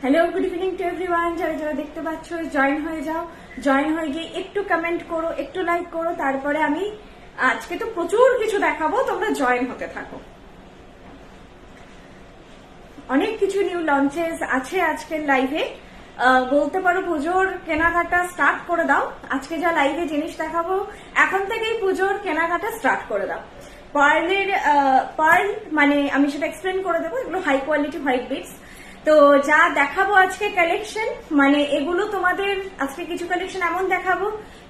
Hello, good evening to everyone. যারা যারা দেখতে পাচ্ছ জয়েন হয়ে যাও, জয়েন হয়ে গিয়ে একটু কমেন্ট করো, একটু লাইক করো, তারপরে আমি আজকে তো প্রচুর কিছু দেখাবো, তোমরা জয়েন হতে থাকো। অনেক কিছু নিউ লঞ্চেস আছে আজকের লাইভে। বলতে পারো পুজোর কেনাকাটা স্টার্ট করে দাও। আজকে যা লাইভে জিনিস দেখাবো এখন থেকেই পুজোর কেনাকাটা স্টার্ট করে দাও। পার্ল মানে আমি সেটা এক্সপ্লেন করে দেবো। এগুলো হাই কোয়ালিটি হোয়াইট বিটস। তো যা দেখাবো আজকে কালেকশন, মানে এগুলো তোমাদের আজকে কিছু কালেকশন এমন দেখাবো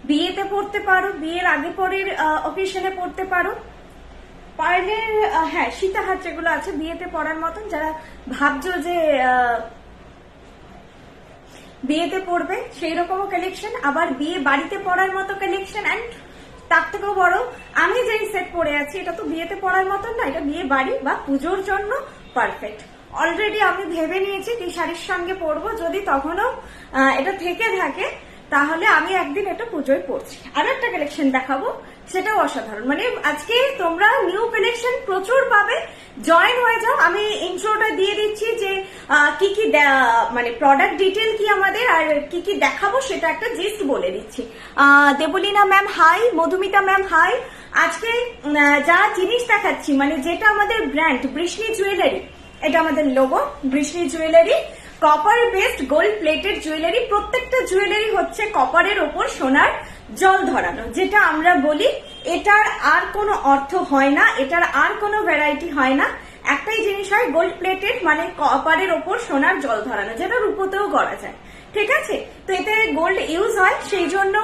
বিয়েতে পড়তে পারো, বিয়ের আগে পরের অকেশনে পড়তে পারো। পার্লের হ্যাঁ সীতাহার যেগুলো আছে বিয়েতে পরার মতন, যারা ভাবছো যে বিয়েতে পড়বে সেই রকমও কালেকশন, আবার বিয়ে বাড়িতে পরার মতো কালেকশন। অ্যান্ড তার থেকেও বড়, আমি যেই সেট পরে আছি এটা তো বিয়েতে পরার মতন না, এটা বিয়ে বাড়ি বা পুজোর জন্য পারফেক্ট। অলরেডি আমি ভেবে নিয়েছি কি শাড়ির সঙ্গে পরবো, যদি তখনও এটা থেকে থাকে তাহলে আমি একদিন এটা পুজোয় পরছি। আরো একটা কালেকশন দেখাবো, সেটাও অসাধারণ। মানে আজকে তোমরা নিউ কালেকশন প্রচুর পাবে, জয়েন হয়ে যাও। আমি ইন্ট্রোটা দিয়ে দিচ্ছি যে কি কি মানে প্রোডাক্ট ডিটেল কি আমাদের আর কি কি দেখাবো সেটা একটা জিস্ট বলে দিচ্ছি। Debleena ma'am hi, Madhumita ma'am hi. আজকে যা জিনিস দেখাচ্ছি মানে যেটা আমাদের ব্র্যান্ড বৃষ্ণি জুয়েলারি, এটা আমাদের logo Vrishni jewellery, copper based gold plated jewellery. প্রত্যেকটা জুয়েলারি হচ্ছে কপারের ওপর সোনার জল ধরানো, যেটা আমরা বলি এটার আর কোনো অর্থ হয় না, এটার আর কোনো ভ্যারাইটি হয় না। একটাই জিনিস হয় গোল্ড প্লেটেড মানে কপারের ওপর সোনার জল ধরানো, যেটা রূপোতেও করা যায়। ঠিক আছে, তো এতে গোল্ড ইউজ হয়, সেই জন্য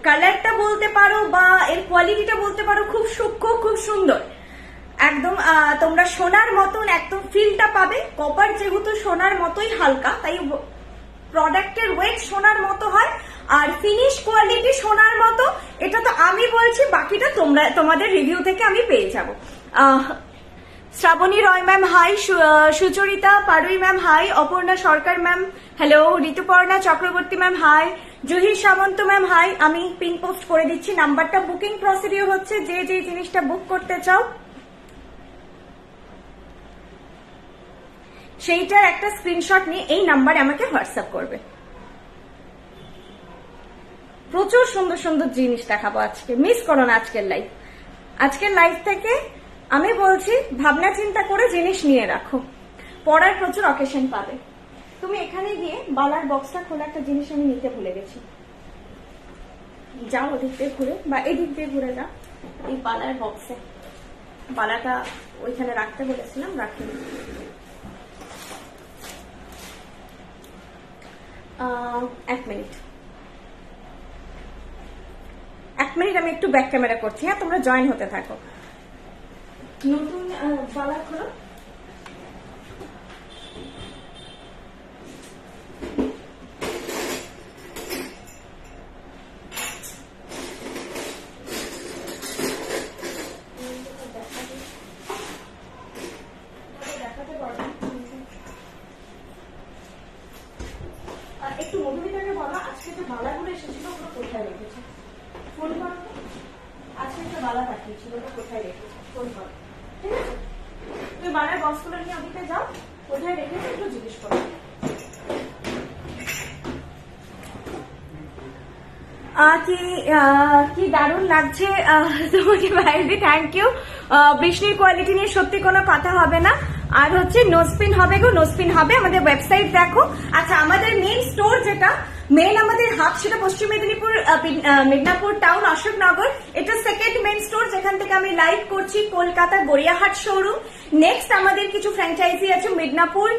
কালারটা বলতে পারো বা এর কোয়ালিটিটা বলতে পারো খুব সূক্ষ্ম, খুব সুন্দর। একদম তোমরা সোনার মতন একদম ফিলটা পাবে। কপার যেহেতু সোনার মতোই হালকা, তাই প্রোডাক্টের ওয়েট সোনার মতো হয় আর ফিনিশ কোয়ালিটি সোনার মতো। এটা তো আমি বলছি, বাকিটা তোমাদের রিভিউ থেকে আমি পেয়ে যাব। Srabani Roy ma'am hi, Sucharita Parui ma'am hi, Aparna Sarkar ma'am hello, Rituparna Chakraborty ma'am hi, Zahir Samanta ma'am hi. আমি পিন পোস্ট করে দিচ্ছি নাম্বারটা। বুকিং প্রসিডিওর হচ্ছে যে যে জিনিসটা বুক করতে চাও সেইটার একটা স্ক্রিনশট নিয়ে এই নাম্বারে আমাকে হোয়াটসঅ্যাপ করবে। প্রচুর সুন্দর সুন্দর জিনিস দেখাবো আজকে, মিস করো না আজকের লাইভ। আজকের লাইভ থেকে আমি বলছি ভাবনা চিন্তা করে জিনিস নিয়ে রাখো, পড়ার প্রচুর অকেশন পাবে। তুমি এখানে গিয়ে বালার বক্সটা খোলা, একটা জিনিস আমি নিতে ভুলে গেছি। যাও ওদিক দিয়ে ঘুরে বা এদিক দিয়ে ঘুরে যাও, এই বালার বক্সে বালাটা ওইখানে রাখতে বলেছিলাম, রাখি। এক মিনিট আমি একটু ব্যাক ক্যামেরা করছি। হ্যাঁ, তোমরা জয়েন হতে থাকো। নতুন বালা খোলো। একটু মধুমিতাকে বলো আজকে যে বালাগুলো এসেছিল ওগুলো কোথায় রেখেছে, ফোন করো। আজকে একটা বালা পাঠিয়েছিল, ওটা কোথায় রেখেছে ফোন করো। ঠিক আছে, তুমি বালার বক্সগুলো নিয়ে ওদিকে যাও, কোথায় রেখেছে একটু জিজ্ঞেস করো। কি দারুণ লাগছে তোমাকে ভাইদি, থ্যাংক ইউ। বৃষ্ণির কোয়ালিটি নিয়ে সত্যি কোনো কথা হবে না। আর হচ্ছে নোজপিন হবে গো, নোজপিন হবে। আমাদের ওয়েবসাইট দেখো। আচ্ছা, আমাদের মেইন স্টোর যেটা মেইন আমাদের হাব, সেটা পশ্চিম মেদিনীপুর টাউন অশোকনগর। এটা সেকেন্ড মেইন স্টোর যেখান থেকে আমি লাইভ করছি, কলকাতা গড়িয়াহাট শোরুম। নেক্সট আমাদের কিছু ফ্র্যাঞ্চাইজি আছে মিদনাপুর,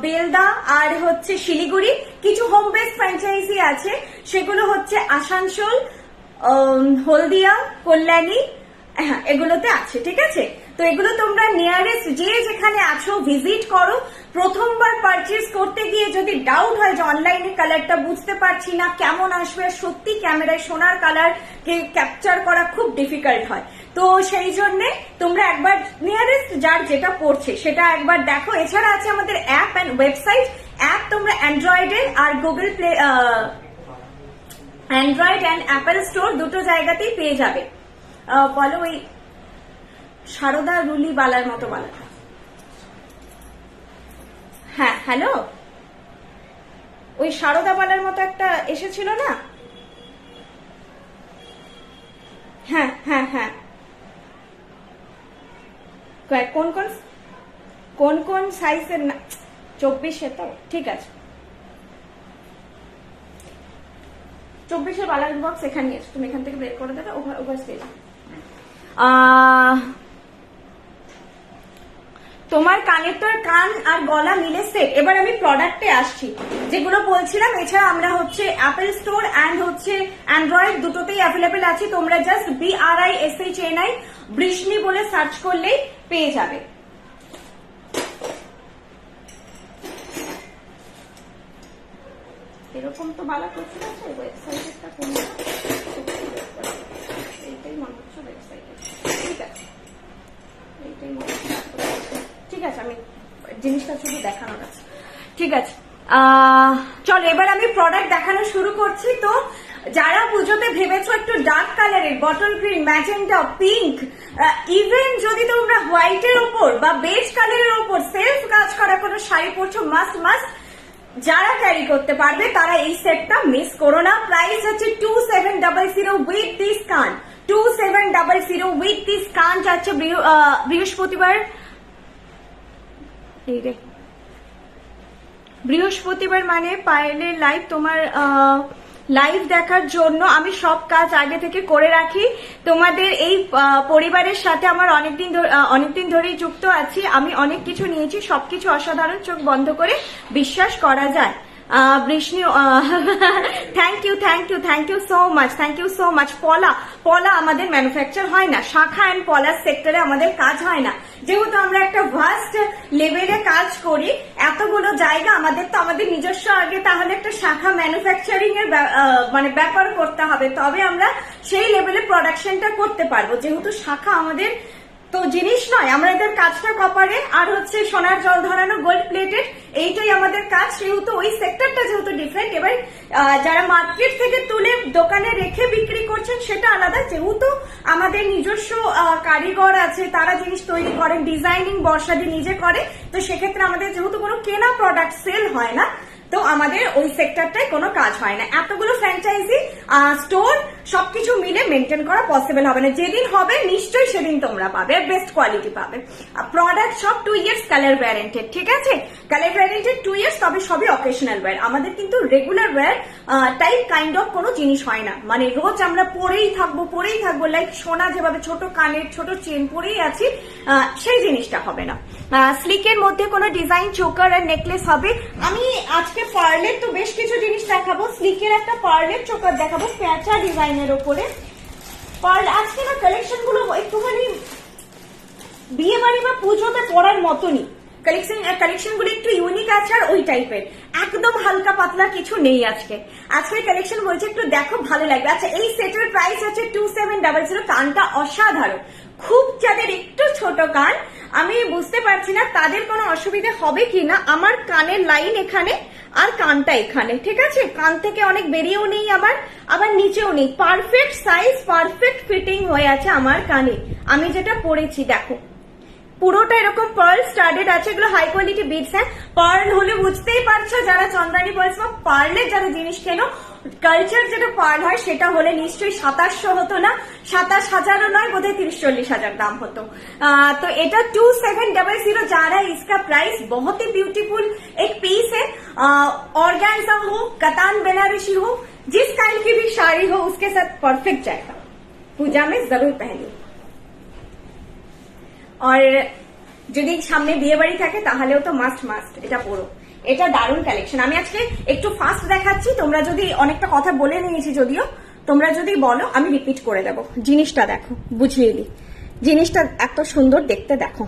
বেলদা আর হচ্ছে শিলিগুড়ি। কিছু হোম বেস ফ্র্যাঞ্চাইজি আছে, সেগুলো হচ্ছে আসানসোল, হলদিয়া, কল্যাণী, হ্যাঁ এগুলোতে আছে। ঠিক আছে, তো এগুলো তোমরা নিয়ারেস্ট যে যেখানে আছো ভিজিট করো। প্রথমবার পারচেজ করতে গিয়ে যদি ডাউট হয় যে অনলাইনে কালারটা বুঝতে পারছি না কেমন আসবে, সত্যি ক্যামেরায় সোনার কালার কে ক্যাপচার করা খুব ডিফিকাল্ট হয়, তো সেই জন্য তোমরা একবার নিয়ারেস্ট যার যেটা পড়ছে সেটা একবার দেখো। এছাড়া আছে আমাদের অ্যাপ অ্যান্ড ওয়েবসাইট। অ্যাপ তোমরা অ্যান্ড্রয়েডে আর Google Play, Android and Apple store দুটো জায়গাতেই পেয়ে যাবে। বলো ওই সারদা রুলি বালার মতো বালাটা। হ্যাঁ হ্যালো, ওই সারদাবালার মতো একটা এসেছিল না? হ্যাঁ হ্যাঁ হ্যাঁ, কোন কোন কোন কোন সাইজের? 24 তো ঠিক আছে, 24 বালার বক্স এখানে আছে, তুমি এখান থেকে বের করে দেবে, ওভার স্টেজ। তোমার কানের তো কান আর গলা মিলে সেট। এবার আমি প্রোডাক্টে আসছি, যেগুলো বলছিলাম। এছাড়া আমরা হচ্ছে অ্যাপল স্টোর অ্যান্ড হচ্ছে অ্যান্ড্রয়েড দুটোতেই অ্যাভেলেবেল আছি। তোমরা জাস্ট BRISHNI বৃষ্ণি বলে সার্চ করলেই পেয়ে যাবে। এরকম তো বালা প্রচুর আছে, ওয়েবসাইটটা কোন এইটাই মনে হচ্ছে ওয়েবসাইটে। ঠিক আছে, এইটাই মনে হচ্ছে। ঠিক আছে, আমি জিনিসটা শুধু দেখানোর আছে। ঠিক আছে, চলো এবার আমি প্রোডাক্ট দেখানো শুরু করছি। তো যারা পুজোতে ভেবেছো একটু ডার্ক কালারের, bottle green, magenta, pink, even যদি তোমরা হোয়াইটের ওপর বা বেজ কালারের ওপর সেলফ কাজ করা কোনো শাড়ি পরছো, মাস্ট মাস্ট যারা ক্যারি করতে পারবে তারা এই সেটটা মিস করো না। প্রাইস হচ্ছে 2700 উইথ ডিসকাউন্ট। 2700 উইথ ডিসকাউন্ট আছে। বৃহস্পতিবার, এই রে বৃহস্পতিবার মানে পায়েলের লাইভ, তোমার লাইভ দেখার জন্য আমি সব কাজ আগে থেকে করে রাখি। তোমাদের এই পরিবারের সাথে আমার অনেকদিন ধরেই যুক্ত আছি। আমি অনেক কিছু নিয়েছি, সবকিছু অসাধারণ, চোখ বন্ধ করে বিশ্বাস করা যায়। Brishni, thank you so much. পলা আমাদের ম্যানুফ্যাকচার হয় না, শাখা অ্যান্ড পলার সেক্টরে আমাদের কাজ হয় না। যেহেতু আমরা একটা ভাস্ট লেভেলে কাজ করি, এতগুলো জায়গা আমাদের, তো আমাদের নিজস্ব আগে তাহলে একটা শাখা ম্যানুফ্যাকচারিং এর মানে ব্যাপার করতে হবে, তবে আমরা সেই লেভেলে প্রোডাকশনটা করতে পারবো। যেহেতু শাখা আমাদের তো জিনিস নয়, আমরা এদের কাজটা কপারে আর হচ্ছে সোনার জল ধরানো, গোল্ড প্লেটেড, এইটাই আমাদের কাজ। সেহেতু ওই সেক্টরটা যেহেতু ডিফারেন্ট। এবার যারা মার্কেট থেকে তুলে দোকানে রেখে বিক্রি করছেন সেটা আলাদা। যেহেতু আমাদের নিজস্ব কারিগর আছে, তারা জিনিস তৈরি করেন, ডিজাইনিং বর্ষাদি নিজে করে, তো সেক্ষেত্রে আমাদের যেহেতু কোনো কেনা প্রোডাক্ট সেল হয় না, তো আমাদের ওই সেক্টরটায় কোনো কাজ হয় না। এতগুলো ফ্র্যাঞ্চাইজি স্টোর সবকিছু মিলে মেনটেন করা পসিবল হবে না। যেদিন হবে নিশ্চয়ই সেদিন তোমরা পাবে, বেস্ট কোয়ালিটি পাবে। প্রোডাক্ট সব 2 ইয়ার্স কালার গ্যারেন্টেড। ঠিক আছে, কালার গ্যারেন্টেড 2 ইয়ার্স, তবে সবই অকেশনাল ওয়্যার। আমাদের কিন্তু regular wear type kind of কোনো জিনিস হয় না, মানে রোজ আমরা পরেই থাকবো লাইক সোনা যেভাবে ছোট কানের ছোট চেন পরেই আছি, সেই জিনিসটা হবে না। স্লিকের মধ্যে কোনো ডিজাইন চোকার আর নেকলেস হবে। আমি আজকে পার্লের তো বেশ কিছু জিনিস দেখাবো। স্লিকের একটা পার্লের চোকার দেখাবো প্যাঁচা ডিজাইনের ওপরে। পার্ল আজকে না কালেকশন গুলো একটুখানি বিয়ে বাড়ি বা পুজোতে পরার মতনই কালেকশন গুলো একটু ইউনিক আছে, আর ওই টাইপের একদম হালকা পাতলা কিছু নেই আজকে। আজকের কালেকশন বলছে একটু দেখো, ভালো লাগবে। আচ্ছা, এই সেটের প্রাইস হচ্ছে 2700। কানটা অসাধারণ, খুব যাদের একটু ছোট কান, আমি বুঝতে পারছি না তাদের কোনো অসুবিধা হবে কিনা। আমার কানের লাইন এখানে আর কানটা এখানে, ঠিক আছে, কান থেকে অনেক বেরিয়েও নেই, আবার নিচেও নেই, পারফেক্ট সাইজ, পারফেক্ট ফিটিং হয়ে আছে আমার কানে। আমি যেটা পরেছি দেখো, পুরোটা এরকম পার্ল স্টাডেড আছে। এগুলো হাই কোয়ালিটি বিটস। হ্যাঁ, পার্ল হলে বুঝতেই পারছো যারা চন্দ্রানী বলছো, পার্লের যারা জিনিস কেনো, কালচার যেটা পার্ল হয় সেটা হলে নিশ্চয়ই 2700 হতো না, 27,000ও নয়, বোধহয় 30-40,000 দাম হতো। तो এটা 2700। যারা इसका प्राइस बहुत ही ब्यूटीफुल एक पीस है, ऑर्गेन्जा हो, कतान बनारसी हो, जिस स्टाइल की भी साड़ी हो उसके साथ परफेक्ट जाएगा। पूजा में जरूर पहनिए। আর যদি সামনে বিয়ে বাড়ি থাকে তাহলেও তো মাস্ট এটা পরো। এটা দারুণ কালেকশন। আমি আজকে একটু ফাস্ট দেখাচ্ছি, তোমরা যদি অনেকটা কথা বলে নিয়েছি, যদিও তোমরা যদি বলো আমি রিপিট করে দেবো। জিনিসটা দেখো, বুঝিয়ে দিই, জিনিসটা এত সুন্দর দেখতে দেখো।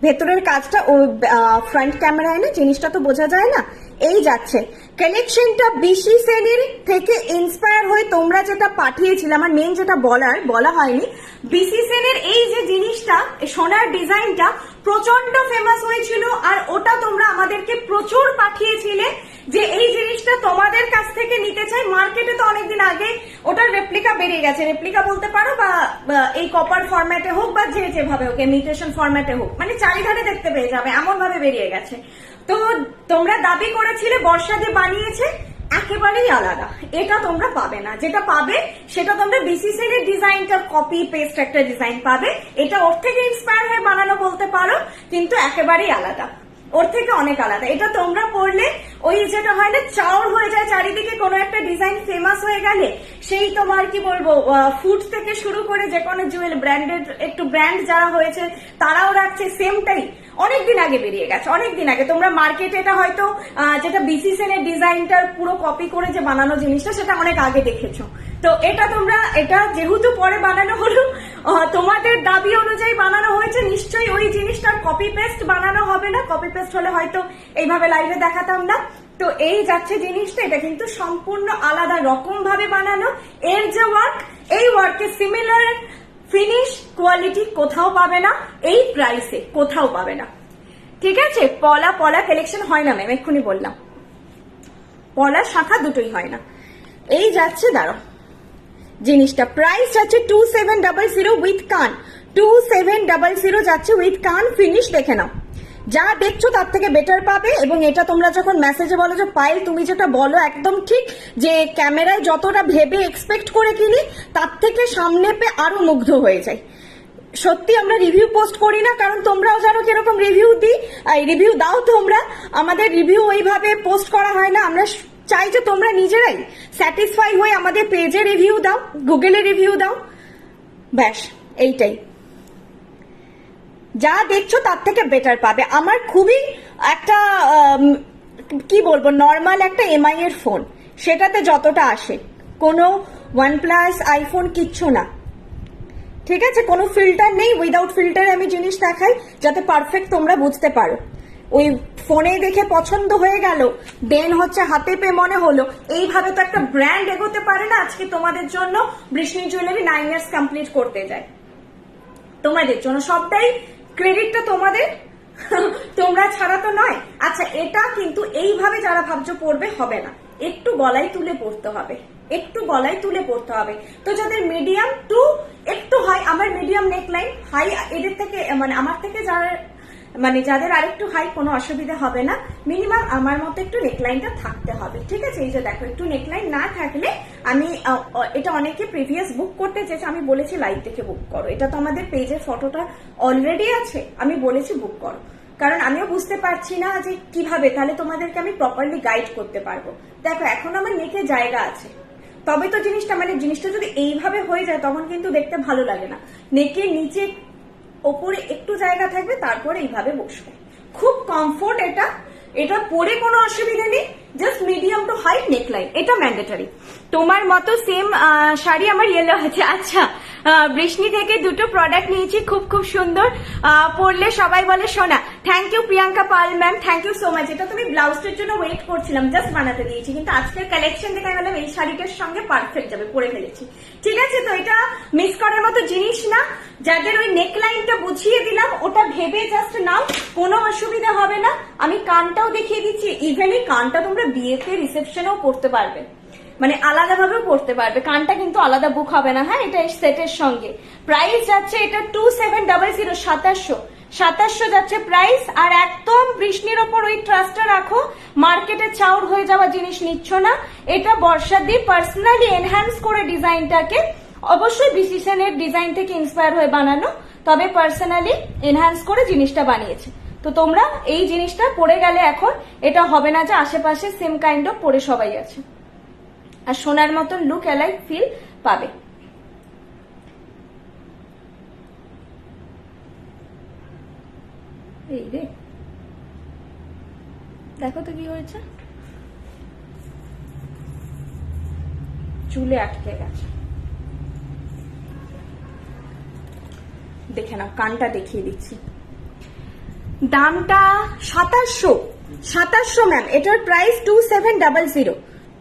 ভেতরের কাজটা ও ফ্রন্ট ক্যামেরায় না জিনিসটা তো বোঝা যায় না, এই যাচ্ছে। কালেকশনটা বিশি সেনের থেকে ইন্সপায়ার হয়ে তোমরা যেটা পাঠিয়েছিলে, আমার মেন যেটা বলা হয়নি, বিসি সেনের এই যে জিনিসটা সোনার ডিজাইনটা প্রচন্ড ফেমাস হয়েছিল, আর ওটা তোমরা আমাদেরকে প্রচুর পাঠিয়েছিলে যে এই জিনিসটা তোমাদের কাছ থেকে নিতে চাই। মার্কেটে তো অনেকদিন আগে ওটার রেপ্লিকা বেরিয়ে গেছে, রেপ্লিকা বলতে পারো, বা এই কপার ফরম্যাটে হোক বা যেভাবে হোক, ইমিটেশন ফরম্যাটে হোক, মানে চারিধারে দেখতে পেয়ে যাবে এমন ভাবে বেরিয়ে গেছে। তো তোমরা দাবি করেছিলে বর্ষা দিয়ে বানিয়েছে, একেবারেই আলাদা, এটা তোমরা পাবে না। যেটা পাবে সেটা তোমরা বিসিসিএল এর ডিজাইনটার কপি পেস্ট একটা ডিজাইন পাবে, এটা ওর থেকে ইন্সপায়ার হয়ে বানানো বলতে পারো, কিন্তু একেবারেই আলাদা, ওর থেকে অনেক আলাদা। এটা তোমরা পড়লে ওই যেটা হয় না, চাউর হয়ে যায় চারিদিকে, কোনো একটা ডিজাইন ফেমাস হয়ে গেলে সেই তোমার কি বলবো ফুড থেকে শুরু করে যে কোনো জুয়েল ব্র্যান্ডেড একটু ব্র্যান্ড যারা হয়েছে তারাও রাখছে, সেমটাই অনেকদিন আগে বেরিয়ে গেছে, অনেকদিন আগে। তোমরা মার্কেটে এটা হয়তো যেটা বিসিসিএল এর ডিজাইনটার পুরো কপি করে যে বানানো জিনিসটা সেটা অনেক আগে দেখেছো। তো এটা তোমরা, এটা যেহেতু পরে বানানো হলো, তোমাদের দাবি অনুযায়ী বানানো হয়েছে, নিশ্চয়ই ওই জিনিসটার কপি পেস্ট বানানো হবে না। কপি পেস্ট হলে হয়তো এইভাবে লাইভে দেখাতাম না। তো এই যাচ্ছে জিনিসটা, এটা কিন্তু সম্পূর্ণ আলাদা রকম ভাবে বানানো। এর যে ওয়ার্ক, এই ওয়ার্কের সিমিলার ফিনিশ কোয়ালিটি কোথাও পাবে না, এই প্রাইসে কোথাও পাবে না, ঠিক আছে? পলা কালেকশন হয় না ম্যাম, এক্ষুনি বললাম, পলা শাখা দুটোই হয় না। এই যাচ্ছে, দাঁড়ো, জিনিসটা প্রাইস যাচ্ছে 2700 উইথ কান, 2700 যাচ্ছে উইথ কান। ফিনিশ দেখে নাও, যা দেখছো তার থেকে বেটার পাবে। এবং এটা তোমরা যখন মেসেজে বলো যে পায়েল তুমি যেটা বলো একদম ঠিক, যে ক্যামেরায় যতটা ভেবে এক্সপেক্ট করে কিনি তার থেকে সামনে পেয়ে আরো মুগ্ধ হয়ে যায়। সত্যি আমরা রিভিউ পোস্ট করি না, কারণ তোমরাও জানো কিরকম রিভিউ দাও তোমরা, আমাদের রিভিউ ওইভাবে পোস্ট করা হয় না। আমরা চাই যে তোমরা নিজেরাই স্যাটিসফাই হয়ে আমাদের পেজে রিভিউ দাও, গুগলে রিভিউ দাও, ব্যাস এইটাই। যা দেখছো তার থেকে বেটার পাবে। আমার খুবই একটা কি বলবো নর্মাল একটা এমআই এর ফোন, সেটাতে যতটা আসে, কোনো ওয়ানপ্লাস আইফোন কিচ্ছু না, ঠিক আছে? কোনো ফিল্টার নেই, উইদাউট ফিল্টারে আমি জিনিস দেখাই যাতে পারফেক্ট তোমরা বুঝতে পারো। ওই ফোনে দেখে পছন্দ হয়ে গেল, দেন হচ্ছে হাতে পেয়ে মনে হলো, এইভাবে তো একটা ব্র্যান্ড এগোতে পারে না। আজকে তোমাদের জন্য বৃষ্ণি জুয়েলারি 9 ইয়ার্স কমপ্লিট করতে যায়, তোমাদের জন্য সবটাই ক্রেডিটটা তোমাদের, তোমরা ছাড়া তো নয়। আচ্ছা, এটা কিন্তু এইভাবে যারা ভাবছো পড়বে হবে না, একটু গলায় তুলে পড়তে হবে, একটু গলায় তুলে পড়তে হবে। তো যাদের মিডিয়াম টু একটু হাই, আমার মিডিয়াম নেকলাইন হাই, এদের থেকে মানে আমার থেকে যাদের আরেকটু হাই কোনো অসুবিধা হবে না। মিনিমাম আমার মতো একটু নেকলাইনটা থাকতে হবে, ঠিক আছে? এই যে দেখো, একটু নেকলাইন না থাকলে আমি এটা অনেকে প্রিভিয়াস বুক করতে চেয়েছে, আমি বলেছি লাইভ দেখে বুক করো। এটা তো আমাদের পেজের ফটোটা অলরেডি আছে, আমি বলেছি বুক করো, কারণ আমিও বুঝতে পারছি না যে কিভাবে তাহলে তোমাদেরকে আমি প্রপারলি গাইড করতে পারবো। দেখো, এখন আমার নেকে জায়গা আছে, তবে তো জিনিসটা যদি এইভাবে হয়ে যায় তখন কিন্তু দেখতে ভালো লাগে না। নেকের নিচে ওপরে একটু জায়গা থাকবে, তারপরে এইভাবে বসবে, খুব কমফোর্ট। এটা পরে কোনো অসুবিধা নেই, just medium to high neckline, এটা ম্যান্ডেটরি। তোমার মতো সেম শাড়ি আমার ইয়েলো আছে। আচ্ছা, বৃষ্ণি থেকে দুটো প্রোডাক্ট নিয়েছি, খুব খুব সুন্দর, পরলে সবাই বলে সোনা। Thank you Priyanka Pal ma'am, thank you so much. এটা তুমি ব্লাউজটার জন্য ওয়েট করছিলাম, জাস্ট বানাতে দিয়েছি, কিন্তু আজকের কালেকশন দেখে আমি বললাম এই শাড়িটার সঙ্গে পারফেক্ট যাবে, পরে ফেলেছি, ঠিক আছে? তো এটা মিস করার মতো জিনিস না। যাদের ওই নেকলাইনটা বুঝিয়ে দিলাম ওটা ভেবে জাস্ট নাও, কোনো অসুবিধা হবে না। আমি কানটাও দেখিয়ে দিচ্ছি, ইভেন এই কানটা তোমরা বিয়েতে রিসেপশনেও পড়তে পারবে, মানে আলাদাভাবেও পড়তে পারবে, কানটা কিন্তু আলাদা বুক হবে না। হ্যাঁ, এটা সেটের সঙ্গে। প্রাইস যাচ্ছে এটা 2700, 2700 যাচ্ছে প্রাইস। আর একদম বৃষ্ণির ওপর ওই ট্রাস্টটা রাখো, মার্কেটে চাউর হয়ে যাওয়া জিনিস নিচ্ছ না। এটা বর্ষা দিয়ে পার্সোনালি এনহ্যান্স করে ডিজাইনটাকে, অবশ্যই বিসিসিএল এর ডিজাইন থেকে ইন্সপায়ার হয়ে বানানো, তবে পার্সোনালি এনহ্যান্স করে জিনিসটা বানিয়েছে। তো তোমরা এই জিনিসটা পরে গেলে এখন এটা হবে না যে আশেপাশে সেম কাইন্ড অফ পরে সবাই আছে, আর সোনার মতন লুক অ্যালাইক ফিল পাবে। এই রে, দেখো তো কি হয়েছে, চুলে আটকে গেছে। দেখে নাও, কানটা দেখিয়ে দিচ্ছি। দামটা 2700 ম্যাম, এটার প্রাইস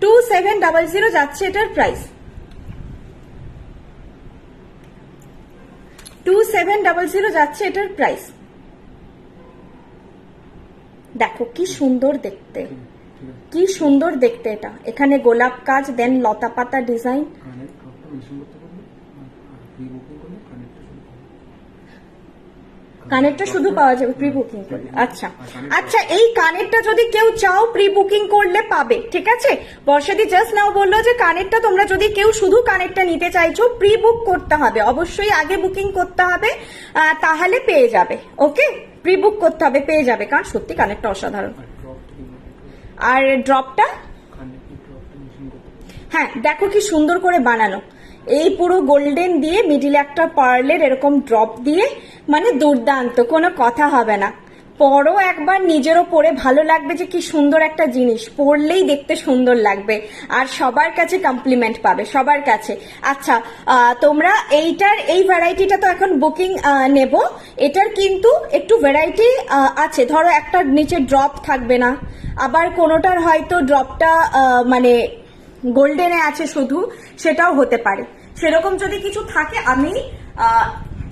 2700 যাচ্ছে এটার প্রাইস, 2700 যাচ্ছে এটার প্রাইস। দেখো কি সুন্দর দেখতে, কি সুন্দর দেখতে এটা। এখানে গোলাপ কাজ, দেন লতা পাতা ডিজাইন। কানেরটা শুধু পাওয়া যাবে প্রি বুকিং করলে। আচ্ছা আচ্ছা, এই কানেরটা যদি কেউ চাও প্রি বুকিং করলে পাবে, ঠিক আছে। বর্ষাদি জাস্ট নাও বললো যে কানেরটা তোমরা যদি কেউ শুধু কানেরটা নিতে চাইছো প্রি বুক করতে হবে, অবশ্যই আগে বুকিং করতে হবে, তাহলে পেয়ে যাবে। ওকে, প্রি বুক করতে হবে, পেয়ে যাবে, কারণ সত্যি কানেরটা অসাধারণ। আর ড্রপটা, হ্যাঁ দেখো কি সুন্দর করে বানানো, এই পুরো গোল্ডেন দিয়ে মিডিলে একটা পার্লের এরকম ড্রপ দিয়ে, মানে দুর্দান্ত, কোনো কথা হবে না। পরও একবার, নিজেরও পরে ভালো লাগবে যে কি সুন্দর একটা জিনিস, পরলেই দেখতে সুন্দর লাগবে, আর সবার কাছে কমপ্লিমেন্ট পাবে, সবার কাছে। আচ্ছা, তোমরা এইটার এই ভ্যারাইটিটা তো এখন বুকিং নেব, এটার কিন্তু একটু ভ্যারাইটি আছে। ধরো একটা নিচে ড্রপ থাকবে না, আবার কোনোটার হয়তো ড্রপটা মানে গোল্ডেনে আছে শুধু, সেটাও হতে পারে। সেরকম যদি কিছু থাকে, আমি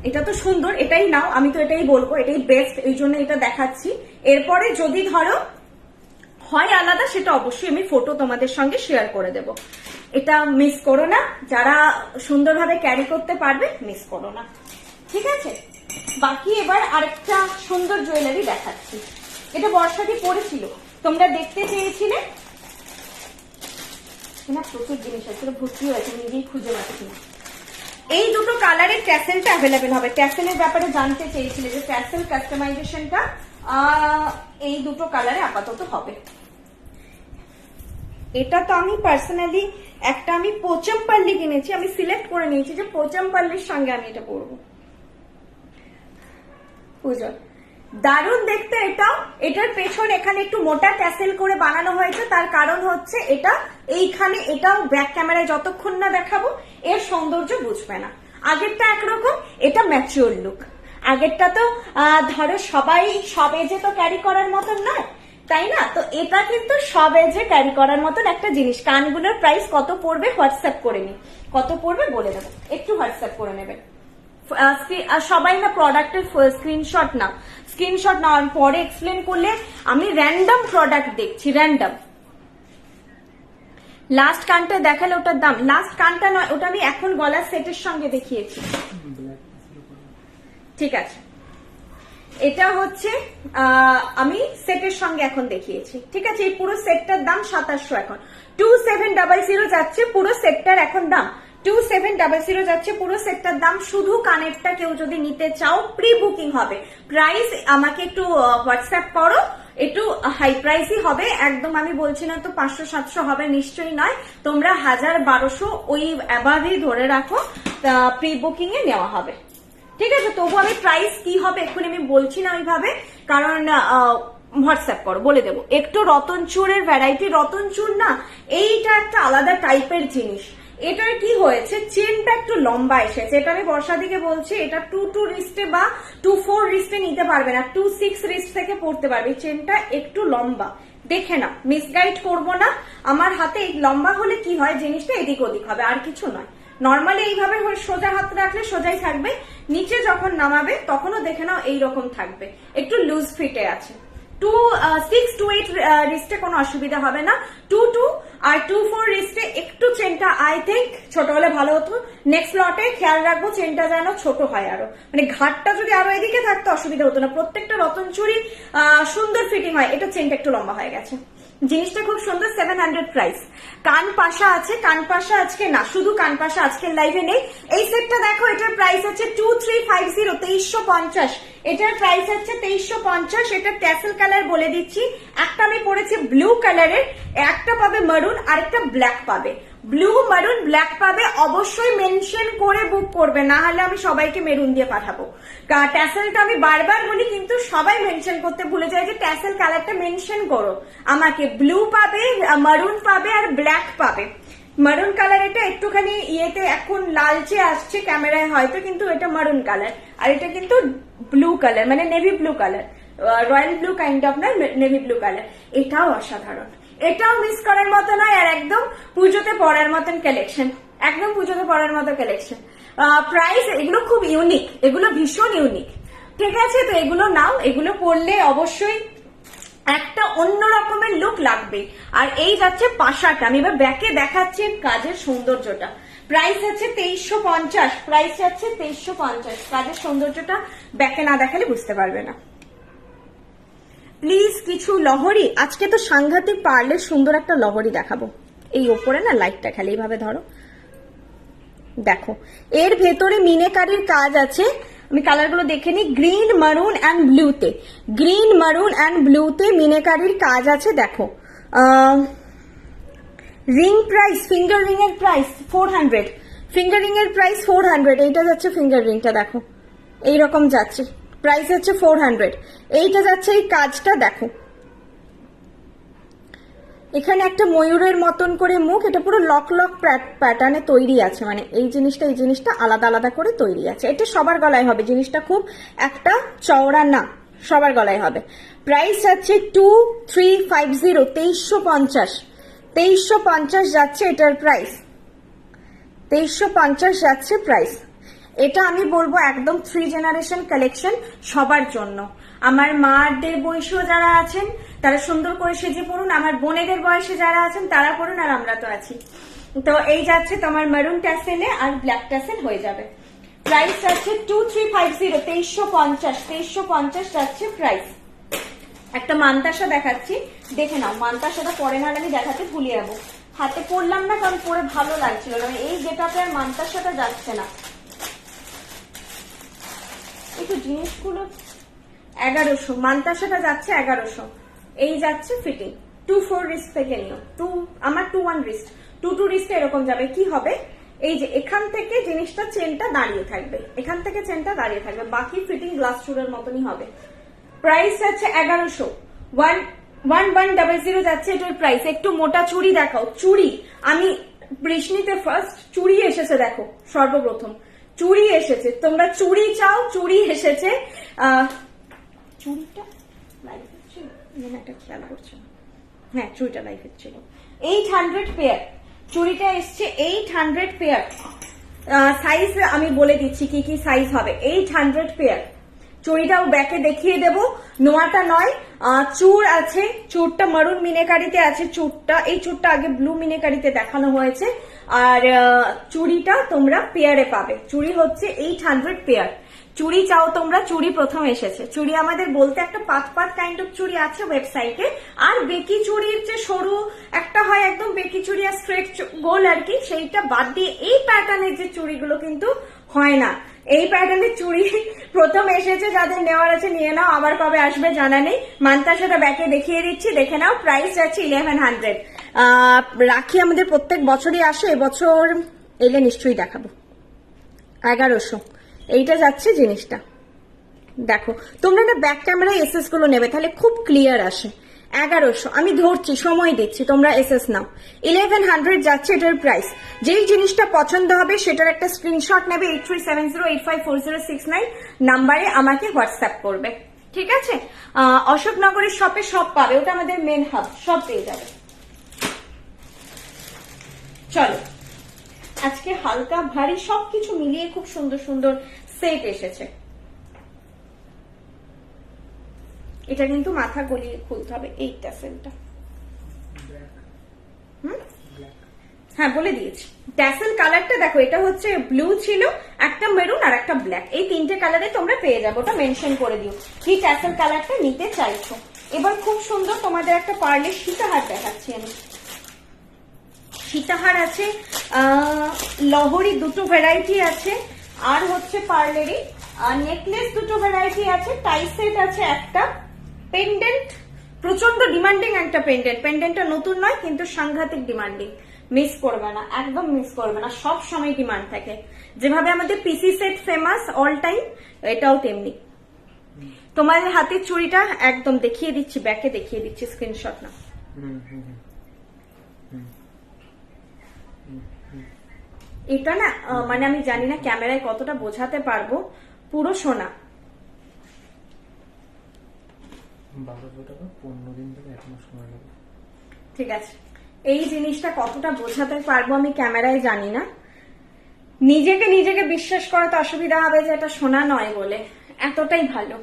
এটা তো সুন্দর, এটাই নাও, আমি তো এটাই বলবো, এটাই বেস্ট, এই জন্য এটা দেখাচ্ছি। এরপরে যদি ধরো হয় আলাদা, সেটা অবশ্যই আমি ফটো তোমাদের সঙ্গে শেয়ার করে দেব। এটা মিস করো না, যারা সুন্দরভাবে ক্যারি করতে পারবে মিস করো না, ঠিক আছে। বাকি এবার আরেকটা সুন্দর জুয়েলারি দেখাচ্ছি। এটা বর্ষাটি পরেছিল, তোমরা দেখতে চেয়েছিলে না, প্রচুর জিনিস আছে, ভর্তি হয়েছে, নিজেই খুঁজে পাচ্ছি না। এই দুটো কালারের ট্যাসেলটা অ্যাভেলেবেল হবে। ট্যাসেলের ব্যাপারে জানতে চেয়েছিলে যে ট্যাসেল কাস্টমাইজেশনটা এই দুটো কালারে আপাতত হবে। এটা তো আমি পার্সোনালি একটা আমি পোচমপল্লি কিনেছি, আমি সিলেক্ট করে নিয়েছি যে পোচমপল্লির সঙ্গে আমি এটা পরবো। পুজো দারুণ দেখতে এটাও। এটার পেছন এখানে একটু মোটা ট্যাসেল করে বানানো হয়েছে, তার কারণ হচ্ছে এটা এইখানে, এটাও ব্যাক ক্যামেরায় যতক্ষণ না দেখাবো এর সৌন্দর্য বুঝবে না। আগেরটা একরকম, এটা ম্যাচিওর লুক। আগেরটা তো ধরো সবাই সব এজে তো ক্যারি করার মতন নয়, তাই না? তো এটা কিন্তু সব এজে ক্যারি করার মতন একটা জিনিস। কানগুলোর প্রাইস কত পড়বে হোয়াটসঅ্যাপ করে নি, কত পড়বে বলে দেবো, একটু হোয়াটসঅ্যাপ করে নেবেন। সবাই না প্রোডাক্টের স্ক্রিনশট নাও, স্ক্রিনশট নেওয়ার পরে এক্সপ্লেন করলে আমি র্যান্ডম প্রোডাক্ট দেখছি, র্যান্ডম। লাস্ট কানটা দেখালে ওটার দাম, লাস্ট কানটা নয়, ওটা আমি এখন গলার সেটের সঙ্গে দেখিয়েছি, ঠিক আছে। এটা হচ্ছে আমি সেটের সঙ্গে এখন দেখিয়েছি, ঠিক আছে। এই পুরো সেটটার দাম 2700, এখন 2700 যাচ্ছে পুরো সেটটার এখন দাম, 2700 যাচ্ছে পুরো সেটটার দাম। শুধু কানেরটা কেউ যদি নিতে চাও প্রি বুকিং হবে। প্রাইস আমাকে একটু হোয়াটসঅ্যাপ করো, একটু হাই প্রাইসই হবে একদম, আমি বলছি না তো 500-700 হবে, নিশ্চয়ই নয়। তোমরা 1000-1200 ওই অ্যাবাভই ধরে রাখো, প্রি বুকিং এ নেওয়া হবে, ঠিক আছে। তবু আমি প্রাইস কি হবে এক্ষুনি আমি বলছি না ওইভাবে, কারণ হোয়াটসঅ্যাপ করো, বলে দেবো। একটু রতনচুরের ভ্যারাইটি, রতনচুর না এইটা একটা আলাদা টাইপের জিনিস। এটার কি হয়েছে, চেনটা একটু লম্বা এসেছে, এটা আমি বর্ষাদিকে বলছি, এটা 2 রিস্টে বা 2-4 রিস্টে নিতে পারবে না, 2-6 রিস্ট থেকে পড়তে পারবে। চেনটা একটু লম্বা, দেখে না, মিসগাইড করবো না। আমার হাতে এই লম্বা হলে কি হয়, জিনিসটা এদিক ওদিক হবে, আর কিছু নয়। নর্মালি এইভাবে সোজা হাত রাখলে সোজাই থাকবে, নিচে যখন নামাবে তখনও দেখে নাও এইরকম থাকবে, একটু লুজ ফিটে আছে। 6-8 রিস্টে কোনো অসুবিধা হবে না, 2-2 আর 2-4 রিস্টে একটু চেনটা আই থিঙ্ক ছোট হলে ভালো হতো। নেক্সট লটে খেয়াল রাখবো চেনটা যেন ছোট হয়, আরো মানে ঘাটটা যদি আরো এদিকে থাকতো অসুবিধা হতো না। প্রত্যেকটা রতন চুরি সুন্দর ফিটিং হয়, এটা চেনটা একটু লম্বা হয়ে গেছে। জিনিসটা খুব সুন্দর, 700 প্রাইস। কান পাশা আছে, কান পাশা আজকে না, শুধু কান পাশা আজকের লাইভে নেই। এই সেটটা দেখো, এটার প্রাইস হচ্ছে 2350, 2350। এটার প্রাইস হচ্ছে 2350। এটা ট্যাসেল কালার বলে দিচ্ছি, একটা আমি পরেছি ব্লু কালারের, একটা পাবে মারুন, আরেকটা ব্ল্যাক পাবে। ব্লু মারুন ব্ল্যাক পাবে, অবশ্যই মেনশন করে বুক করবে, না হলে আমি সবাইকে মেরুন দিয়ে পাঠাবো। ট্যাসেলটা আমি বারবার বলি, কিন্তু সবাই মেনশন করতে ভুলে যায় যে ট্যাসেল কালারটা মেনশন করো আমাকে। ব্লু পাবে, মারুন পাবে আর ব্ল্যাক পাবে। মারুন কালার এটা একটুখানি ইয়েতে এখন লালচে আসছে ক্যামেরায় হয়তো, কিন্তু এটা মারুন কালার, আর এটা কিন্তু ব্লু কালার, মানে navy blue colour, royal blue kind of না, নেভি ব্লু কালার। এটাও অসাধারণ, এটাও মিস করার মতো নয়, আর একদম পুজোতে পরার মতন কালেকশন, একদম পুজোতে পরার মতো কালেকশন। প্রাইস এগুলো খুব ইউনিক, এগুলো ভীষণ ইউনিক। ঠিক আছে, তো এগুলো নাও, এগুলো পরলে অবশ্যই একটা অন্য রকমের লুক লাগবে। আর এই যাচ্ছে পাশাটা, আমি এবার ব্যাকে দেখাচ্ছি কাজের সৌন্দর্যটা। প্রাইস আছে 2350, প্রাইস আছে 2350। কাজের সৌন্দর্যটা ব্যাকে না দেখালে বুঝতে পারবে না। প্লিজ কিছু লহরি, আজকে তো সাংঘাতিক পার্লের সুন্দর একটা লহরি দেখাবো। এই ওপরে না লাইটটা খালি এইভাবে ধরো, দেখো এর ভেতরে মিনেকারির কাজ আছে। আমি কালারগুলো দেখে নিই, গ্রিন মারুন অ্যান্ড ব্লুতে, গ্রিন মারুন অ্যান্ড ব্লুতে মিনেকারির কাজ আছে। দেখো রিং প্রাইস, ফিঙ্গার রিং এর প্রাইস 400, ফিঙ্গার রিং এর প্রাইস 400। এইটা যাচ্ছে ফিঙ্গার রিংটা, দেখো এইরকম যাচ্ছে, প্রাইস হচ্ছে 400। এইটা যাচ্ছে এই কাজটা, দেখো এখানে একটা ময়ূরের মতন করে মুখ, এটা পুরো লক লক প্যাটার্নে তৈরি আছে, মানে এই জিনিসটা আলাদা আলাদা করে তৈরি আছে। এটা সবার গলায় হবে, জিনিসটা খুব একটা চওড়া না, সবার গলায় হবে। প্রাইস আছে 2350, 2350, 2350 যাচ্ছে এটার প্রাইস, 2350 যাচ্ছে প্রাইস। এটা আমি বলবো একদম 3 জেনারেশন কালেকশন সবার জন্য। আমার মাদের বয়সীও যারা আছেন তারা সুন্দর করে সেজে পড়ুন, আমার বোনেদের বয়সে যারা আছেন তারা পড়ুন, আর আমরা তো আছি। তো এই যাচ্ছে তোমার মেরুন ট্যাসেলে আর ব্ল্যাক ট্যাসেল হয়ে যাবে। প্রাইস আছে 2350, 2350, 2350 যাচ্ছে প্রাইস। একটা মান্তাসা দেখাচ্ছি, দেখে নাও। মান্তাসাটা পরে না আমি দেখাতে ভুলে যাবো, হাতে পরলাম না কারণ পরে ভালো লাগছিল না। এই গেটাপে আর মান্তাসাটা যাচ্ছে না। একটু জিনিসগুলো 1100, মান্তাসাটা যাচ্ছে 1100। এই যাচ্ছে ফিটিং 24 রিস্ট থেকে নিও, আমার 21 রিস্ট, 22 রিস্ট এরকম যাবে। কি হবে, এই যে এখান থেকে জিনিসটা চেনটা দাঁড়িয়ে থাকবে, এখান থেকে চেনটা দাঁড়িয়ে থাকবে, বাকি ফিটিং গ্লাস চুড়ের মতনই হবে। প্রাইস আছে 1100, 1100 যাচ্ছে এটার প্রাইস। একটু মোটা চুড়ি দেখাও, চুড়ি আমি বৃষ্ণিতে ফার্স্ট চুড়ি এসেছে, দেখো সর্বপ্রথম চুড়ি এসেছে। তোমরা চুড়ি চাও, চুড়ি এসেছে। চুড়িটা লাইফের ছিল, এটা খেয়াল করছে না, হ্যাঁ চুড়িটা লাইফের ছিল। 800 পেয়ার চুড়িটা এসছে, 800 পেয়ার। সাইজ আমি বলে দিচ্ছি কি কি সাইজ হবে। 800 পেয়ার চুড়িটাও ব্যাকে দেখিয়ে দেব, নোয়াটা নয়। চুড় আছে, চুড়টা মারুন মিনেকারিতে আছে, চুড়টা এই চুড়টা আগে ব্লু মিনেকারিতে দেখানো হয়েছে। আর চুড়িটা তোমরা পেয়ারে পাবে। চুড়ি হচ্ছে 800 পেয়ার। চুড়ি চাও তোমরা, চুড়ি প্রথম এসেছে। চুড়ি আমাদের বলতে একটা পাত কাইন্ড অফ চুড়ি আছে ওয়েবসাইটে, আর বেকি চুড়ির যে সরু একটা হয় একদম বেকি চুড়ি আর স্ট্রেট গোল আর কি, সেইটা বাদ দিয়ে এই প্যাটার্নের যে চুড়িগুলো কিন্তু হয় না। এই প্যাটার্নের চুড়ি প্রথম এসেছে, যাদের নেওয়ার আছে নিয়ে নাও, আবার কবে আসবে জানা নেই। মান্তাসাটা ব্যাকে দেখিয়ে দিচ্ছি, দেখে নাও। প্রাইস যাচ্ছে 1100। রাখি আমাদের প্রত্যেক বছরই আসে, এবছর এলে নিশ্চয়ই দেখাবো। 1100 এইটা যাচ্ছে জিনিসটা, দেখো তোমরা না ব্যাক ক্যামেরায় এসএস গুলো নেবে, তাহলে খুব ক্লিয়ার আসে। 1100 আমি ধরছি, সময় দিচ্ছি, তোমরা এসএস নাও। 1100 যাচ্ছে এটার প্রাইস। যেই জিনিসটা পছন্দ হবে সেটার একটা স্ক্রিনশট নেবে, 8370854069 নাম্বারে আমাকে হোয়াটসঅ্যাপ করবে, ঠিক আছে? অশোকনগরের শপে সব পাবে, ওটা আমাদের মেন হাব, সব পেয়ে যাবে। চলো, আজকে হালকা ভারী সবকিছু মিলিয়ে খুব সুন্দর সুন্দর সেট এসেছে। এটা কিন্তু মাথা গলিয়ে খুলতে হবে, এই ট্যাসেলটা। হ্যাঁ বলে দিয়েছি। ট্যাসেল কালারটা দেখো, এটা হচ্ছে ব্লু ছিল, একটা মেরুন আর একটা ব্ল্যাক, এই তিনটে কালারে তোমরা পেয়ে যাবো। ওটা মেনশন করে দিও কি ট্যাসেল কালারটা নিতে চাইছো। এবার খুব সুন্দর তোমাদের একটা পার্লের সীতাহার দেখাচ্ছি আমি। সীতাহার আছে, লহরি দুটো ভ্যারাইটি আছে, আর হচ্ছে পার্লেরই নেকলেস দুটো ভ্যারাইটি আছে, টাই সেট আছে একটা, পেন্ডেন্ট প্রচন্ড ডিমান্ডিং একটা পেন্ডেন্টটা নতুন নয় কিন্তু সাংঘাতিক ডিমান্ডিং, মিস করবে না, একদম মিস করবে না, সব সময় ডিমান্ড থাকে। যেভাবে আমাদের PC set famous all time, এটাও তেমনি। তোমাদের হাতের চুড়িটা একদম দেখিয়ে দিচ্ছি, ব্যাকে দেখিয়ে দিচ্ছি, স্ক্রিনশট না। এটা না মানে আমি জানি না ক্যামেরায় কতটা বোঝাতে পারবো, পুরো সোনা। 1200 টাকা 15 দিন থেকে এখনো সময় লাগবে। ঠিক আছে, এই জিনিসটা কতটা বোঝাতে পারবো আমি ক্যামেরায় জানি না, নিজেকে নিজেকে বিশ্বাস করাতে অসুবিধা হবে যে এটা সোনা নয় বলে, এতটাই ভালো।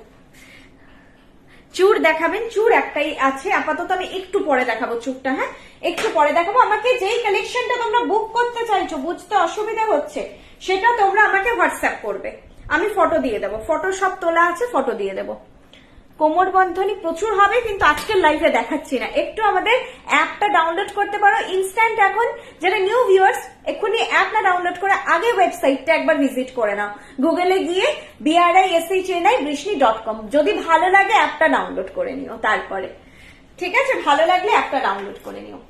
চূড় দেখাবেন? চূড় একটাই আছে আপাতত, আমি একটু পরে দেখাবো চূড়টা। হ্যাঁ, একটু পরে দেখাবো। আমাকে যেই কালেকশনটা তোমরা বুক করতে চাইছো, বুঝতে অসুবিধা হচ্ছে, সেটা তোমরা আমাকে হোয়াটসঅ্যাপ করবে, আমি ফটো দিয়ে দেবো। ফটো সব তোলা আছে, ফটো দিয়ে দেবো। কোমর বন্ধনী প্রচুর হবে, কিন্তু আজকের লাইভে দেখাচ্ছি না। একটু আমাদের অ্যাপটা ডাউনলোড করতে পারো ইনস্ট্যান্ট। এখন যারা নিউ ভিউয়ার্স, এক্ষুনি অ্যাপটা ডাউনলোড করে আগে ওয়েবসাইটটা একবার ভিজিট করে নাও, গুগলে গিয়ে BRISHNI.com। যদি ভালো লাগে অ্যাপটা ডাউনলোড করে নিও তারপরে, ঠিক আছে? ভালো লাগলে অ্যাপটা ডাউনলোড করে নিও।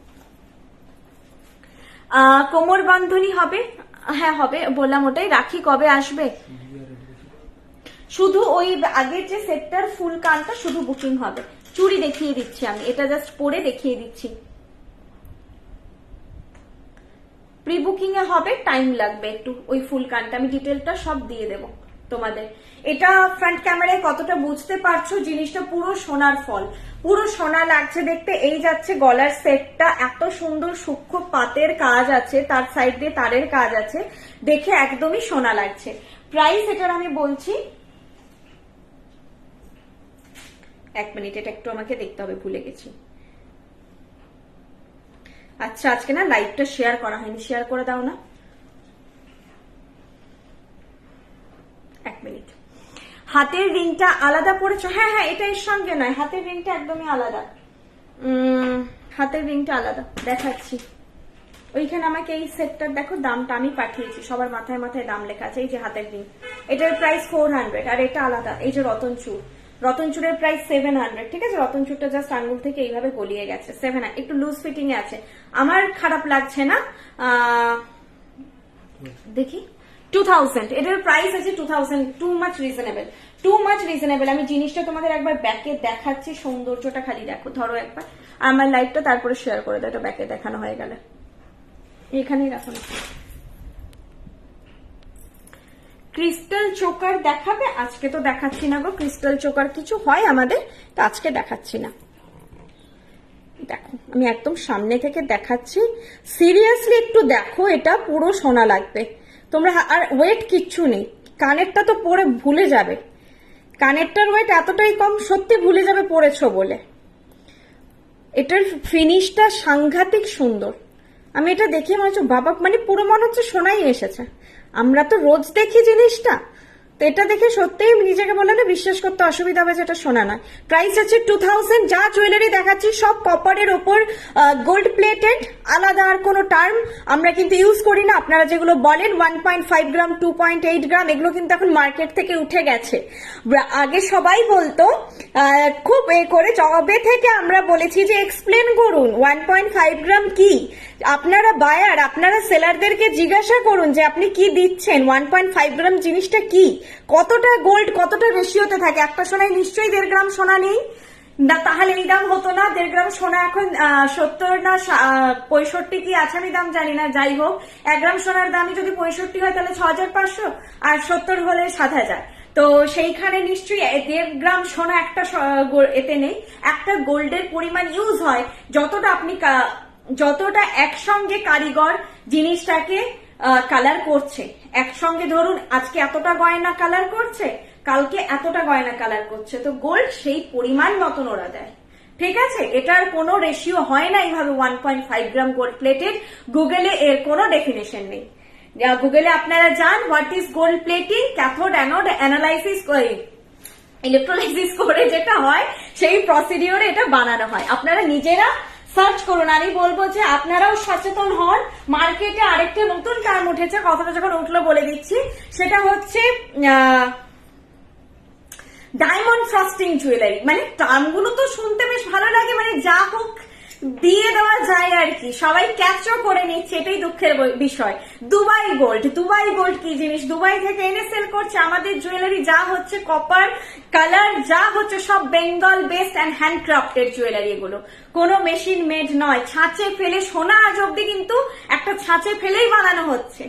কোমর বন্ধনী হবে? হ্যাঁ হবে, বললাম ওটাই। রাখি কবে আসবে? শুধু ওই আগের যে সেটটার ফুল কানটা শুধু বুকিং হবে। চুড়ি দেখিয়ে দিচ্ছি আমি, এটা জাস্ট পরে দেখিয়ে দিচ্ছি। প্রি বুকিং এ হবে, টাইম লাগবে একটু। ওই ফুল কানটা আমি ডিটেলটা সব দিয়ে দেব তোমাদের। এটা ফ্রন্ট ক্যামেরায় কতটা বুঝতে পারছো, জিনিসটা পুরো সোনার ফল, পুরো সোনা লাগছে দেখতে। এই যাচ্ছে গলার সেটটা, এত সুন্দর সূক্ষ্ম পাতের কাজ আছে, তার সাইড দিয়ে তারের কাজ আছে, দেখে একদমই সোনা লাগছে। প্রাইস এটার আমি বলছি, এক মিনিট, এটা একটু আমাকে দেখতে হবে, ভুলে গেছি। আচ্ছা, আজকে না লাইভটা শেয়ার করা হয়নি, শেয়ার করে দাও না, এক মিনিট। হাতের রিংটা আলাদা পড়েছো? হ্যাঁ হ্যাঁ, এটা এর সঙ্গে নয়, হাতের রিংটা একদমই আলাদা। হাতের রিংটা আলাদা, দেখাচ্ছি। ওইখানে আমাকে এই সেটটার দেখো দামটা আমি পাঠিয়েছি, সবার মাথায় মাথায় দাম লেখা আছে। এই যে হাতের রিং, এটার প্রাইস 400, আর এটা আলাদা। এই যে রতনচুর, রতনচুরের প্রাইস 700, ঠিক আছে? রতনচুরটা জাস্ট আঙ্গুল থেকে এইভাবে গলিয়ে গেছে, 700, একটু লুজ ফিটিং এ আছে। আমার খারাপ লাগছে না। দেখি 2000, এটার প্রাইস আছে 2000, too much reasonable, too much reasonable. আমি জিনিসটা তোমাদের একবার ব্যাকে দেখাচ্ছি, সৌন্দর্যটা খালি দেখো। ধরো একবার আমার লাইভটা, তারপরে শেয়ার করে দাও। এটা ব্যাকে দেখানো হয়ে গেলে এখানেই রাখো না। ক্রিস্টাল চোকার দেখাবে? আজকে তো দেখাচ্ছি না গো, ক্রিস্টাল চোকার কিছু হয় আমাদের, তো আজকে দেখাচ্ছি না। দেখো আমি একদম সামনে থেকে দেখাচ্ছি, সিরিয়াসলি একটু দেখো, এটা পুরো সোনা লাগবে তোমরা। আর ওয়েট কিচ্ছু নেই, কানেরটা তো পরে ভুলে যাবে, কানেরটার ওয়েট এতটাই কম, সত্যি ভুলে যাবে পরেছো বলে। এটার ফিনিশটা সাংঘাতিক সুন্দর। আমি এটা দেখে মনে হচ্ছে বাবা, মানে পুরো মনে হচ্ছে সোনাই এসেছে। আমরা তো রোজ দেখি জিনিসটা, তো এটা দেখে সত্যিই নিজেকে বলে না, বিশ্বাস করতে অসুবিধা হবে যেটা সোনা নয়। প্রাইস আছে 2000। যা জুয়েলারি দেখাচ্ছি সব কপারের ওপর গোল্ড প্লেটেড, আলাদা আর কোনো টার্ম আমরা কিন্তু ইউজ করি না। আপনারা যেগুলো বলেন 1.5 গ্রাম, 2.8 গ্রাম, এগুলো কিন্তু এখন মার্কেট থেকে উঠে গেছে। আগে সবাই বলতো খুব করে, জবে থেকে আমরা বলেছি যে এক্সপ্লেন করুন 1.5 গ্রাম কি। আপনারা বায়ার, আপনারা সেলারদেরকে জিজ্ঞাসা করুন যে আপনি কি দিচ্ছেন, 1.5 গ্রাম জিনিসটা কি, কতটা গোল্ড, কতটা রেশিওতে থাকে। একটা সোনায় নিশ্চয়ই 1.5 গ্রাম সোনা নেই না, তাহলে এই দাম হতো না। 1.5 গ্রাম সোনা এখন 70 না 65 কি আছে, আমি দাম জানি না। যাই হোক, 1 গ্রাম সোনার দামই যদি 65 হয় তাহলে 6500, আর 70 হলে 7000। তো সেইখানে নিশ্চয়ই 1.5 গ্রাম সোনা একটা এতে নেই। একটা গোল্ডের পরিমাণ ইউজ হয় যতটা একসঙ্গে কারিগর জিনিসটাকে কালার করছে। একসঙ্গে ধরুন আজকে এতটা গয়না কালার করছে, কালকে এতটা গয়না কালার করছে, তো গোল্ড সেই পরিমাণ মতন ওরা দেয়, ঠিক আছে? এটার কোনো রেশিও হয় না এইভাবে 1.5 গ্রাম গোল্ড প্লেটেড। গুগলে এর কোনো ডেফিনেশন নেই। গুগলে আপনারা যান, what is gold plating, cathode anode analysis electrolysis করে যেটা হয়, সেই প্রসিডিওরে এটা বানানো হয়। আপনারা নিজেরা সার্চ করুন। আমি বলবো যে আপনারাও সচেতন হন। মার্কেটে আরেকটা নতুন টার্ম উঠেছে, কথাটা যখন উঠলো বলে দিচ্ছি, সেটা হচ্ছে ডায়মন্ড ফ্রস্টিং জুয়েলারি। মানে টার্মগুলো তো শুনতে বেশ ভালো লাগে, মানে যা হোক দিয়ে দেওয়া যায় আর কি, সবাই ক্যাপচার করে নিচ্ছে, এটাই দুঃখের বিষয়। দুবাই গোল্ড, দুবাই গোল্ড কি জিনিস? দুবাই থেকে এনে সেল করছে। আমাদের জুয়েলারি যা হচ্ছে কপার কালার, যা হচ্ছে সব Bengal based and handcrafted jewellery. এগুলো কোনো মেশিন মেড নয়, ছাঁচে ফেলে। সোনা আজ অব্দি কিন্তু একটা ছাঁচে ফেলেই বানানো হচ্ছে,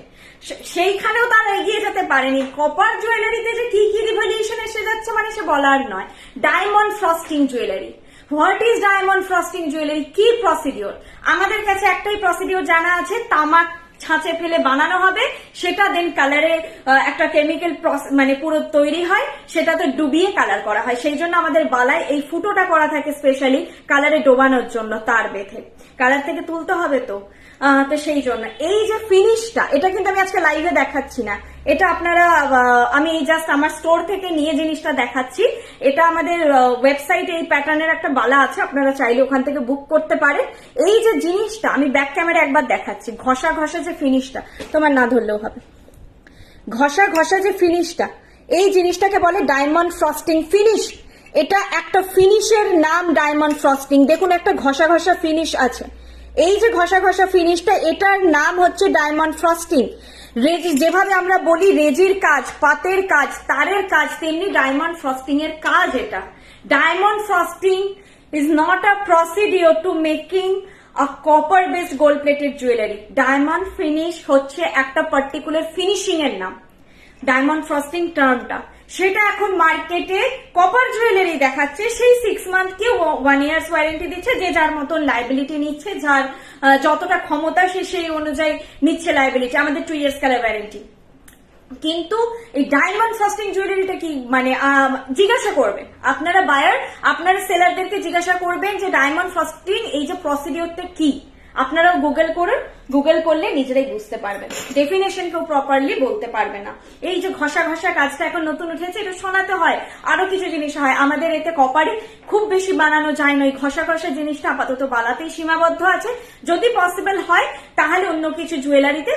সেইখানেও তারা এগিয়ে যেতে পারেনি। কপার জুয়েলারিতে যে কি কি রিভলিউশন এসে যাচ্ছে, মানে সে বলার নয়। Diamond frosting jewellery, what is diamond frosting jewellery, কি প্রসিডিওর? আমাদের কাছে একটাই প্রসিডিওর জানা আছে, তামাক ছাঁচে ফেলে বানানো হবে, সেটা দেন কালারে একটা কেমিক্যাল মানে পুরো তৈরি হয়, সেটাতে ডুবিয়ে কালার করা হয়। সেই জন্য আমাদের বালায় এই ফুটোটা করা থাকে স্পেশালি কালারে ডোবানোর জন্য, তার বেঁধে কালার থেকে তুলতে হবে তো সেই জন্য। এই যে ফিনিশটা, এটা কিন্তু আমি আজকে লাইভে দেখাচ্ছি না, এটা আপনারা আমি জাস্ট আমার স্টোর থেকে নিয়ে জিনিসটা দেখাচ্ছি। এটা আমাদের ওয়েবসাইটে এই প্যাটার্নের একটা বালা আছে, আপনারা চাইলে ওখান থেকে বুক করতে পারেন। এই যে জিনিসটা আমি ব্যাক ক্যামেরা একবার দেখাচ্ছি, ঘষা ঘষা যে ফিনিশটা, তোমার না ধরলেও হবে, ঘষা ঘষা যে ফিনিশটা, এই জিনিসটাকে বলে ডায়মন্ড ফ্রস্টিং ফিনিশ। এটা একটা ফিনিশের নাম ডায়মন্ড ফ্রস্টিং। দেখুন একটা ঘষা ঘষা ফিনিশ আছে, এই যে ঘষা ঘষা ফিনিশটা, এটার নাম হচ্ছে ডায়মন্ড ফ্রস্টিং। যেভাবে আমরা বলি রেজির কাজ, পাতের কাজ, তারের কাজ, তেমনি ডায়মন্ড ফ্রস্টিং এর কাজ এটা। Diamond frosting is not a procedure two making a copper based gold plated jewellery. Diamond finish হচ্ছে একটা পার্টিকুলার ফিনিশিং এর নাম, ডায়মন্ড ফ্রস্টিং টার্মটা। সেটা এখন মার্কেটে কপার জুয়েলারি দেখাচ্ছে, সেই 6 মান্থ কি 1 ইয়ার্স ওয়ারেন্টি দিচ্ছে, যে যার মতন লাইবিলিটি নিচ্ছে, যার যতটা ক্ষমতা সে সেই অনুযায়ী নিচ্ছে লাইবিলিটি। আমাদের 2 ইয়ার্স কালার ওয়ারেন্টি। কিন্তু এই ডায়মন্ড ফ্রস্টিং জুয়েলারিটা কি মানে জিজ্ঞাসা করবেন আপনারা, বায়ার আপনারা সেলারদেরকে জিজ্ঞাসা করবেন যে ডায়মন্ড ফ্রস্টিং এই যে প্রসিডিওরটা কি। আপনারাও গুগল করুন, গুগল করলে নিজেরাই বুঝতে পারবেন, ডেফিনেশন কেউ প্রপারলি বলতে পারবে না। এই যে ঘষা ঘষা কাজটা এখন নতুন উঠেছে, এটা শোনাতে হয়, আরো কিছু জিনিস হয়। আমাদের এতে কপারে খুব বেশি বানানো যায় না, ওই ঘষা ঘষা জিনিসটা আপাতত বালাতেই সীমাবদ্ধ আছে। যদি পসিবল হয় তাহলে অন্য কিছু জুয়েলারিতে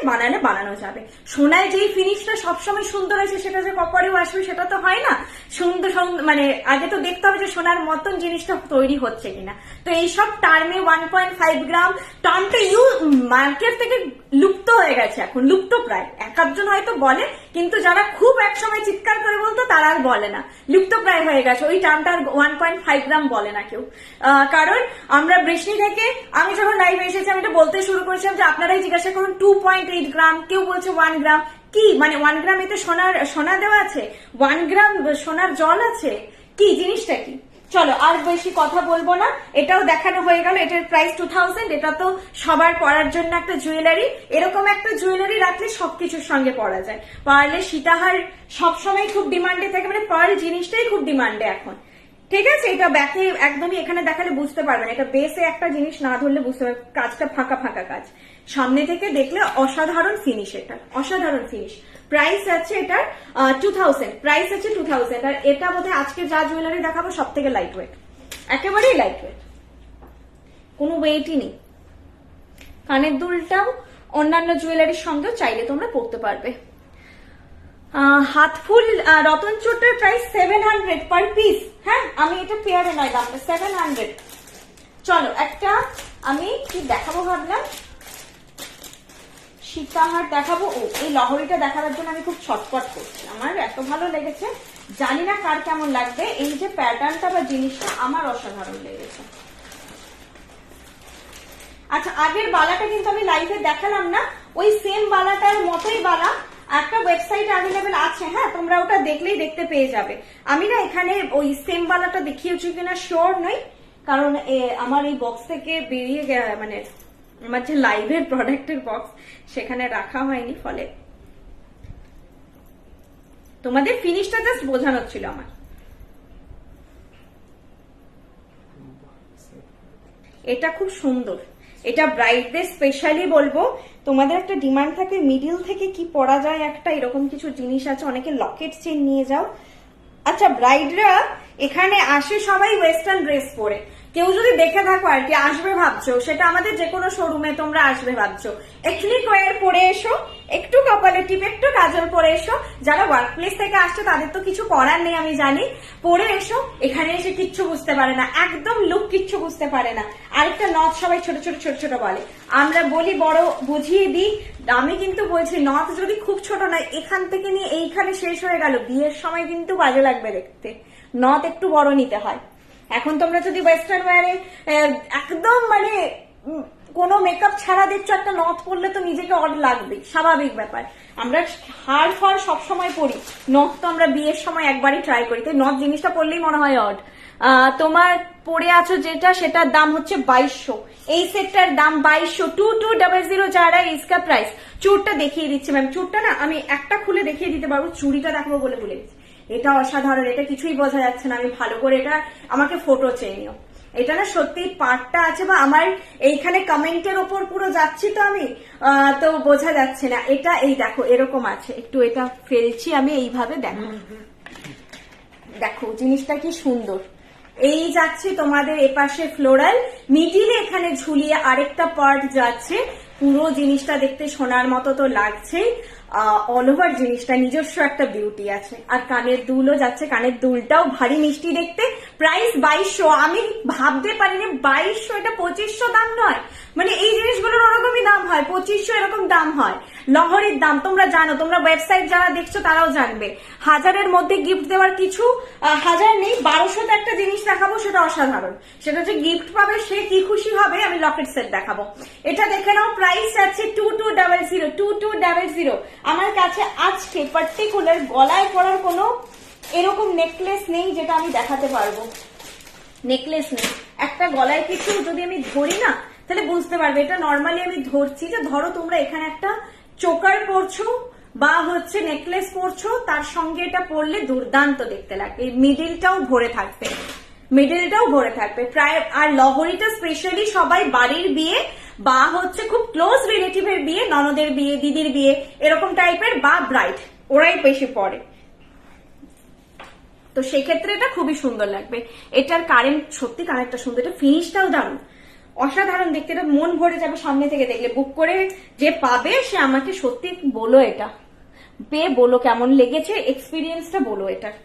বানানো যাবে। সোনায় যেই ফিনিশটা সবসময় সুন্দর আছে সেটা যে কপারেও আসবে সেটা তো হয় না। সুন্দর মানে আগে তো দেখতে হবে যে সোনার মতন জিনিসটা তৈরি হচ্ছে কিনা। তো এইসব টার্মে 1.5 গ্রাম টার্মটা মার্কেট থেকে লুপ্ত হয়ে গেছে, এখন লুপ্ত প্রায়। এক একজন হয়তো বলে, কিন্তু যারা খুব একসময় চিৎকার করে বলতো তারা আর বলে না, লুপ্ত প্রায় হয়ে গেছে। ওই টার্মটা 1.5 গ্রাম বলে না কেউ। কারণ আমরা বৃষ্টি থেকে আমি যখন লাইভে এসেছি আমি এটা বলতে শুরু করেছিলাম যে আপনারাই জিজ্ঞাসা করুন 2.8 গ্রাম, কেউ বলছে 1 গ্রাম। কি মানে 1 গ্রাম এতে সোনা দেওয়া আছে, 1 গ্রাম সোনার জল আছে, কি জিনিসটা কি? চলো আর বেশি কথা বলবো না, এটাও দেখানো হয়ে গেল। এটার প্রাইস 2000। এটা তো সবার পরার জন্য একটা জুয়েলারি। এরকম একটা জুয়েলারি রাখলে সবকিছুর সঙ্গে পরা যায়। পার্লে সীতাহার সবসময় খুব ডিমান্ডে থাকে, মানে পার্ল জিনিসটাই খুব ডিমান্ডে এখন। ঠিক আছে, এটা ব্যাকে একদমই এখানে দেখালে বুঝতে পারবেন, এটা বেসে একটা জিনিস না ধরলে বুঝতে পারবেন। কাজটা ফাঁকা ফাঁকা কাজ, সামনে থেকে দেখলে অসাধারণ ফিনিশ, এটা অসাধারণ ফিনিশ। প্রাইস আছে এটার 2000, প্রাইস আছে 2000। আর এটা বোধহয় আজকে যা জুয়েলারি দেখাবো সব থেকে লাইট ওয়েট, একেবারেই লাইট ওয়েট, কোনো ওয়েটই নেই। কানের দুলটাও অন্যান্য জুয়েলারির সঙ্গেও চাইলে তোমরা পড়তে পারবে। হাতফুল রতন চোটের প্রাইস 700 পার পিস। হ্যাঁ, আমি এটা পেয়ারে নয়, দামটা 700। চলো একটা আমি কি দেখাবো ভাবলাম, সীতাহার দেখাবো। ও এই লহরিটা দেখাবার জন্য আমি খুব ছটপট করছি, আমার এত ভালো লেগেছে, জানি না কার কেমন লাগবে। এই যে প্যাটার্নটা বা জিনিসটা আমার অসাধারণ লেগেছে। আচ্ছা, আগের বালাটা কিন্তু আমি লাইভে দেখালাম না, ওই সেম বালাটার মতোই বালা একটা ওয়েবসাইট অ্যাভেলেবেল আছে। হ্যাঁ, তোমরা ওটা দেখলেই দেখতে পেয়ে যাবে। আমি না এখানে ওই সেম বালাটা দেখিয়েছি কিনা শিওর নই, কারণ আমার এই বক্স থেকে বেরিয়ে মানে আমার যে লাইভের প্রোডাক্টের বক্স সেখানে রাখা হয়নি, ফলে তোমাদের ফিনিশটা জাস্ট বোঝানোর ছিল আমার। এটা খুব সুন্দর, এটা ব্রাইডদের স্পেশালি বলবো। তোমাদের একটা ডিমান্ড থাকে মিডিল থেকে কি পরা যায়, একটা এরকম কিছু জিনিস আছে, অনেকে লকেট চেন নিয়ে যাও। আচ্ছা, ব্রাইডরা এখানে আসে সবাই ওয়েস্টার্ন ড্রেস পরে, কেউ যদি দেখে থাকো আর কি আসবে ভাবছো, সেটা আমাদের যে কোনো শোরুমে তোমরা আসবে ভাবছো, এথনিক ওয়্যার পরে এসো, একটু কপালে টিপ, একটু কাজল পরে এসো। যারা ওয়ার্ক প্লেস থেকে আসছে তাদের তো কিছু করার নেই, আমি জানি, পরে এসো। এখানে এসে কিচ্ছু বুঝতে পারে না, একদম লুক কিচ্ছু বুঝতে পারে না। আরেকটা নথ সবাই ছোট ছোট ছোট ছোট বলে, আমরা বলি বড়, বুঝিয়ে দিই। আমি কিন্তু বলছি নথ যদি খুব ছোট নয়, এখান থেকে নিয়ে এইখানে শেষ হয়ে গেল, বিয়ের সময় কিন্তু বাজে লাগবে দেখতে। নথ একটু বড় নিতে হয়। এখন তোমরা যদি ওয়েস্টার্ন ওয়্যারে একদম মানে কোনো মেকআপ ছাড়া দেখছো একটা নথ পরলে তো নিজেকে অড লাগবে, স্বাভাবিক ব্যাপার। আমরা হার ফার সবসময় পরি, নথ তো আমরা বিয়ের সময় একবারই ট্রাই করি, তাই নথ জিনিসটা পরলেই মনে হয় অড। তোমার পরে আছো যেটা, সেটার দাম হচ্ছে 2200, এই সেটটার দাম 2200, 2200 যারা ইসকা প্রাইস। চুড়টা দেখিয়ে দিচ্ছি ম্যাম, চুড়টা না আমি একটা খুলে দেখিয়ে দিতে পারবো, চুড়িটা দেখাবো বলে ভুলে গেছি। এটা অসাধারণ, এটা কিছুই বোঝা যাচ্ছে না, আমি ভালো করে এটা আমাকে ফটো চেয়ে নিও। এটা না সত্যি পার্টটা আছে বা আমার এইখানে কমেন্টের ওপর পুরো যাচ্ছি তো আমি, তো বোঝা যাচ্ছে না। এটা এই দেখো এরকম আছে, একটু এটা ফেলছি আমি এইভাবে, দেখো দেখো জিনিসটা কি সুন্দর। এই যাচ্ছে তোমাদের এপাশে ফ্লোরাল, মিডিলে এখানে ঝুলিয়ে আরেকটা পার্ট যাচ্ছে। পুরো জিনিসটা দেখতে সোনার মতো তো লাগছেই, অল ওভার জিনিসটা নিজস্ব একটা বিউটি আছে। আর কানের দুলও যাচ্ছে, কানের দুলটাও ভারী মিষ্টি দেখতে। প্রাইস 2200, আমি ভাবতে পারিনি 2200, এটা 2500 দাম নয়। মানে এই জিনিসগুলোর ওরকমই দাম হয়, 2500 এরকম দাম হয়। লহরির দাম তোমরা জানো, তোমরা ওয়েবসাইট যারা দেখছো তারাও জানবে। 1000-এর মধ্যে গিফট দেওয়ার কিছু, 1000 নেই 1200তে একটা জিনিস দেখাবো, সেটা অসাধারণ। সেটা যে গিফট পাবে সে কি খুশি হবে। আমি লকেট সেট দেখাবো, এটা দেখে নাও। প্রাইস আছে 2200, 2200। আমার কাছে আজকে পার্টিকুলার গলায় পরার কোনো এরকম নেকলেস নেই যেটা আমি দেখাতে পারবো, নেকলেস নেই। একটা গলায় কিছু যদি আমি ধরি না তাহলে বুঝতে পারবে। এটা নর্মালি আমি ধরছি, যে ধরো তোমরা এখানে একটা চোকার পরছো বা হচ্ছে নেকলেস পরছো, তার সঙ্গে এটা পরলে দুর্দান্ত দেখতে লাগবে। মিডিলটাও ভরে থাকবে, মিডিলটাও ভরে থাকবে প্রায়। আর লহরিটা স্পেশালি সবাই বাড়ির বিয়ে বা হচ্ছে খুব ক্লোজ রিলেটিভের বিয়ে, ননদের বিয়ে, দিদির বিয়ে, এরকম টাইপের বা ব্রাইড, ওরাই বেশি পরে। তো সেক্ষেত্রে এটা খুবই সুন্দর লাগবে। এটার কারেন্ট, সত্যি কারেন্টটা সুন্দর, এটা ফিনিশটাও দারুণ, অসাধারণ দেখতে। এটা মন ভরে যাবে সামনে থেকে দেখলে। বুক করে যে পাবে সে আমাকে সত্যি বলো, এটা পেয়ে বলো কেমন লেগেছে, এক্সপিরিয়েন্সটা বলো এটার।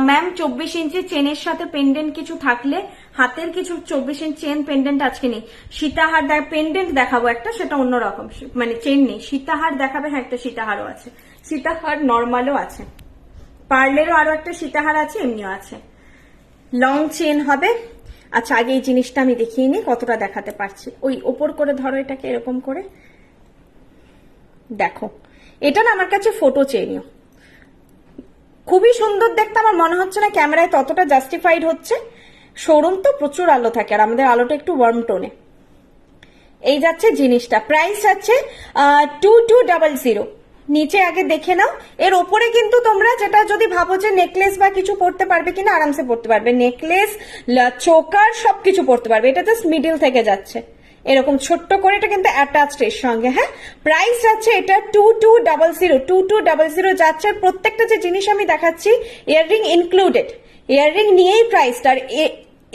ম্যাম 24 ইঞ্চি চেনের সাথে পেন্ডেন্ট কিছু থাকলে, হাতের কিছু 24 ইঞ্চি চেন পেন্ডেন্ট আজকে নেই। সীতাহার পেন্ডেন্ট দেখাবো একটা, সেটা অন্যরকম, মানে চেন নেই। সীতাহার দেখাবে, হ্যাঁ একটা সীতাহারও আছে, সীতাহার নর্মালও আছে, পার্লেরও আরো একটা সীতাহার আছে, এমনিও আছে। লং চেন হবে। আচ্ছা আগে এই জিনিসটা আমি দেখিয়ে নিই কতটা দেখাতে পারছি। ওই ওপর করে ধরো এটাকে, এরকম করে দেখো। এটা না আমার কাছে ফটো চেয়ে নিও, খুবই সুন্দর দেখতে। আমার মনে হচ্ছে না ক্যামেরায় ততটা জাস্টিফাইড হচ্ছে, শোরুম তো প্রচুর আলো থাকে, আর আমাদের আলোটা একটু ওয়ার্ম টোনে। এই যাচ্ছে জিনিসটা, প্রাইস আছে 2200। নিচে আগে দেখে নাও। এর ওপরে কিন্তু তোমরা যেটা যদি ভাবো যে নেকলেস বা কিছু পড়তে পারবে কিনা, আরামসে পড়তে পারবে। নেকলেস, চোকার সবকিছু পড়তে পারবে। এটা জাস্ট মিডিল থেকে যাচ্ছে এরকম ছোট্ট করে, এটা কিন্তু অ্যাটাচড এর সঙ্গে। হ্যাঁ, প্রাইস আছে এটা 2200 যাচ্ছে। আর প্রত্যেকটা যে জিনিস আমি দেখাচ্ছি ইয়াররিং ইনক্লুডেড, ইয়াররিং নিয়েই প্রাইসটা, আর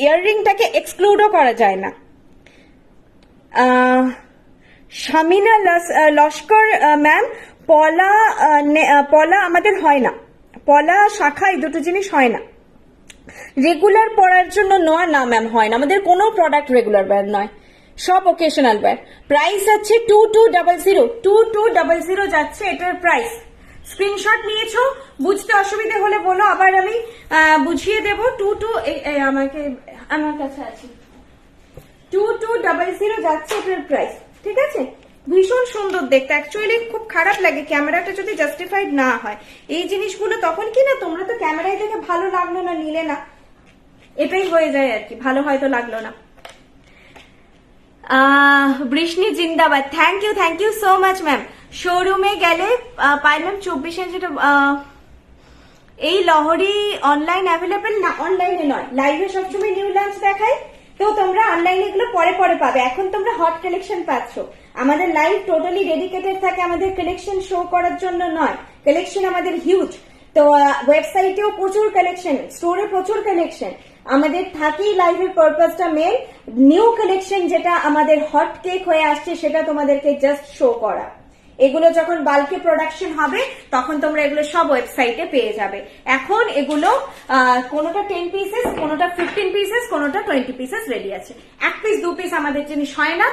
ইয়াররিংটাকে এক্সক্লুডও করা যায় না। শামিনা লস্কর ম্যাম, পলা আমাদের হয় না, পলা শাখা এই দুটো জিনিস হয় না। রেগুলার পরার জন্য নেওয়া না ম্যাম, হয় না আমাদের কোনো প্রোডাক্ট রেগুলার ওয়্যার নয়, সব ওকেশনাল ওয়্যার। প্রাইস আছে 2200 যাচ্ছে এটার প্রাইস। স্ক্রিনশট নিয়েছো, বুঝতে অসুবিধে হলে বলো, আবার আমি বুঝিয়ে দেবো। আমার কাছে আছে 2200 যাচ্ছে এটার প্রাইস, ঠিক আছে। ভীষণ সুন্দর দেখতে, অ্যাকচুয়ালি খুব খারাপ লাগে ক্যামেরাটা যদি জাস্টিফাইড না হয় এই জিনিসগুলো, তখন কি না তোমরা তো ক্যামেরায় দেখে ভালো লাগলো না, নিলে না, এটাই হয়ে যায় আর কি, ভালো হয়তো লাগলো না। বৃষ্ণি জিন্দাবাদ, thank you so much ma'am. শোরুমে গেলে পাইলাম 24 ইঞ্চিটা। এই লহরি অনলাইন অ্যাভেলেবেল না, অনলাইনে নয়, লাইভে সবসময় নিউ লঞ্চ দেখায়, তো তোমরা অনলাইনে এগুলো পরে পরে পাবে। এখন তোমরা হট কালেকশন পাচ্ছ। আমাদের লাইভ টোটালি ডেডিকেটেড থাকে আমাদের কালেকশন শো করার জন্য নয়, কালেকশন আমাদের হিউজ। তো ওয়েবসাইটেও প্রচুর কালেকশন, স্টোরে প্রচুর কালেকশন। আমাদের থাকেই লাইভের পারপাসটা মেন, নিউ কালেকশন যেটা আমাদের হট কেক হয়ে আসছে সেটা তোমাদেরকে জাস্ট শো করা। এগুলো যখন বাল্কে প্রোডাকশন হবে তখন তোমরা এগুলো সব ওয়েবসাইটে পেয়ে যাবে। এখন এগুলো কোনোটা 10 পিসেস, কোনোটা 15 পিসেস, কোনোটা 20 পিসেস রেডি আছে। 1 পিস 2 পিস আমাদের জিনিস হয় না,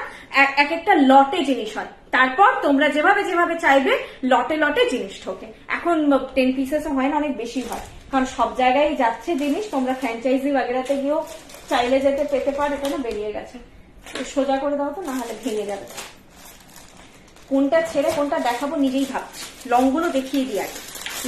এক একটা লটে জিনিস হয়। তারপর তোমরা যেভাবে যেভাবে চাইবে লটে লটে জিনিস ঠোকে। এখন 10 পিসেসও হয় না, অনেক বেশি হয়, কারণ সব জায়গায় যাচ্ছে জিনিস। তোমরা ফ্র্যাঞ্চাইজি বাগেরাতে গিয়েও চাইলে যেতে পেতে পারো, এখানে বেরিয়ে গেছে। সোজা করে দাও তো, না হলে ভেঙে যাবে। কোনটা ছেড়ে কোনটা দেখাবো নিজেই ভাবছি। লংগুলো দেখিয়ে দিই আগে।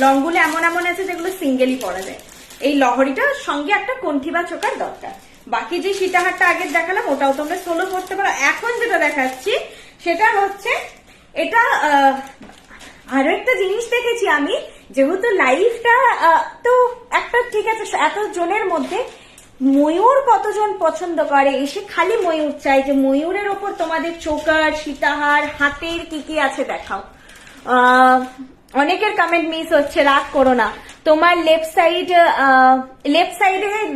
লংগুলো এমন এমন আছে যেগুলো সিঙ্গেলই পরা যায়। এই লহরিটার সঙ্গে একটা কণ্ঠি বা চোকার দরকার। বাকি যে সীতাহারটা আগে দেখালাম ওটাও তোমরা সোলো করতে পারো। এখন যেটা দেখাচ্ছি সেটা হচ্ছে এটা আরো একটা জিনিস দেখেছি আমি, যেহেতু লাইফটা তো একটা ঠিক আছে, এত জনের মধ্যে ময়ূর কতজন পছন্দ করে, এসে খালি ময়ূর চাই, যে ময়ূরের ওপর তোমাদের চোকার, সীতাহার, হাতের কি কি আছে দেখাও। অনেকের কমেন্ট মিস হচ্ছে, রাগ করো না। তোমার লেফট সাইডে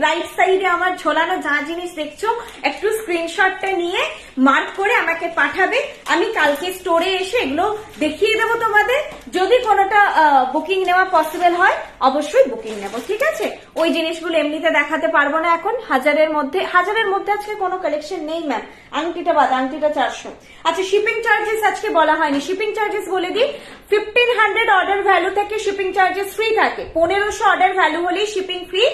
রাইট সাইডে আমার ঝোলানো যা জিনিস দেখছো একটু স্ক্রিনশটটা নিয়ে মার্ক করে আমাকে পাঠাবে। আমি কালকে স্টোরে এসে এগুলো দেখিয়ে দেবো তোমাদের। যদি কোনোটা বুকিং নেওয়া পসিবল হয় অবশ্যই বুকিং নেবো, ঠিক আছে? ওই জিনিসগুলো এমনিতে দেখাতে পারবো না এখন। হাজারের মধ্যে আজকে কোনো কালেকশন নেই ম্যাম। আংটিটা বাদ, আংটিটা 400। আচ্ছা, শিপিং চার্জেস আজকে বলা হয়নি। শিপিং চার্জেস বলে দিই, 1500 অর্ডার ভ্যালু থেকে শিপিং চার্জেস ফ্রি থাকে। 1500 অর্ডার ভ্যালু হলেই শিপিং ফ্রি।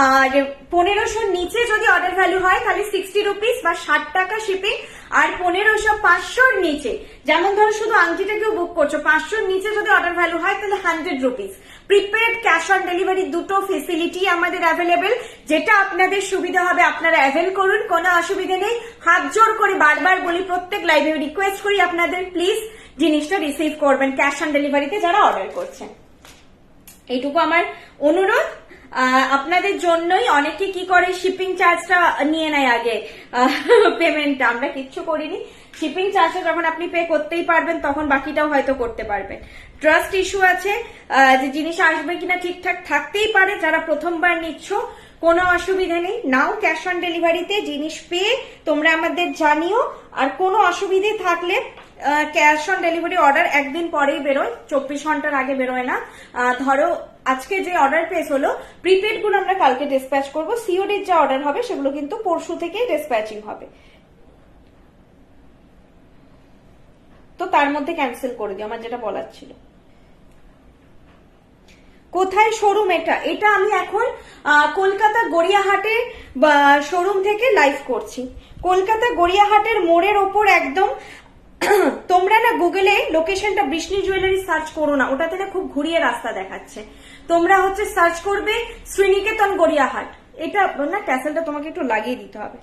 আর 1500 নিচে যদি অর্ডার ভ্যালু হয় তাহলে 60 রুপিস বা 60 টাকা শিপিং। আর 1500 500 নিচে, যেমন ধরো শুধু আংটিটাকেও বুক করছো, 500 নিচে যদি অর্ডার ভ্যালু হয় তাহলে 100 rupees. Prepaid, cash on delivery দুটো ফেসিলিটি আমাদের অ্যাভেলেবেল। যেটা আপনাদের সুবিধা হবে আপনারা অ্যাভেল করুন, কোনো অসুবিধা নেই। হাত জোর করে বারবার বলি, প্রত্যেক লাইভে রিকোয়েস্ট করি আপনাদের প্লিজ জিনিসটা রিসিভ করবেন ক্যাশ অন ডেলিভারিতে যারা অর্ডার করছেন। এইটুকু আমার অনুরোধ আপনাদের জন্যই। অনেকে কি করে শিপিং চার্জটা নিয়ে নেয় আগে পেমেন্টটা, আমরা কিচ্ছু করিনি। শিপিং চার্জটা যখন আপনি পে করতেই পারবেন তখন বাকিটাও হয়তো করতে পারবেন। ট্রাস্ট ইস্যু আছে, যে জিনিস আসবে কিনা ঠিকঠাক থাকতেই পারে। যারা প্রথমবার নিচ্ছ কোনো অসুবিধা নেই, নাও ক্যাশ অন ডেলিভারিতে জিনিস পেয়ে তোমরা আমাদের জানিও। আর কোনো অসুবিধে থাকলে ক্যাশ অন ডেলিভারি অর্ডার একদিন পরেই বেরোয়, 24 ঘন্টার আগে বেরোয় না। ধরো আজকে যে অর্ডার প্লেস হলো, প্রিপেড গুলো আমরা কালকে ডিসপ্যাচ করবো। সিওডির যা অর্ডার হবে সেগুলো কিন্তু পরশু থেকেই ডিসপ্যাচিং হবে, তো তার মধ্যে ক্যান্সেল করে দিও, আমার যেটা বলার ছিল। কোথায় শোরুম? এটা আমি এখন কলকাতা গড়িয়াহাটে শোরুম থেকে লাইভ করছি। কলকাতা গড়িয়াহাটের মোড়ের ওপর একদম। তোমরা না গুগলে লোকেশনটা বৃষ্ণি জুয়েলারি সার্চ করো না, ওটাতে না খুব ঘুরিয়ে রাস্তা দেখাচ্ছে। তোমরা হচ্ছে সার্চ করবে শ্রীনিকেতন গড়িয়াহাট। এটা না, ট্যাসেলটা তোমাকে একটু লাগিয়ে দিতে হবে।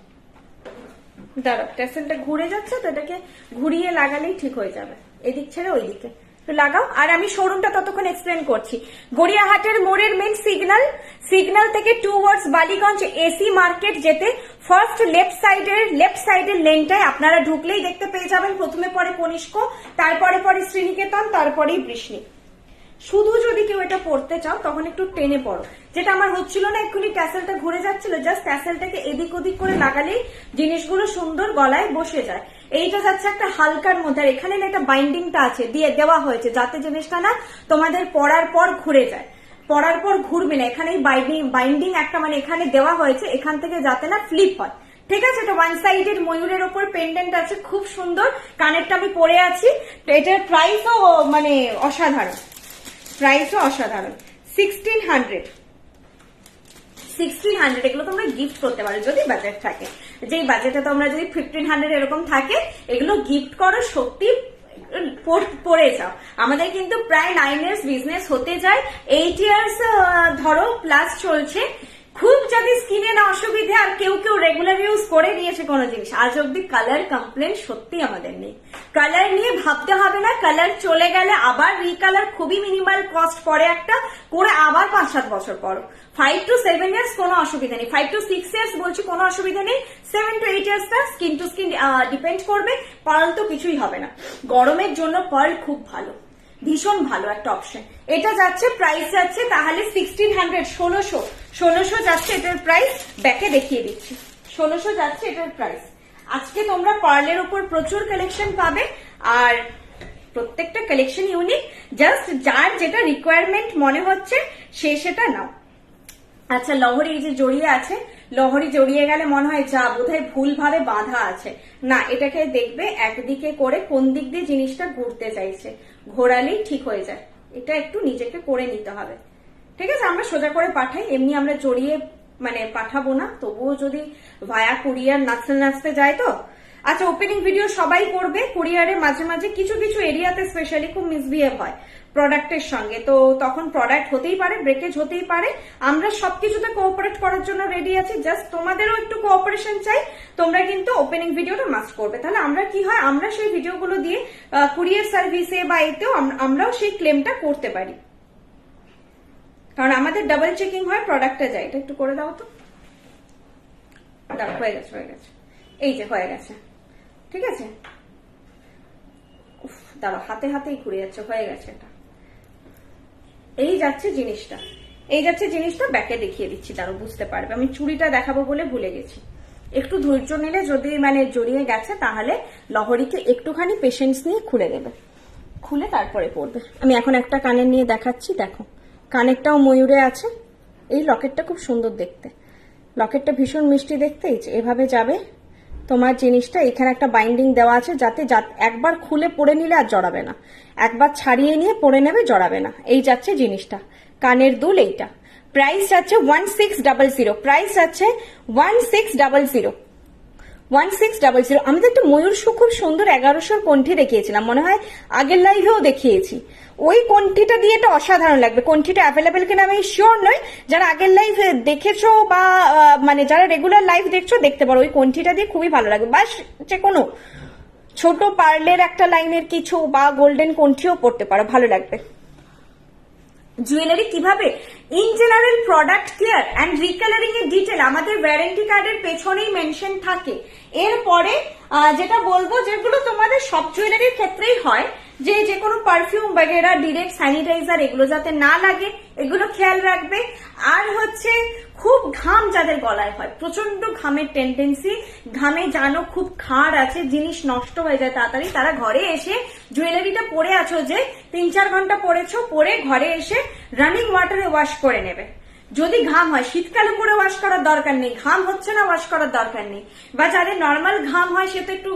দাঁড়াও, ট্যাসেলটা ঘুরে যাচ্ছে তো, এটাকে ঘুরিয়ে লাগালেই ঠিক হয়ে যাবে। এদিক ছেড়ে ওই দিকে লাগাও। আর আমি শোরুমটা ততক্ষণ এক্সপ্লেন করছি। গড়িয়াহাটের মোড়ের মেন সিগন্যাল থেকে টুয়ার্ডস বালিগঞ্জ এসি মার্কেট যেতে ফার্স্ট লেফট সাইডের লেনটায় আপনারা ঢুকলেই দেখতে পেয়ে যাবেন, প্রথমে পরে কনিষ্ক, তারপরে পরে শ্রীনিকেতন, তারপরেই বৃষ্ণি। শুধু যদি কেউ এটা পড়তে চাও তখন একটু টেনে পড়ো, যেটা আমার হচ্ছিল না। এক্ষুনি ট্যাসেলটা ঘুরে যাচ্ছিল, জাস্ট ট্যাসেলটাকে এদিক ওদিক করে লাগালেই জিনিসগুলো সুন্দর গলায় বসে যায়। এইটা যাচ্ছে একটা হালকার মধ্যে, আর এখানে না একটা বাইন্ডিংটা আছে দেওয়া হয়েছে, যাতে জিনিসটা না তোমাদের পরার পর ঘুরে যায়। পরার পর ঘুরবে না, এখানে বাইন্ডিং একটা মানে এখানে দেওয়া হয়েছে, এখান থেকে যাতে না ফ্লিপ হয়, ঠিক আছে? এটা ওয়ান সাইডেড ময়ূরের ওপর পেন্ডেন্ট আছে, খুব সুন্দর। কানেরটা আমি পরে আছি। এটার প্রাইসও মানে অসাধারণ, 1600 এগুলো তোমরা গিফট করতে পারো যদি বাজেট থাকে। যেই বাজেটে তোমরা যদি 1500 এরকম থাকে, এগুলো গিফট করো, সত্যি পড়ে যাও। আমাদের কিন্তু প্রায় 9 ইয়ার্স বিজনেস হতে যায়, 8 ইয়ার্স ধরো প্লাস চলছে। খুব যদি স্কিনে না অসুবিধে, আর কেউ রেগুলার ইউজ করে নিয়েছে কোনো জিনিস, আজ অব্দি কালার কমপ্লেন সত্যি আমাদের নেই। কালার নিয়ে ভাবতে হবে না, কালার চলে গেলে আবার রিকালার খুবই মিনিমাল কস্ট পড়ে, একটা করে আবার 5-7 বছর পর। 5 to 7 ইয়ার্স কোনো অসুবিধা নেই, 5 to 6 ইয়ার্স বলছি কোনো অসুবিধা নেই। 7 to 8 ইয়ার্সটা স্কিন টু স্কিন ডিপেন্ড করবে। পার্ল তো কিছুই হবে না, গরমের জন্য পার্ল খুব ভালো, ভীষণ ভালো একটা অপশন। এটা যাচ্ছে, প্রাইস যাচ্ছে তাহলে 1600, 1600 যাচ্ছে এটার প্রাইস। ব্যাকে দেখিয়ে দিচ্ছি, 1600 যাচ্ছে এটার প্রাইস। আজকে তোমরা পার্লের উপর প্রচুর কালেকশন পাবে, আর প্রত্যেকটা কালেকশন ইউনিক। জাস্ট যার যেটা রিকোয়ারমেন্ট মনে হচ্ছে সে সেটা নাও। আচ্ছা, লহরি এই যে জড়িয়ে আছে, লহরি জড়িয়ে গেলে মনে হয় যা বোধহয় ভুল ভাবে বাঁধা আছে, না, এটাকে দেখবে একদিকে করে কোন দিক দিয়ে জিনিসটা ঘুরতে চাইছে, ঘোরালেই ঠিক হয়ে যায়। এটা একটু নিজেকে করে নিতে হবে, ঠিক আছে? আমরা সোজা করে পাঠাই, এমনি আমরা জড়িয়ে মানে পাঠাবো না, তবুও যদি ভায়া কুরিয়ার নাচতে নাচতে যায় তো। আচ্ছা, ওপেনিং ভিডিও সবাই করবে, কুরিয়ারে মাঝে মাঝে কিছু কিছু এরিয়াতে স্পেশালি খুব মিসবিহেভ হয় প্রোডাক্টের সঙ্গে, তো তখন প্রোডাক্ট হতেই পারে, ব্রেকেজ হতেই পারে। আমরা সবকিছুতে কোঅপারেট করার জন্য রেডি আছি, জাস্ট তোমাদেরও একটু কোঅপারেশন চাই। তোমরা কিন্তু ওপেনিং ভিডিওটা মাস্ট করবে, তাহলে আমরা কি হয়, আমরা সেই ভিডিওগুলো দিয়ে কুরিয়ার সার্ভিসে বা এতেও আমরাও সেই ক্লেমটা করতে পারি, কারণ আমাদের ডাবল চেকিং হয় প্রোডাক্টটা যায়। এটা একটু করে দাও তো, হয়ে গেছে হয়ে গেছে, এই যে হয়ে গেছে, ঠিক আছে। দাঁড়াও, হাতে হাতেই ঘুরে যাচ্ছে, হয়ে গেছে। এটা এই যাচ্ছে জিনিসটা, এই যাচ্ছে জিনিসটা, ব্যাকে দেখিয়ে দিচ্ছি, দাঁড়াও বুঝতে পারবে। আমি চুড়িটা দেখাবো বলে ভুলে গেছি। একটু ধৈর্য নিলে, যদি মানে জড়িয়ে গেছে, তাহলে লহরীকে একটুখানি পেশেন্স নিয়ে খুলে দেবে, খুলে তারপরে পড়বে। আমি এখন একটা কানের নিয়ে দেখাচ্ছি, দেখো কানেরটাও ময়ূরে আছে। এই লকেটটা খুব সুন্দর দেখতে, লকেটটা ভীষণ মিষ্টি দেখতে। এই যে এভাবে যাবে তোমার জিনিসটা, এখানে একটা বাইন্ডিং দেওয়া আছে, যাতে একবার খুলে পরে নিলে আর জড়াবে না, একবার ছাড়িয়ে নিয়ে পরে নেবে, জড়াবে না। এই যাচ্ছে জিনিসটা, কানের দুল এইটা। প্রাইস যাচ্ছে 1600, প্রাইস যাচ্ছে 1600, 1600। আমি তো একটা ময়ূর শু খুব সুন্দর 1100 কণ্ঠি দেখিয়েছিলাম, মনে হয় আগের লাইভেও দেখিয়েছি। ওই কণ্ঠিটা দিয়ে এটা অসাধারণ লাগবে। কণ্ঠিটা অ্যাভেলেবেল কিনা আমি শিওর নই, যারা আগের লাইভ দেখেছো বা মানে যারা রেগুলার লাইভ দেখছো দেখতে পারো, ওই কণ্ঠিটা দিয়ে খুবই ভালো লাগবে। বা যে কোনো ছোট পার্লের একটা লাইনের কিছু বা গোল্ডেন কণ্ঠিও পড়তে পারো, ভালো লাগবে। জুয়েলারি কিভাবে, in general product care and recolouring এর ডিটেল আমাদের ওয়ারেন্টি কার্ডের পেছনেই মেনশন থাকে। এরপরে যেটা বলবো, যেগুলো তোমাদের সব জুয়েলারির ক্ষেত্রেই হয়, যে কোনো পারফিউম বাগেরা, ডিরেক্ট স্যানিটাইজার, এগুলো যাতে না লাগে, এগুলো খেয়াল রাখবে। আর হচ্ছে খুব ঘাম যাদের গলায় হয়, প্রচন্ড ঘামের টেন্ডেন্সি, ঘামে জানো খুব খাড় আছে, জিনিস নষ্ট হয়ে যায় তাড়াতাড়ি, তারা ঘরে এসে জুয়েলারিটা পরে আছো যে 3-4 ঘন্টা পরেছো, পরে ঘরে এসে রানিং ওয়াটারে ওয়াশ করে নেবে। যদি ঘাম হয়, শীতকালে পরে ওয়াশ করার দরকার নেই, ঘাম হচ্ছে না ওয়াশ করার দরকার নেই। বা যাদের নর্মাল ঘাম হয়, সে তো একটু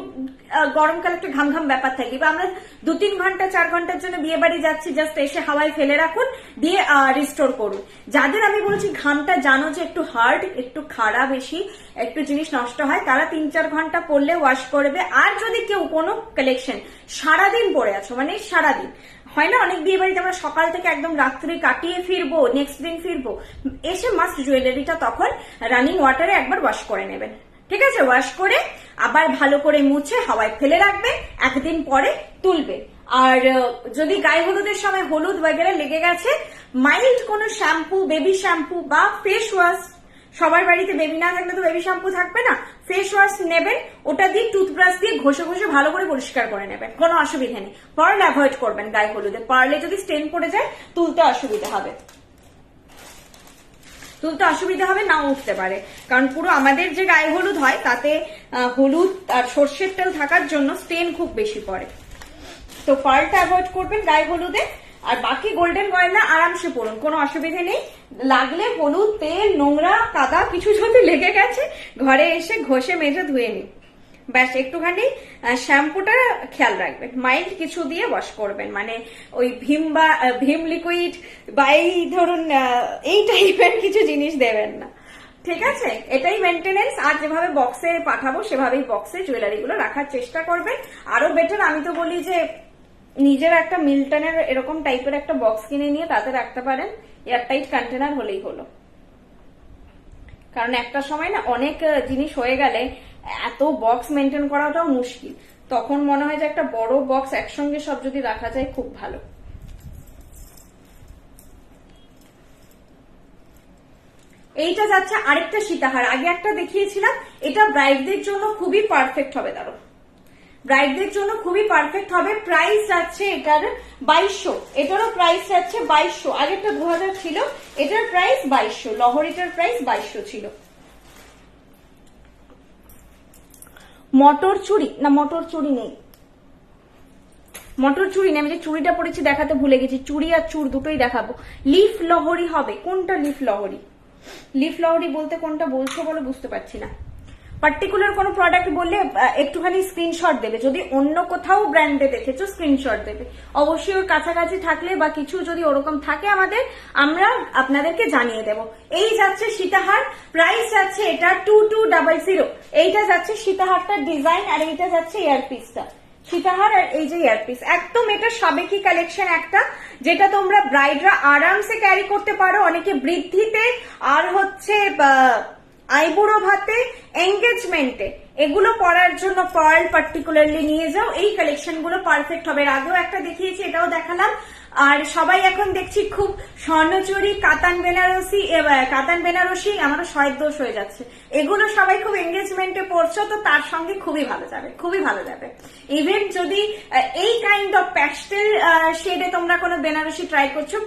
গরমকালে একটু ঘাম ঘাম ব্যাপার থাকে, বা আমরা 2-3 ঘন্টা 4 ঘন্টার জন্য বিয়ে বাড়ি যাচ্ছি, জাস্ট এসে হাওয়ায় ফেলে রাখুন, দিয়ে রিস্টোর করুন। যাদের আমি বলছি ঘামটা জানো যে একটু হার্ড, একটু খাড়া বেশি, একটু জিনিস নষ্ট হয়, তারা 3-4 ঘন্টা পরলে ওয়াশ করবে। আর যদি কেউ কোনো কালেকশন সারাদিন পরে আছো, মানে সারাদিন হয় না, অনেক বিয়ে বাড়িতে আমরা সকাল থেকে একদম রাত্রি কাটিয়ে ফিরবো, নেক্সট দিন ফিরবো, এসে মাস্ট জুয়েলারিটা তখন রানিং ওয়াটারে একবার ওয়াশ করে নেবেন, ঠিক আছে। ওয়াশ করে আবার ভালো করে মুছে হাওয়ায় ফেলে রাখবে, একদিন পরে তুলবে। আর যদি গায়ে হলুদের সময় হলুদ বগেরা লেগে গেছে, মাইল্ড কোনো শ্যাম্পু, বেবি শ্যাম্পু বা ফেস ওয়াশ, সবার বাড়িতে বেবি না থাকলে তো বেবি শ্যাম্পু থাকবে না, ফেস ওয়াশ নেবেন, ওটা দিয়ে টুথব্রাশ দিয়ে ঘষে ঘষে ভালো করে পরিষ্কার করে নেবেন, কোনো অসুবিধা নেই। পার্ল অ্যাভয়েড করবেন গায়ে হলুদে, পার্লে যদি স্টেন পড়ে যায় তুলতে অসুবিধা হবে, নাও উঠতে পারে, কারণ পুরো আমাদের যে গায়ে হলুদ হয় তাতে হলুদ আর সর্ষের তেল থাকার জন্য স্টেন খুব বেশি পড়ে, তো পার্লটা অ্যাভয়েড করবেন গায়ে হলুদে। আর বাকি গোল্ডেন গয়না আরামসে পড়ুন, কোনো অসুবিধা নেই। লাগলে হলুদ, তেল, নোংরা, কাদা কিছু যদি লেগে গেছে, ঘরে এসে ঘষে মেজে ধুয়ে নিন, ব্যাস। একটুখানি শ্যাম্পুটা খেয়াল রাখবেন, মাইল্ড কিছু দিয়ে ওয়াশ করবেন, মানে ওই ভীম লিকুইড বা এই ধরুন এই টাইপের কিছু জিনিস দেবেন না, ঠিক আছে। এটাই মেনটেনেন্স। আর যেভাবে বক্সে পাঠাবো সেভাবেই বক্সে জুয়েলারি গুলো রাখার চেষ্টা করবেন। আরো বেটার আমি তো বলি যে নিজের একটা মিল্টনের এরকম টাইপের একটা বক্স কিনে নিয়ে তাতে রাখতে পারেন, এয়ারটাইট কন্টেনার হলেই হলো। কারণ একটা সময় না অনেক জিনিস হয়ে গেলে এত বক্স মেনটেন করাটাও মুশকিল, তখন মনে হয় যে একটা বড় বক্স একসঙ্গে সব যদি রাখা যায় খুব ভালো। এইটা যাচ্ছে আরেকটা সীতাহার, আগে একটা দেখিয়েছিলাম, এটা ব্রাইডদের জন্য খুবই পারফেক্ট হবে, দাঁড়ো, ব্রাইডদের জন্য খুবই পারফেক্ট হবে। প্রাইস যাচ্ছে এটার 2200, এটারও প্রাইস যাচ্ছে 2200, আগেরটা 2000 ছিল, এটার প্রাইস 2200, লহরিটার প্রাইস 2200 ছিল। মটর চুড়ি না, মটর চুড়ি নেই, মটর চুড়ি নেই, আমি যে চুড়িটা পরেছি দেখাতে ভুলে গেছি, চুড়ি আর চুড় দুটোই দেখাবো। লিফ লহরি হবে, কোনটা লিফ লহরি? লিফ লহরি বলতে কোনটা বলছো বলো, বুঝতে পারছি না। পার্টিকুলার কোনো প্রোডাক্ট বললে একটুখানি স্ক্রিনশট দেবে, যদি অন্য কোথাও ব্র্যান্ডে দেখেছো স্ক্রিনশট দেবে অবশ্যই, ওর কাছাকাছি থাকলে বা কিছু যদি ওরকম থাকে আমরা আপনাদেরকে জানিয়ে দেব। এই যাচ্ছে সীতাহার, প্রাইস যাচ্ছে এটা 2200। এইটা যাচ্ছে সীতাহারটার ডিজাইন, আর এইটা যাচ্ছে ইয়ারপিসটা, সীতাহার আর এই যে ইয়ারপিস। একদম এটা সাবেকি কালেকশন একটা, যেটা তোমরা ব্রাইডরা আরামসে ক্যারি করতে পারো, অনেকে বৃদ্ধিতে আর হচ্ছে আইবুড়ো ভাতে, এঙ্গেজমেন্টে এগুলো পরার জন্য পার্ল পার্টিকুলারলি নিয়ে যাও, এই কালেকশন গুলো পারফেক্ট হবে। এর আগেও একটা দেখিয়েছি, এটাও দেখালাম। আর সবাই এখন দেখছি খুব স্বর্ণচুরি, কাতান বেনারসি আমারও দোষ হয়ে যাচ্ছে, এগুলো সবাই খুব এঙ্গেজমেন্টে পড়ছো, তো তার সঙ্গে খুবই ভালো যাবে, খুবই ভালো যাবে। ইভেন যদি এই কাইন্ড অফ প্যাস্টেল শেডে তোমরা কোনো বেনারসি ট্রাই করছো,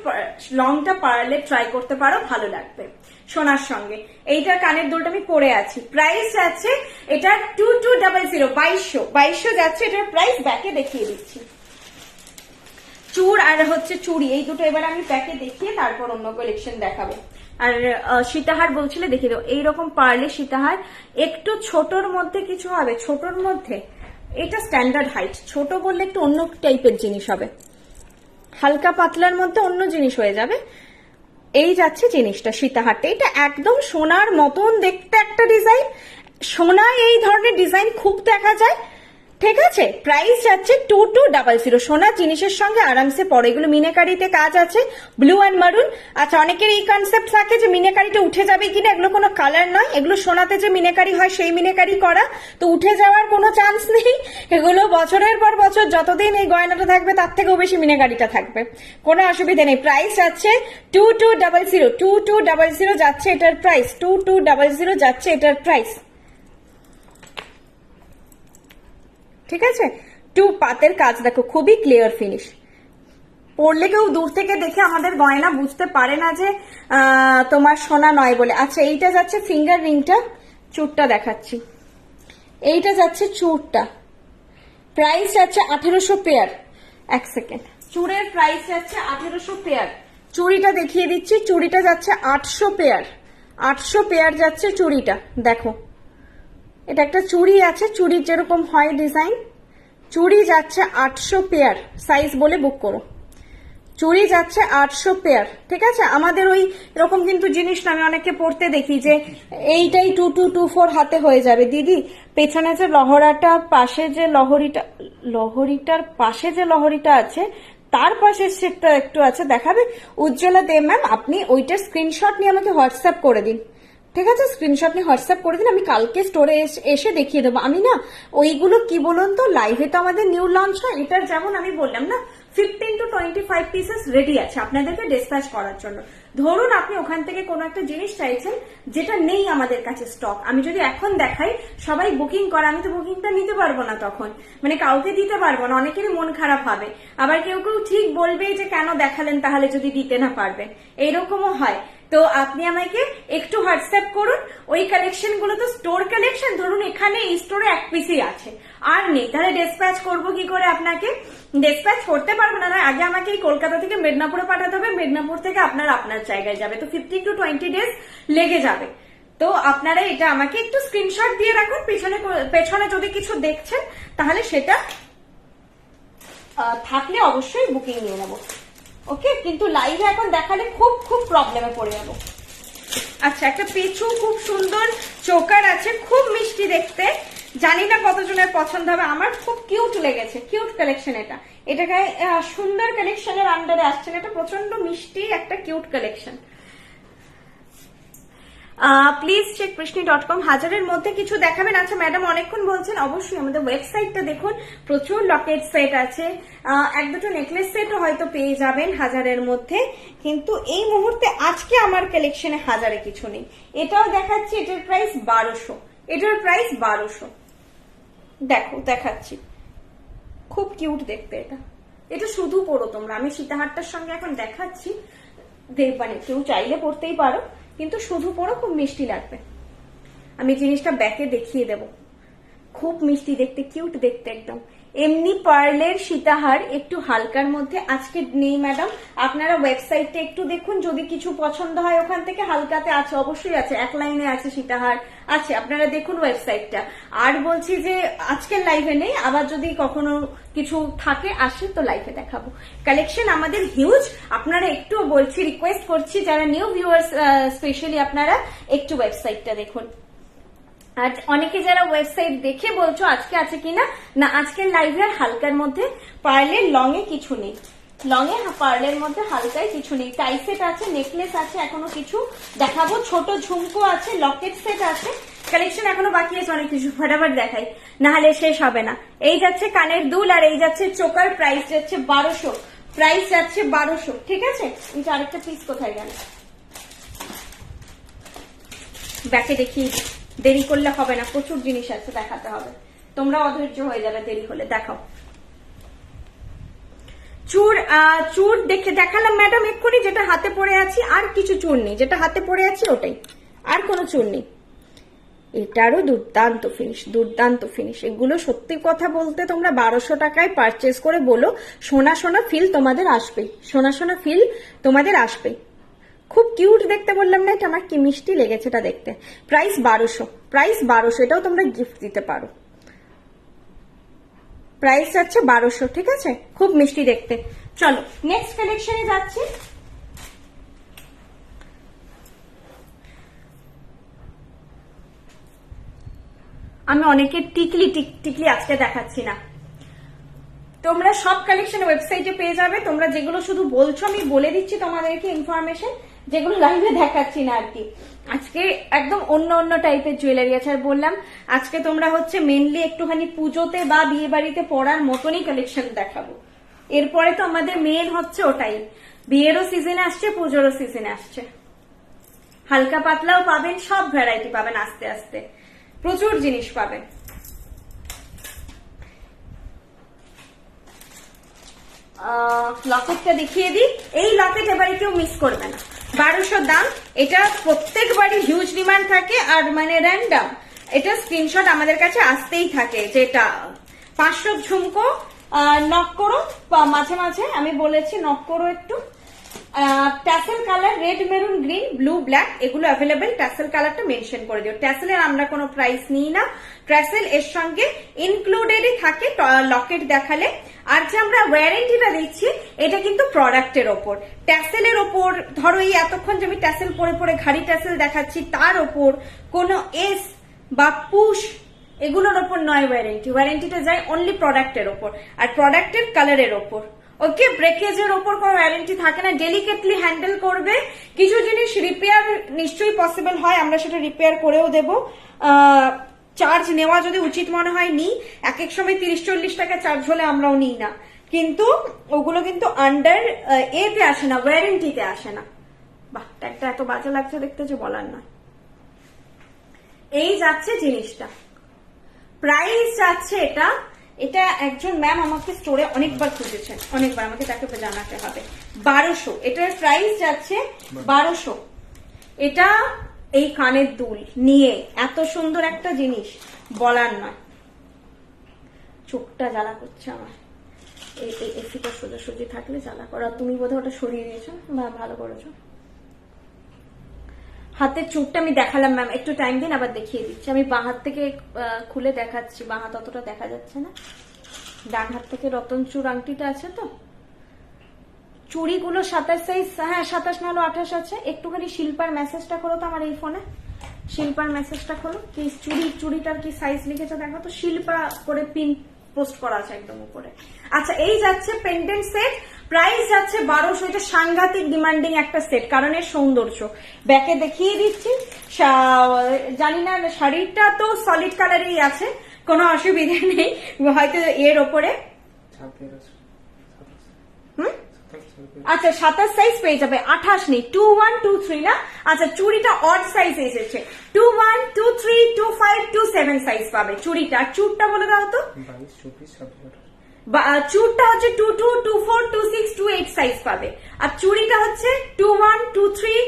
লংটা পার্লে ট্রাই করতে পারো, ভালো লাগবে সোনার সঙ্গে। এইটার কানের দুলটা আমি পরে আছি, প্রাইস যাচ্ছে এটা 2200, 2200 যাচ্ছে এটার প্রাইস। ব্যাকে দেখিয়ে দিচ্ছি চূড় আর হচ্ছে চুড়ি, এই দুটো এবার আমি প্যাকে দেখিয়ে তারপর অন্য কালেকশন দেখাবো। আর সীতাহার বলছিলে দেখিয়ে দেবো, এইরকম পারলে সীতাহার একটু ছোটর মধ্যে কিছু হবে, ছোটর মধ্যে এটা স্ট্যান্ডার্ড হাইট, ছোট বললে একটু অন্য টাইপের জিনিস হবে, হালকা পাতলার মধ্যে অন্য জিনিস হয়ে যাবে। এই যাচ্ছে জিনিসটা সীতাহারটা, এটা একদম সোনার মতন দেখতে একটা ডিজাইন, সোনায় এই ধরনের ডিজাইন খুব দেখা যায়, ঠিক আছে। প্রাইস যাচ্ছে 2200, সোনার জিনিসের সঙ্গে আরামসে পরে। এগুলো মিনাকারিতে কাজ আছে, ব্লু অ্যান্ড মারুন। আচ্ছা, অনেকের এই কনসেপ্ট থাকে যে মিনাকারিটা উঠে যাবে কিনা, এগুলো কোনো কালার নয়, এগুলো সোনাতে যে মিনাকারি হয় সেই মিনাকারি করা, তো উঠে যাওয়ার কোনো চান্স নেই। এগুলো বছরের পর বছর যতদিন এই গয়নাটা থাকবে তার থেকেও বেশি মিনাকারিটা থাকবে, কোনো অসুবিধা নেই। প্রাইস যাচ্ছে 2200 যাচ্ছে এটার প্রাইস, 2200 যাচ্ছে এটার প্রাইস, ঠিক আছে। পাতের কাজ দেখো, খুবই ক্লিয়ার ফিনিশ, পরলে কেউ দূর থেকে দেখে আমাদের গয়না বুঝতে পারে না যে তোমার সোনা নয় বলে। আচ্ছা, এইটা যাচ্ছে ফিঙ্গার রিংটা, চুরটা দেখাচ্ছি, এইটা যাচ্ছে চুরটা, প্রাইস যাচ্ছে 1800 পেয়ার। এক সেকেন্ড, চুরের প্রাইস যাচ্ছে 1800 পেয়ার। চুড়িটা দেখিয়ে দিচ্ছি, চুড়িটা যাচ্ছে 800 পেয়ার, 800 পেয়ার যাচ্ছে চুড়িটা। দেখো, এটা একটা চুড়ি আছে, চুড়ির যেরকম হয় ডিজাইন, চুড়ি যাচ্ছে 800 পেয়ার, সাইজ বলে বুক করো। চুড়ি যাচ্ছে 800 পেয়ার, ঠিক আছে। আমাদের ওই এরকম কিন্তু জিনিস না, আমি অনেককে পড়তে দেখি যে এইটাই 2224 হাতে হয়ে যাবে। দিদি, পেছনে যে লহরাটা পাশে যে লহরিটার পাশে যে লহরিটা আছে তার পাশে সেটটা একটু আছে, দেখাবে উজ্জ্বলা দে ম্যাম, আপনি ওইটার স্ক্রিনশট নিয়ে আমাকে হোয়াটসঅ্যাপ করে দিন, ঠিক আছে। স্ক্রিনশট নিয়ে হোয়াটসঅ্যাপ করে দিন, আমি কালকে স্টোরে এসে দেখিয়ে দেবো। আমি না ওইগুলো কি বলুন তো, লাইভে তো আমাদের নিউ লঞ্চ হয়, এটার যেমন আমি বললাম না 15 to 25 পিসেস রেডি আছে আপনাদেরকে ডিসপ্যাচ করার জন্য। ধরুন আপনি ওখান থেকে কোনো একটা জিনিস চাইছেন যেটা নেই আমাদের কাছে স্টক, আমি যদি এখন দেখাই সবাই বুকিং করে, আমি তো বুকিংটা নিতে পারবো না, তখন মানে কাউকে দিতে পারবো না, অনেকেরই মন খারাপ হবে। আবার কেউ কেউ ঠিক বলবে যে কেন দেখালেন তাহলে যদি দিতে না পারবেন, এইরকমও হয়। তো আপনি আমাকে একটু হোয়াটসঅ্যাপ করুন, ওই কালেকশন গুলো তো স্টোর কালেকশন, ধরুন এখানে এই স্টোরে এক পিসই আছে আর নেই, তাহলে ডিসপ্যাচ করবো কি করে? আপনাকে ডিসপ্যাচ করতে পারবো না, আগে আমাকে এই কলকাতা থেকে মেদিনীপুরে পাঠাতে হবে, মেদিনীপুর থেকে আপনার জায়গায় যাবে, তো 15 to 20 ডেজ লেগে যাবে। তো আপনারা এটা আমাকে একটু স্ক্রিনশট দিয়ে রাখুন, পেছনে যদি কিছু দেখছেন তাহলে সেটা থাকলে অবশ্যই বুকিং নিয়ে নেবো, ওকে। কিন্তু লাইভে এখন দেখালে খুব খুব প্রবলেমে পড়ে যাবো। আচ্ছা, একটা পেছু খুব সুন্দর চোকার আছে, খুব মিষ্টি দেখতে, জানি না কতজনের পছন্দ হবে, আমার খুব কিউট লেগেছে, কিউট কালেকশন এটা। এটাকে সুন্দর কালেকশনের আন্ডারে আসছে, এটা প্রচন্ড মিষ্টি একটা কিউট কালেকশন। প্লিজ চেক কৃষ্ণী.com, হাজারের মধ্যে কিছু দেখাবেন? আচ্ছা ম্যাডাম অনেকক্ষণ বলছেন, অবশ্যই আমাদের ওয়েবসাইটটা দেখুন, প্রচুর লকেট সেট আছে, এক দুটো নেকলেস সেটও হয়তো পেয়ে যাবেন হাজারের মধ্যে, কিন্তু এই মুহূর্তে আজকে আমার কালেকশনে হাজারে কিছু নেই। এটাও দেখাচ্ছি, এটার প্রাইস 1200, এটার প্রাইস 1200। দেখো দেখাচ্ছি, খুব কিউট দেখতে এটা, এটা শুধু পরো তোমরা, আমি সীতাহারটার সঙ্গে এখন দেখাচ্ছি, দেখবানি কেউ চাইলে পরতেই পারো, কিন্তু শুধু পরো, খুব মিষ্টি লাগবে। আমি জিনিসটা ব্যাকে দেখিয়ে দেব, খুব মিষ্টি দেখতে, কিউট দেখতে একদম। এমনি পার্লের সীতাহার একটু হালকার মধ্যে আজকে নেই ম্যাডাম, আপনারা ওয়েবসাইটটা একটু দেখুন, যদি কিছু পছন্দ হয় ওখান থেকে হালকাতে আছে, অবশ্যই আছে, এক লাইনে আছে সীতাহার আছে, আপনারা দেখুন ওয়েবসাইটটা। আর বলছি যে আজকের লাইভে নেই, আবার যদি কখনো কিছু থাকে আসে তো লাইভে দেখাবো। কালেকশন আমাদের হিউজ, আপনারা একটু বলছি, রিকোয়েস্ট করছি যারা নিউ ভিউয়ার্স স্পেশালি আপনারা একটু ওয়েবসাইটটা দেখুন। আর অনেকে যারা ওয়েবসাইট দেখে বলছো আজকে আছে কিনা, না আজকের লাইভে আর হালকার মধ্যে পার্লের লং এ কিছু নেই, লং এ পার্লের মধ্যে হালকায় কিছু নেই। টাই সেট আছে, নেকলেস আছে, এখনো কিছু দেখাবো, ছোট ঝুমকো আছে, লকেট সেট আছে, কালেকশন এখনো বাকি আছে অনেক কিছু, ফটাফট দেখাই নাহলে শেষ হবে না। এই যাচ্ছে কানের দুল আর এই যাচ্ছে চোকার, প্রাইস যাচ্ছে 1200, প্রাইস যাচ্ছে 1200, ঠিক আছে। এই আরেকটা পিস কোথায় গেল, ব্যাকে দেখিয়ে দিই, দেরি করলে হবে না, প্রচুর জিনিস আছে দেখাতে হবে, তোমরা অধৈর্য হয়ে যাবে দেরি হলে। দেখাও চুর, চুর দেখে দেখালাম ম্যাডাম এক্ষুনি, যেটা হাতে পরে আছি, আর কিছু চুর নেই, যেটা হাতে পরে আছি ওটাই, আর কোনো চুর নেই। এটারও দুর্দান্ত ফিনিশ, দুর্দান্ত ফিনিশ। এগুলো সত্যি কথা বলতে তোমরা 1200 টাকায় পারচেস করে বলো, সোনা সোনা ফিল তোমাদের আসবেই, সোনা সোনা ফিল তোমাদের আসবেই। খুব কিউট দেখতে বললাম না, এটা আমার কি মিষ্টি লেগেছে এটা দেখতে। প্রাইস 1200, প্রাইস 1200, এটাও তোমরা গিফট দিতে পারো। প্রাইস আছে 1200, ঠিক আছে, খুব মিষ্টি দেখতে। চলো নেক্সট কালেকশনে যাচ্ছি। আমি অনেকের টিকলি টিকলি আজকে দেখাচ্ছি না, তোমরা সব কালেকশন ওয়েবসাইটে পেয়ে যাবে। তোমরা যেগুলো শুধু বলছো আমি বলে দিচ্ছি তোমাদেরকে ইনফরমেশন, যেগুলো লাইভে দেখাচ্ছি না আর কি। আজকে একদম অন্য অন্য টাইপের জুয়েলারি আছে, আর বললাম আজকে তোমরা হচ্ছে মেনলি একটুখানি পুজোতে বা বিয়ে বাড়িতে পরার মতনই কালেকশন দেখাবো। এরপরে তো আমাদের মেন হচ্ছে ওটাই, বিয়েরও সিজনে আসছে, পুজোরও সিজনে আসছে। হালকা পাতলাও পাবেন, সব ভ্যারাইটি পাবেন, আস্তে আস্তে প্রচুর জিনিস পাবেন। লকেটটা দেখিয়ে দিই, এই লকেট এবারে কেউ মিস করবে না, 1200 দাম। এটা প্রত্যেকবারই হিউজ ডিমান্ড থাকে, আর মানে র্যান্ডম এটা স্ক্রিনশট আমাদের কাছে আসতেই থাকে। যেটা 500 ঝুমকো, নক করো মাঝে মাঝে, আমি বলেছি নক করো একটু। Tassel colour red, maroon, green, blue, black এগুলো অ্যাভেলেবেল, ট্যাসেল কালারটা মেনশন করে দিও। ট্যাসেলের আমরা কোনো প্রাইস নিই না, ট্যাসেল এর সঙ্গে ইনক্লুডেডই থাকে লকেট দেখালে। আর যে আমরা ওয়ারেন্টিটা দিচ্ছি এটা কিন্তু প্রোডাক্টের ওপর, ট্যাসেলের ওপর। ধরো এই এতক্ষণ যে আমি ট্যাসেল পরে পরে ঘাড়ি ট্যাসেল দেখাচ্ছি, তার ওপর কোনো এস বা পুশ এগুলোর ওপর নয় ওয়ারেন্টি, ওয়ারেন্টিটা যায় অনলি প্রোডাক্টের ওপর আর প্রোডাক্টের কালারের ওপর। ওকে, ব্রেকেজের ওপর কোনো ওয়ারেন্টি থাকে না, ডেলিকেটলি হ্যান্ডেল করবে। কিছু জিনিস রিপেয়ার নিশ্চয়ই পসিবল হয়, আমরা সেটা রিপেয়ার করেও দেব। চার্জ নেওয়া যদি উচিত মনে হয় নিই, এক এক সময় 30-40 টাকা চার্জ হলে আমরাও নিই না, কিন্তু ওগুলো কিন্তু আন্ডার এতে আসে না, ওয়ারেন্টিতে আসে না। বাহ, একটা এত বাজে লাগছে দেখতে যে বলার নয়। এই যাচ্ছে জিনিসটা, প্রাইস যাচ্ছে এটা, এটা একজন ম্যাম আমাকে স্টোরে অনেকবার খুঁজেছেন, অনেকবার, আমাকে তাকে জানাতে হবে। 1200, এটার প্রাইস যাচ্ছে 1200। এটা এই কানের দুল নিয়ে এত সুন্দর একটা জিনিস বলার নয়, চোখটা জ্বালা করছে আমার। এই এসিটা সোজাসুজি থাকলে জ্বালা করা, তুমি বোধহয় ওটা সরিয়ে দিয়েছো, ভালো করেছো। হাতের চুপটা আমি দেখালাম ম্যাম, একটু টাইম দিন আবার দেখিয়ে দিচ্ছি। আমি বাঁ হাত থেকে খুলে দেখাচ্ছি, বাঁ হাত অতটা দেখা যাচ্ছে না, ডান হাত থেকে রতন চুর আংটিটা আছে তো। চুড়িগুলো 27 সাইজ, হ্যাঁ 27 নাহলে 28 আছে। একটুখানি শিল্পার মেসেজটা করো তো আমার এই ফোনে, শিল্পার মেসেজটা খোলো, কি চুড়িটার কি সাইজ লিখেছে দেখো তো, শিল্পা করে পিন পোস্ট করা আছে একদম উপরে। আচ্ছা, এই যাচ্ছে পেন্ডেন্ট সেট, প্রাইস যাচ্ছে 1200। এটা সাংঘাতিক ডিমান্ডিং একটা সেট, কারণ এর সৌন্দর্য। ব্যাকে দেখিয়ে দিচ্ছি, জানি না শাড়িটা তো সলিড কালারেই আছে, কোনো অসুবিধা নেই, হয়তো এর ওপরে। আচ্ছা 27 সাইজ পেয়ে যাবে, 28 নেই, 21, 23 না। আচ্ছা, চুড়িটা অড সাইজ এসেছে, 21, 23, 25, 27 সাইজ পাবে চুড়িটা। আর চুড়টা বলে দাও তো, 22, 24, 26, চুড়টা হচ্ছে 22, 24, 26, 28 সাইজ পাবে। আর চুড়িটা হচ্ছে 21, 23,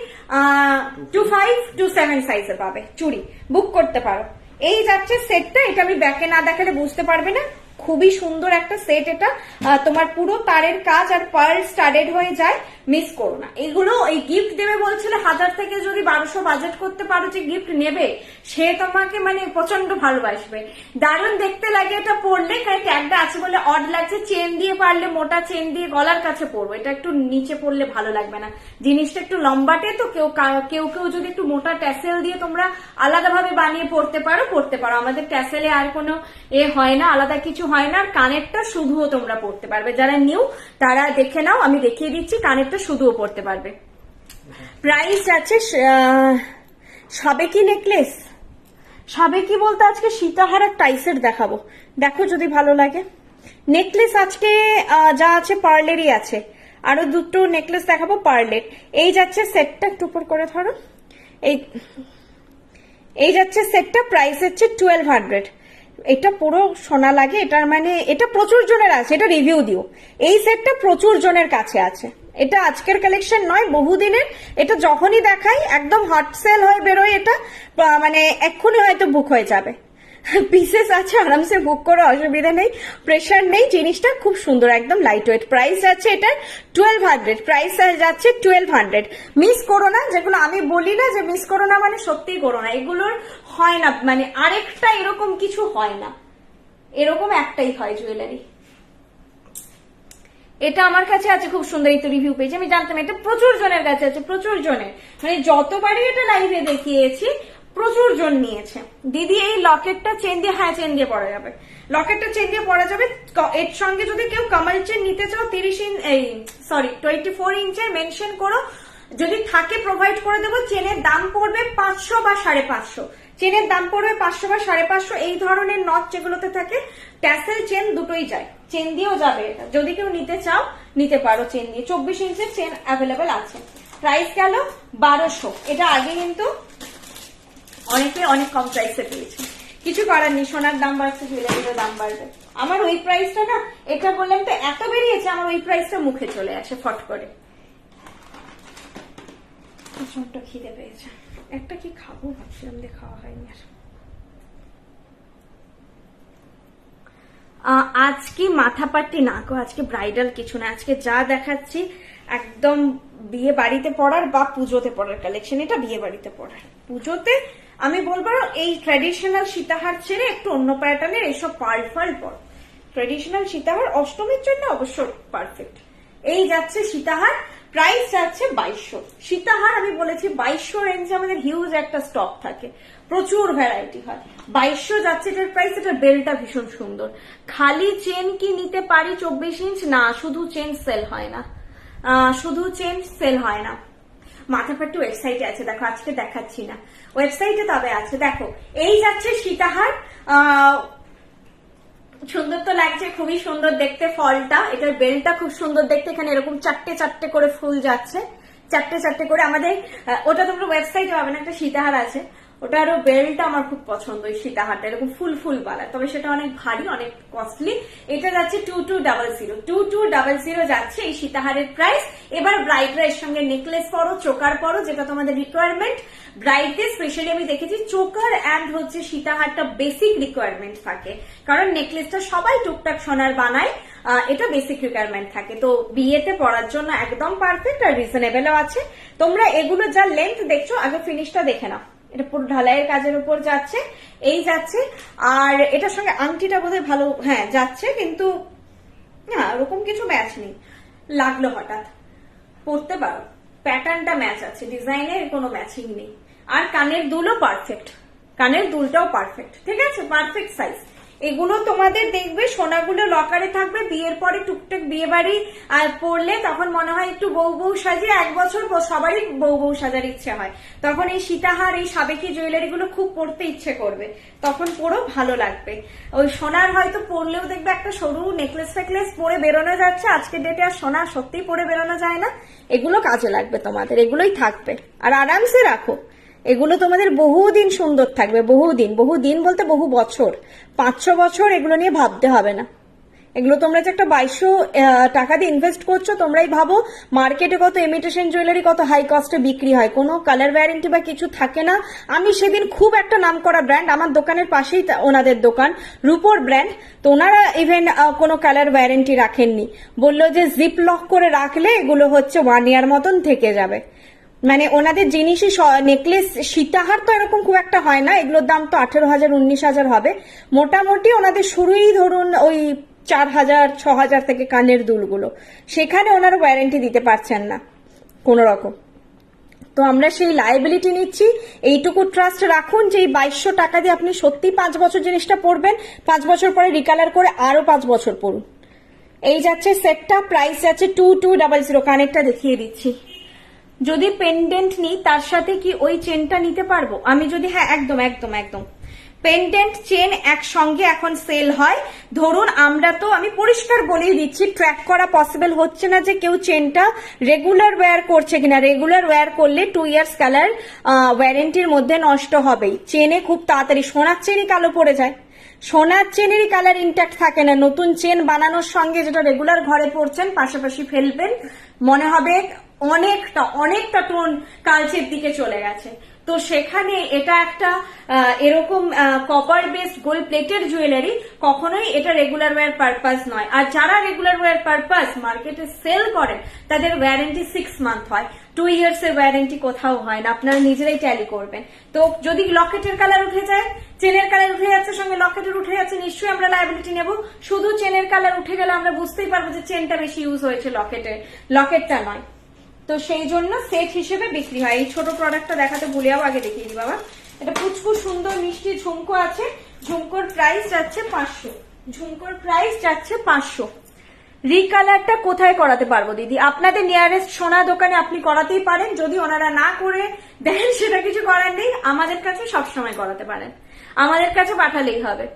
25, 27 সাইজে পাবে চুড়ি, বুক করতে পারো। এই যাচ্ছে সেটটা, এটা আমি ব্যাকে না দেখালে বুঝতে পারবে না, খুবই সুন্দর একটা সেট এটা। তোমার পুরো তারের কাজ আর পার্ল স্টাডেড হয়ে যায়, মিস করো না। এগুলো এই গিফট দেবে বলছিল, 1000 থেকে যদি 1200 বাজেট করতে পারো যে গিফট নেবে, সে তোমাকে মানে প্রচন্ড ভালোবাসবে। দারুণ দেখতে লাগে এটা পরলে, কারণ ট্যাগটা আছে বলে অড লাগছে। চেন দিয়ে পারলে, মোটা চেন দিয়ে গলার কাছে পরবো, এটা একটু নিচে পড়লে ভালো লাগবে না, জিনিসটা একটু লম্বাটে তো। কেউ কেউ যদি একটু মোটা ট্যাসেল দিয়ে তোমরা আলাদাভাবে বানিয়ে পড়তে পারো। আমাদের ট্যাসেলে আর কোনো হয় না, আলাদা কিছু হয় না। আর কানেরটা শুধুও তোমরা পড়তে পারবে, যারা নিউ তারা দেখে নাও, আমি দেখিয়ে দিচ্ছি। কানেরটা শুধুও পড়তে পারবে। প্রাইস আছে সাবেকি নেকলেস, সাবেকি বলতে আজকে সীতাহার আর টাইসের দেখাবো, দেখো যদি ভালো লাগে। নেকলেস আজকে যা আছে পার্লেরই আছে, আরো দুটো নেকলেস দেখাবো পার্লের। এই যাচ্ছে সেটটা, একটু উপর করে ধরো, এই যাচ্ছে সেটটা, প্রাইস হচ্ছে 1200। এটা পুরো সোনা লাগে, এটার মানে এটা প্রচুর জনের আছে, এটা রিভিউ দিও। এই সেটটা প্রচুর জনের কাছে আছে, এটা আজকের কালেকশন নয়, বহুদিনের। এটা যখনই দেখাই একদম হট সেল হয়ে বেরোয়, এটা মানে এক্ষুনি হয়তো বুক হয়ে যাবে। পিসেস আছে, আরামসে বুক করে, অসুবিধা নেই, প্রেশার নেই। জিনিসটা খুব সুন্দর, একদম লাইট ওয়েট। প্রাইস যাচ্ছে এটা 1200, প্রাইস যাচ্ছে 1200। মিস করো না, যেগুলো আমি বলি না যে মিস করো না মানে সত্যিই করো না, এগুলোর হয় না, মানে আরেকটা এরকম কিছু হয় না, এরকম একটাই হয় জুয়েলারি। এটা আমার কাছে আছে, খুব সুন্দর, এই তো রিভিউ পেয়েছি, আমি জানতাম এটা প্রচুর জনের কাছে আছে, প্রচুর জনের, মানে যতবারই এটা লাইভে দেখিয়েছি প্রচুর জন নিয়েছে। দিদি এই লকেটটা চেন দিয়ে, হ্যাঁ চেন দিয়ে পরা যাবে, লকেটটা চেন দিয়ে পরা যাবে। এর সঙ্গে যদি কেউ কামাল চেন নিতে চাও 24 ইঞ্চের মেনশন করো, যদি থাকে প্রোভাইড করে দেবো। চেনের দাম পড়বে 500 বা 550, চেনের দাম পড়বে 500 বা 550। এই ধরনের নট যেগুলোতে থাকে ট্যাসেল চেন দুটোই যায়, চেন দিয়েও যাবে এটা, যদি কেউ নিতে চাও নিতে পারো চেন দিয়ে। 24 ইঞ্চের চেন অ্যাভেলেবেল আছে। প্রাইস গেল 1200। এটা আগে কিন্তু অনেকে অনেক কম প্রাইসে পেয়েছে, কিছু করার নেই, সোনার দাম বাড়ছে, জুয়েলারির দাম বাড়বে। আমার ওই প্রাইসটা না, এটা বললাম তো এত বেরিয়েছে, আমার ওই প্রাইসটা মুখে চলে আসে ফট করে। প্রচন্ড খিদে পেয়েছে, একটা কি খাবো ভাবছিলাম, দিয়ে খাওয়া হয়নি আর। আজকে মাথা পাট্টি না গো, আজকে ব্রাইডাল কিছু না, আজকে যা দেখাচ্ছি একদম বিয়ে বাড়িতে পড়ার বা পুজোতে পড়ার কালেকশন। এটা বিয়ে বাড়িতে পড়ার, পুজোতে আমি বলবো এই ট্র্যাডিশনাল সীতাহার ছেড়ে একটু অন্য প্যাটার্নের এইসব পার্ল ফার্ল পর। ট্র্যাডিশনাল সীতাহার অষ্টমীর জন্য অবশ্য পারফেক্ট। এই যাচ্ছে সীতাহার, প্রাইস যাচ্ছে 2200। সীতাহার আমি বলেছি 2200 রেঞ্জে আমাদের হিউজ একটা স্টক থাকে, প্রচুর ভ্যারাইটি হয়। 2200 যাচ্ছে এটার প্রাইস। এটা বেলটা ভীষণ সুন্দর। খালি চেন কি নিতে পারি 24 ইঞ্চ? না, শুধু চেন সেল হয় না, শুধু চেন সেল হয় না। মাথাপাট্টি ওয়েবসাইটে আছে, দেখো আজকে দেখাচ্ছি না, ওয়েবসাইটে তবে আছে। দেখো এই যাচ্ছে সীতাহার, সুন্দর তো লাগছে, খুবই সুন্দর দেখতে ফলটা। এটার বেলটা খুব সুন্দর দেখতে, এখানে এরকম চারটে চারটে করে ফুল যাচ্ছে, চারটে চারটে করে। আমাদের ওটা তোমরা ওয়েবসাইটে পাবে না, একটা সীতাহার আছে, ওটারও বেলটা আমার খুব পছন্দ, ওই সীতাহারটা এরকম ফুল ফুল বালা, তবে সেটা অনেক ভারী, অনেক কস্টলি। এটা যাচ্ছে 2200 যাচ্ছে এই সীতাহারের প্রাইস। এবার ব্রাইডরা এর সঙ্গে নেকলেস পরো, চোকার পরো, যেটা তোমাদের রিকোয়ারমেন্ট। ব্রাইডদের স্পেশালি আমি দেখেছি চোকার অ্যান্ড হচ্ছে সীতাহারটা বেসিক রিকোয়ারমেন্ট থাকে, কারণ নেকলেসটা সবাই টুকটাক সোনার বানায়, এটা বেসিক রিকোয়ারমেন্ট থাকে। তো বিয়েতে পরার জন্য একদম পারফেক্ট আর রিজনেবলও আছে। তোমরা এগুলো যা লেন্থ দেখছো, আগে ফিনিশটা দেখে নাও। এটা পুরো ঢালাইয়ের কাজের উপর যাচ্ছে, এই যাচ্ছে। আর এটার সঙ্গে আংটিটা বোধহয় ভালো, হ্যাঁ যাচ্ছে, কিন্তু না ওরকম কিছু ম্যাচ নেই, লাগলো হঠাৎ, পরতে পারো, প্যাটার্নটা ম্যাচ আছে, ডিজাইনের কোনো ম্যাচিং নেই। আর কানের দুলও পারফেক্ট, কানের দুলটাও পারফেক্ট, ঠিক আছে, পারফেক্ট সাইজ। এগুলো তোমাদের দেখবে সোনাগুলো লকারে থাকবে, বিয়ের পরে টুকটাক বিয়ে বাড়ি আর পড়লে তখন মনে হয় একটু বউ বউ সাজিয়ে, 1 বছর সবারই বউ বউ সাজার ইচ্ছে হয়, তখন এই সীতাহার এই সাবেকি জুয়েলারি গুলো খুব পড়তে ইচ্ছে করবে, তখন পরো, ভালো লাগবে। ওই সোনার হয়তো পরলেও দেখবে একটা সরু নেকলেস ফেকলেস পরে বেরোনো যাচ্ছে, আজকের ডেটে আর সোনা সত্যি পরে বেরোনো যায় না। এগুলো কাজে লাগবে তোমাদের, এগুলোই থাকবে, আর আরামসে রাখো, এগুলো তোমাদের বহুদিন সুন্দর থাকবে, বহুদিন, বহুদিন বলতে বহু বছর, 500 বছর এগুলো নিয়ে ভাবতে হবে না। এগুলো তোমরা যে একটা 2200 টাকা দিয়ে ইনভেস্ট করছো, তোমরাই ভাবো মার্কেটে কত ইমিটেশন জুয়েলারি কত হাই কস্টে বিক্রি হয়, কোনো কালার ওয়ারেন্টি বা কিছু থাকে না। আমি সেদিন খুব একটা নাম করা ব্র্যান্ড, আমার দোকানের পাশেই ওনাদের দোকান, রুপোর ব্র্যান্ড, তো ওনারা ইভেন কোনো কালার ওয়ারেন্টি রাখেননি, বললো যে জিপ লক করে রাখলে এগুলো হচ্ছে 1 ইয়ার মতন থেকে যাবে। মানে ওনাদের জিনিসই নেকলেস সীতাহার তো এরকম খুব একটা হয় না, এগুলোর দাম তো 18,000 19,000 হবে মোটামুটি। ওনাদের শুরুই ধরুন ওই 4,000 6,000 থেকে কানের দুলগুলো, সেখানে ওনারা ওয়ারেন্টি দিতে পারছেন না কোন রকম। তো আমরা সেই লায়াবিলিটি নিচ্ছি, এইটুকু ট্রাস্ট রাখুন যে এই 2200 টাকা দিয়ে আপনি সত্যি 5 বছর জিনিসটা পরবেন, 5 বছর পরে রিকালার করে আরো 5 বছর পরুন। এই যাচ্ছে সেটটা, প্রাইস যাচ্ছে 2200। কানেরটা দেখিয়ে দিচ্ছি। যদি পেন্ডেন্ট নিই তার সাথে কি ওই চেনটা নিতে পারবো আমি? যদি হ্যাঁ, একদম একদম একদম পেন্ডেন্ট চেন একসঙ্গে এখন সেল হয়। ধরুন আমরা তো, আমি পরিষ্কার বলেই দিচ্ছি, ট্র্যাক করা পসিবল হচ্ছে না যে কেউ চেনটা রেগুলার ওয়্যার করছে কিনা। রেগুলার ওয়্যার করলে 2 ইয়ার্স কালার ওয়ারেন্টির মধ্যে নষ্ট হবেই। চেনে খুব তাড়াতাড়ি, সোনার চেনই কালো পড়ে যায়, সোনার চেনেরই কালার ইনট্যাক্ট থাকে না। নতুন চেন বানানোর সঙ্গে যেটা রেগুলার ঘরে পড়ছেন পাশাপাশি ফেলবেন, মনে হবে অনেকটা টোন কালচের দিকে চলে গেছে। তো সেখানে এটা একটা এরকম কপার বেসড গোল্ড প্লেটের জুয়েলারি, কখনোই এটা রেগুলার ওয়্যার পারপাস নয়। আর যারা রেগুলার ওয়্যার পারপাস মার্কেটে সেল করেন তাদের ওয়ারেন্টি 6 মান্থ হয়, 2 ইয়ার্স এর ওয়ারেন্টি কোথাও হয় না, আপনারা নিজেরাই ট্যালি করবেন। তো যদি লকেটের কালার উঠে যায়, চেনের কালার উঠে যাচ্ছে, সঙ্গে লকেটের উঠে যাচ্ছে, নিশ্চয়ই আমরা লায়াবিলিটি নেব। শুধু চেনের কালার উঠে গেলে আমরা বুঝতেই পারবো যে চেনটা বেশি ইউজ হয়েছে, লকেটটা নয়। তো সেই জন্য সেট হিসেবে বিক্রি হয়। এই ছোট প্রোডাক্টটা দেখাতে ভুলে যাবো, আগে দেখিয়ে দিই বাবা। এটা পুচকুর সুন্দর মিষ্টি ঝুমকো আছে, ঝুমকোর প্রাইস যাচ্ছে 500, ঝুমকোর প্রাইস যাচ্ছে 500। রিকালারটা কোথায় করাতে পারবো দিদি? আপনাদের নিয়ারেস্ট সোনা দোকানে আপনি করাতেই পারেন, যদি ওনারা না করে দেন সেটা কিছু করার নেই, আমাদের কাছে সবসময় করাতে পারেন, আমাদের কাছে পাঠালেই হবে,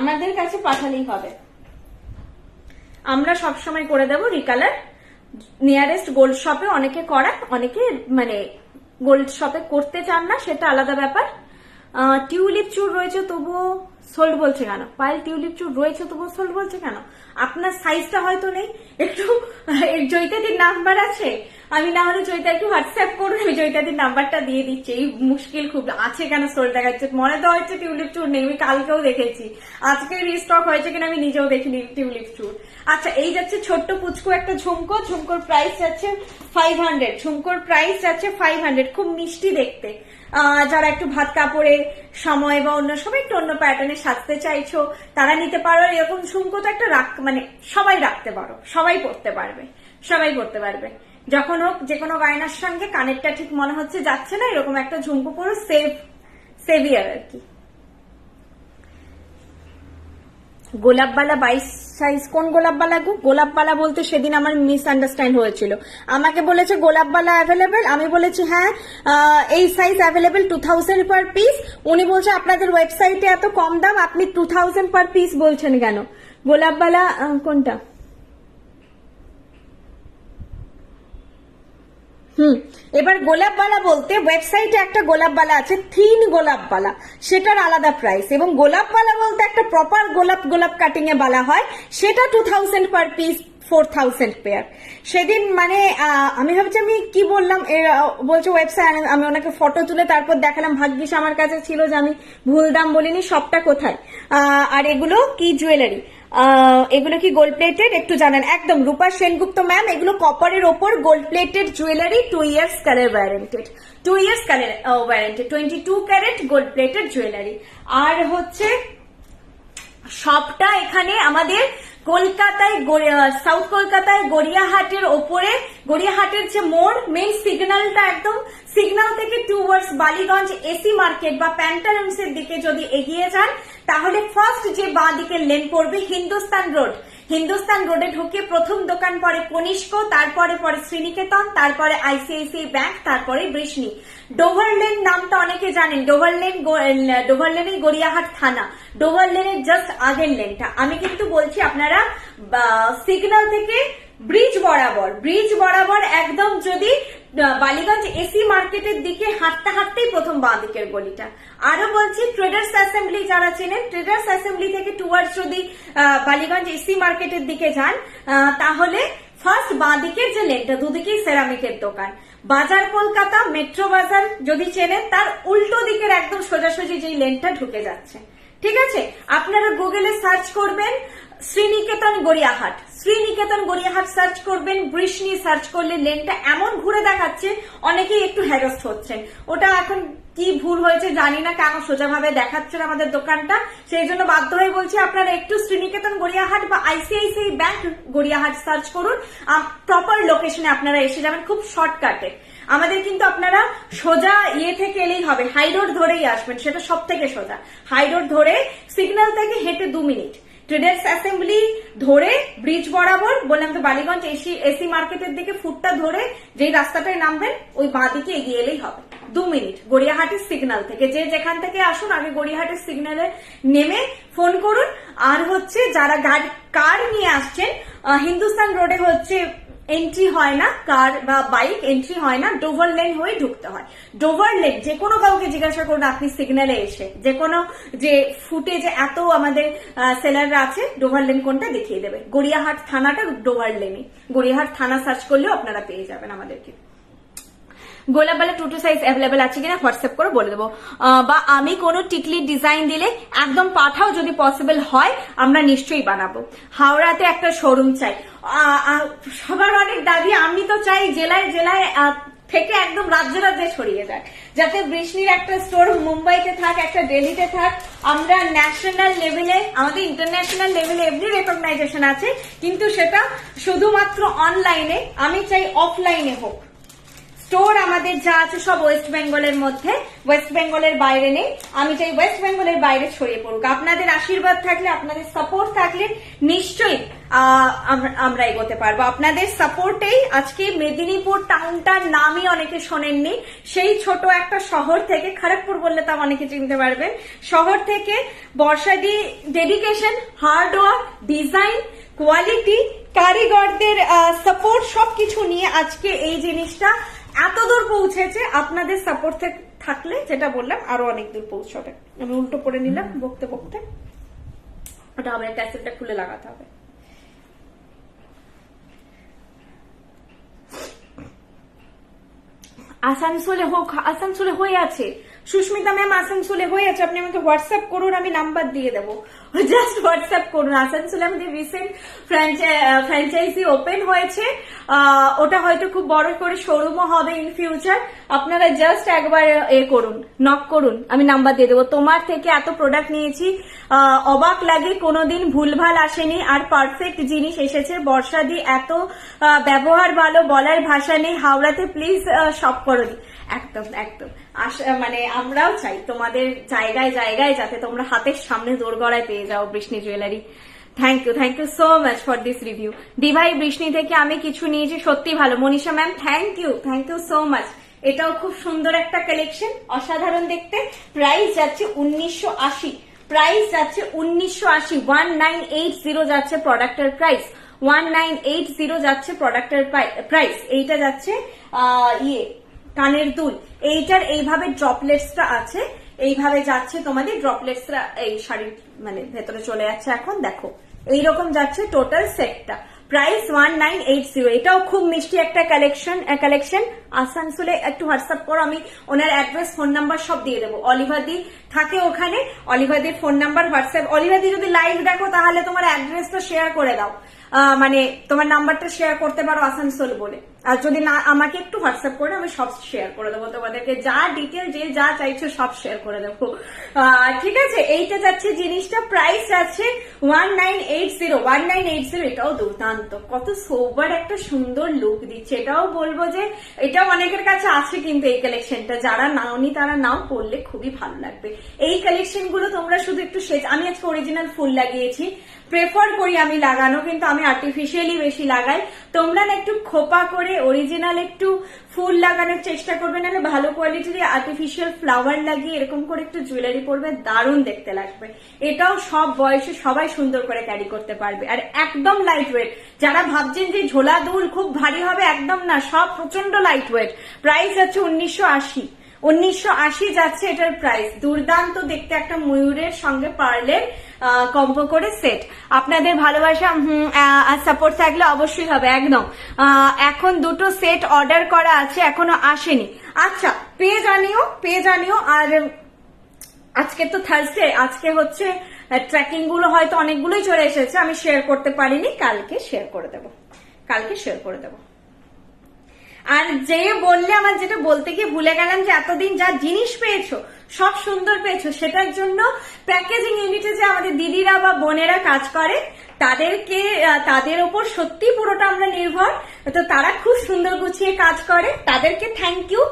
আমাদের কাছে পাঠালেই হবে, আমরা সবসময় করে দেবো রিকালার। নিয়ারেস্ট গোল্ড শপে অনেকে করান, অনেকে মানে গোল্ড শপে করতে চান না, সেটা আলাদা ব্যাপার। টিউলিপ চুর রয়েছে তবুও সোল্ড বলছে কেন? পায়েল টিউলিপ চুর রয়েছে তবুও সোল্ড বলছে কেন? আপনার সাইজটা হয়তো নেই, একটু জয়িতাদির নাম্বার আছে, আমি না হলে জয়িতা একটু হোয়াটসঅ্যাপ করুন, আমি জয়িতাদির নাম্বারটা দিয়ে দিচ্ছি। এই মুশকিল খুব আছে কেন সোল্ড দেখাচ্ছে, মনে তো হচ্ছে টিউলিপ চুর নেই, আমি কালকেও দেখেছি, আজকে রিস্টক হয়েছে কিনা আমি নিজেও দেখিনি টিউলিপ চুর। আচ্ছা, এই যাচ্ছে ছোট্ট পুচকু একটা ঝুমকো, ঝুমকোর প্রাইস যাচ্ছে 500, ঝুমকোর প্রাইস যাচ্ছে 500, খুব মিষ্টি দেখতে। যারা একটু ভাত কাপড়ে সময় বা অন্য সময় একটু অন্য প্যাটার্নে সাজতে চাইছো তারা নিতে পারো। এরকম ঝুমকো তো একটা মানে সবাই রাখতে পারো, সবাই পড়তে পারবে, সবাই পড়তে পারবে। যখন হোক যে কোনো গয়নার সঙ্গে কানেরটা ঠিক মনে হচ্ছে যাচ্ছে না, এরকম একটা ঝুমকো পরো, সেভিয়ার আর কি। গোলাপবালা 22 সাইজ, কোন গোলাপবালা গো? গোলাপবালা বলতে সেদিন আমার মিসআন্ডারস্ট্যান্ড হয়েছিল, আমাকে বলেছে গোলাপবালা অ্যাভেলেবেল, আমি বলেছি হ্যাঁ এই সাইজ অ্যাভেলেবেল 2000 পার পিস। উনি বলছে আপনাদের ওয়েবসাইটে এত কম দাম, আপনি 2000 পার পিস বলছেন কেন? গোলাপবালা কোনটা? এবার গোলাপবালা বলতে ওয়েবসাইটে একটা গোলাপবালা আছে, থিন গোলাপবালা, সেটার আলাদা প্রাইস, এবং গোলাপবালা বলতে একটা প্রপার গোলাপ কাটিং এ বালা হয়, সেটা 2000 পার পিস, 4000 পেয়ার। সেদিন মানে আমি ভাবছি আমি কি বললাম, বলছে ওয়েবসাইট, আমি ওনাকে ফটো তুলে তারপর দেখালাম, ভাগ্যিস আমার কাছে ছিল যে আমি ভুল দাম বলিনি, সবটা কোথায়। আর এগুলো কি জুয়েলারি, এগুলো কি গোল্ড প্লেটেড একটু জানেন? একদম রূপা সেনগুপ্ত ম্যাম, এগুলো কপারের ওপর gold plated jewellery, 2 years colour warranted, 2 years colour warranted, 22 carat gold plated jewellery. আর হচ্ছে সবটা এখানে আমাদের কলকাতায়, সাউথ কলকাতায় গড়িয়াহাটের ওপরে, গড়িয়াহাটের যে মোড়, মেইন সিগন্যালটা, একদম সিগন্যাল থেকে টুয়ার্ডস বালিগঞ্জ এসি মার্কেট বা প্যান্টালুন্স এর দিকে যদি এগিয়ে যান তাহলে ফার্স্ট যে বাঁ দিকের লেন পড়বে হিন্দুস্তান রোড, হিন্দুস্তান রোডে ঢুকে প্রথম দোকান পরে কনিষ্ক, তারপরে পরে শ্রীনিকেতন, তারপরে আইসিআইসিআই ব্যাংক, তারপরে বৃষ্ণি। ডোভার লেন নামটা অনেকে জানেন, ডোভার লেনেই গড়িয়াহাট থানা, ডোভার লেনের জাস্ট আগের লেনটা। আমি কিন্তু বলছি আপনারা সিগন্যাল থেকে ব্রিজ বরাবর একদম যদি বালিগঞ্জ এসি মার্কেটের দিকে হাঁটতে হাঁটতেই প্রথম বাঁ দিকের গলিটা। আরো বলছি, ট্রেডার্স অ্যাসেম্বলি যারা চেনেন, ট্রেডার্স অ্যাসেম্বলি থেকে টুয়ার্ডস যদি বালিগঞ্জ এসি মার্কেটের দিকে যান তাহলে ফার্স্ট বাঁ দিকের যে লেনটা, দুদিকেই সেরামিকের দোকান। বাজার কলকাতা মেট্রো বাজার যদি চেনেন, তার উল্টো দিকের একদম সোজাসুজি যেই লেনটা ঢুকে যাচ্ছে, ঠিক আছে? আপনারা গুগলে সার্চ করবেন শ্রীনিকেতন গড়িয়াহাট, শ্রীনিকেতন গড়িয়াহাট সার্চ করবেন, বৃষ্ণি সার্চ করলে লেনটা এমন ঘুরে দেখাচ্ছে অনেকেই একটু হ্যারাস্ট হচ্ছেন। ওটা এখন কি ভুল হয়েছে জানি না, কেন সোজাভাবে দেখাচ্ছে না আমাদের দোকানটা, সেই জন্য বাধ্য হয়ে বলছি আপনারা একটু শ্রীনিকেতন গড়িয়াহাট বা আইসিআইসিআই ব্যাংক গড়িয়াহাট সার্চ করুন, প্রপার লোকেশনে আপনারা এসে যাবেন খুব শর্টকাটে। আমাদের কিন্তু আপনারা সোজা থেকে এলেই হবে, হাই রোড ধরেই আসবেন, সেটা সব থেকে সোজা। হাই রোড ধরে সিগন্যাল থেকে হেঁটে 2 মিনিট, ট্রেডার্স অ্যাসেম্বলি ধরে ব্রিজ বরাবর, বললাম তো বালিগঞ্জ এসি মার্কেটের দিকে ফুটটা ধরে যেই রাস্তাটায় নামবেন ওই বাঁ দিকে এগিয়ে এলেই হবে, 2 মিনিট গড়িয়াহাটের সিগন্যাল থেকে। যে যেখান থেকে আসুন আগে গড়িয়াহাটের সিগন্যালে নেমে ফোন করুন। আর হচ্ছে যারা কার নিয়ে আসছেন, হিন্দুস্তান রোডে হচ্ছে এন্ট্রি হয় না, কার বা বাইক এন্ট্রি হয় না, ডোভার লেন হয়ে ঢুকতে হয়। ডোভার লেন যে কোনো কাউকে জিজ্ঞাসা করুন আপনি সিগন্যালে এসে, যে কোনো যে ফুটে যে এত আমাদের সেলাররা আছে, ডোভার লেন কোনটা দেখিয়ে দেবে। গড়িয়াহাট থানাটা ডোভার লেনই, গড়িয়াহাট থানা সার্চ করলেও আপনারা পেয়ে যাবেন আমাদেরকে। গোলাপবালা 2 সাইজ অ্যাভেলেবেল আছে কিনা হোয়াটসঅ্যাপ করে বলে দেবো, বা আমি কোনো টিকলি ডিজাইন দিলে একদম পাঠাও, যদি পসিবল হয় আমরা নিশ্চয়ই বানাবো। হাওড়াতে একটা শোরুম চাই, সবার অনেক দাবি, আমি তো চাই জেলায় জেলায় থেকে একদম রাজ্যে রাজ্যে ছড়িয়ে যায়, যাতে বৃষ্ণির একটা স্টোর মুম্বাইতে থাক, একটা দিল্লিতে থাক। আমরা ন্যাশনাল লেভেলে, আমাদের ইন্টারন্যাশনাল লেভেলে এভরি রেকগনাইজেশন আছে, কিন্তু সেটা শুধুমাত্র অনলাইনে, আমি চাই অফলাইনে হোক। স্টোর আমাদের যা আছে সব ওয়েস্ট বেঙ্গলের মধ্যে, ওয়েস্ট বেঙ্গলের বাইরে নেই। আমি চাই ওয়েস্ট বেঙ্গলের বাইরে ছড়িয়ে পড়ুক। আপনাদের আশীর্বাদ থাকলে, আপনাদের সাপোর্ট থাকলে নিশ্চয়ই আমরা এগোতে পারবো। আপনাদের সাপোর্টেই আজকে মেদিনীপুর টাউনটার নামই অনেকে শোনেননি, সেই ছোট একটা শহর থেকে, খড়গপুর বললে তাও অনেকে চিনতে পারবেন, শহর থেকে বর্ষাদি dedication, hard work, design, quality, কারিগরদের সাপোর্ট সবকিছু নিয়ে আজকে এই জিনিসটা এত দূর পৌঁছেছে। আপনাদের সাপোর্ট থাকলে, যেটা বললাম, আরো অনেক দূর পৌঁছবে। আমি উল্টো পড়ে নিলাম বকতে বকতে, ওটা হবে ক্যাসেটটা খুলে লাগাতে হবে। আসানসোলে হোক, আসানসোলে হয়ে আছে, সুস্মিতা ম্যাম আসানসোলে হয়ে আছে, আপনি আমাকে হোয়াটসঅ্যাপ করুন, আমি নাম্বার দিয়ে দেবো, জাস্ট হোয়াটসঅ্যাপ করুন। আসানসোলে আমাদের রিসেন্ট ফ্র্যাঞ্চাইজি ওপেন হয়েছে, ওটা হয়তো খুব বড় করে শোরুমও হবে ইন ফিউচার। আপনারা জাস্ট একবার করুন, নক করুন, আমি নাম্বার দিয়ে দেবো। তোমার থেকে এত প্রোডাক্ট নিয়েছি, অবাক লাগে, কোনোদিন ভুলভাল আসেনি, আর পারফেক্ট জিনিস এসেছে। বর্ষাদি এত ব্যবহার ভালো, বলার ভাষা নেই। হাওড়াতে প্লিজ শপ করো। একদম একদম, মানে আমরাও চাই তোমাদের জায়গায় জায়গায় যাতে তোমরা হাতের সামনে দোরগড়ায় পেয়ে যাও Brishni jewellery. Thank you so much for this review. দিভাই বৃষ্ণি থেকে আমি কিছু নিয়েছি, সত্যি ভালো। Manisha ma'am thank you so much. এটাও খুব সুন্দর একটা কালেকশন, অসাধারণ দেখতে। প্রাইস যাচ্ছে 1980, প্রাইস যাচ্ছে 1980, 1980 যাচ্ছে প্রোডাক্টের প্রাইস, 1980 যাচ্ছে প্রোডাক্টের প্রাইস। এইটা যাচ্ছে কানের দুল, এইটার এইভাবে ড্রপলেটসটা আছে, এইভাবে যাচ্ছে তোমাদের ড্রপলেটসটা এই শাড়ির মানে ভেতরে চলে যাচ্ছে। এখন দেখো এইরকম যাচ্ছে টোটাল সেটটা, প্রাইস 1980। এটাও খুব মিষ্টি একটা কালেকশন। আসানসোলে একটু হোয়াটসঅ্যাপ করো, আমি ওনার অ্যাড্রেস, ফোন নাম্বার সব দিয়ে দেবো। অলিভাদি থাকে ওখানে, অলিভাদির ফোন নাম্বার, হোয়াটসঅ্যাপ। অলিভাদি যদি লাইভ দেখো তাহলে তোমার অ্যাড্রেসটা শেয়ার করে দাও, মানে তোমার নাম্বারটা শেয়ার করতে পারো আসানসোল বলে। আর যদি না, আমাকে একটু হোয়াটসঅ্যাপ করে আমি সব শেয়ার করে দেবো তোমাদেরকে, যা ডিটেল যে যা চাইছো সব শেয়ার করে দেবো, ঠিক আছে? এইটা যাচ্ছে জিনিসটা, প্রাইস আছে 1980। এটাও দুর্দান্ত, কত সোবার একটা সুন্দর লুক দিচ্ছে। এটাও বলবো যে এটাও অনেকের কাছে আছে, কিন্তু এই কালেকশনটা যারা নাওনি তারা নাও, পরলে খুবই ভালো লাগবে। এই কালেকশন গুলো তোমরা শুধু একটু আমি আজকে অরিজিনাল ফুল লাগিয়েছি, প্রেফার করি আমি লাগানো, কিন্তু আমি আর্টিফিশিয়ালি বেশি লাগাই। তোমরা না একটু খোপা করে অরিজিনাল একটু ফুল লাগানোর চেষ্টা করবে, নাহলে ভালো কোয়ালিটির আর্টিফিশিয়াল ফ্লাওয়ার লাগিয়ে এরকম করে একটু জুয়েলারি পরবে, দারুণ দেখতে লাগবে। এটাও সব বয়সে সবাই সুন্দর করে ক্যারি করতে পারবে, আর একদম লাইট ওয়েট। যারা ভাবছেন যে ঝোলা দুল খুব ভারী হবে, একদম না, সব প্রচন্ড লাইট ওয়েট। প্রাইস আছে 1980 যাচ্ছে এটার প্রাইস। দুর্দান্ত দেখতে একটা ময়ূরের সঙ্গে পার্লের কম্বো করে সেট। আপনাদের ভালোবাসা আর সাপোর্ট থাকলে অবশ্যই হবে, একদম। এখন দুটো সেট অর্ডার করা আছে, এখনো আসেনি। আচ্ছা, পেয়ে জানিও। আর আজকে তো থার্সডে, আজকে হচ্ছে ট্র্যাকিং গুলো হয়তো অনেকগুলোই চলে এসেছে, আমি শেয়ার করতে পারিনি, কালকে শেয়ার করে দেবো। আর যে বললে, আমার যেটা বলতে গিয়ে ভুলে গেলাম, যে এতদিন যা জিনিস পেয়েছো সব সুন্দর পেয়েছো, সেটার জন্য প্যাকেজিং ইউনিটে যে আমাদের দিদিরা বা বোনেরা কাজ করে, তাদের ওপর সত্যি পুরোটা আমরা নির্ভর। তো তারা খুব সুন্দর গুছিয়ে কাজ করে, তাদেরকে থ্যাংক ইউ।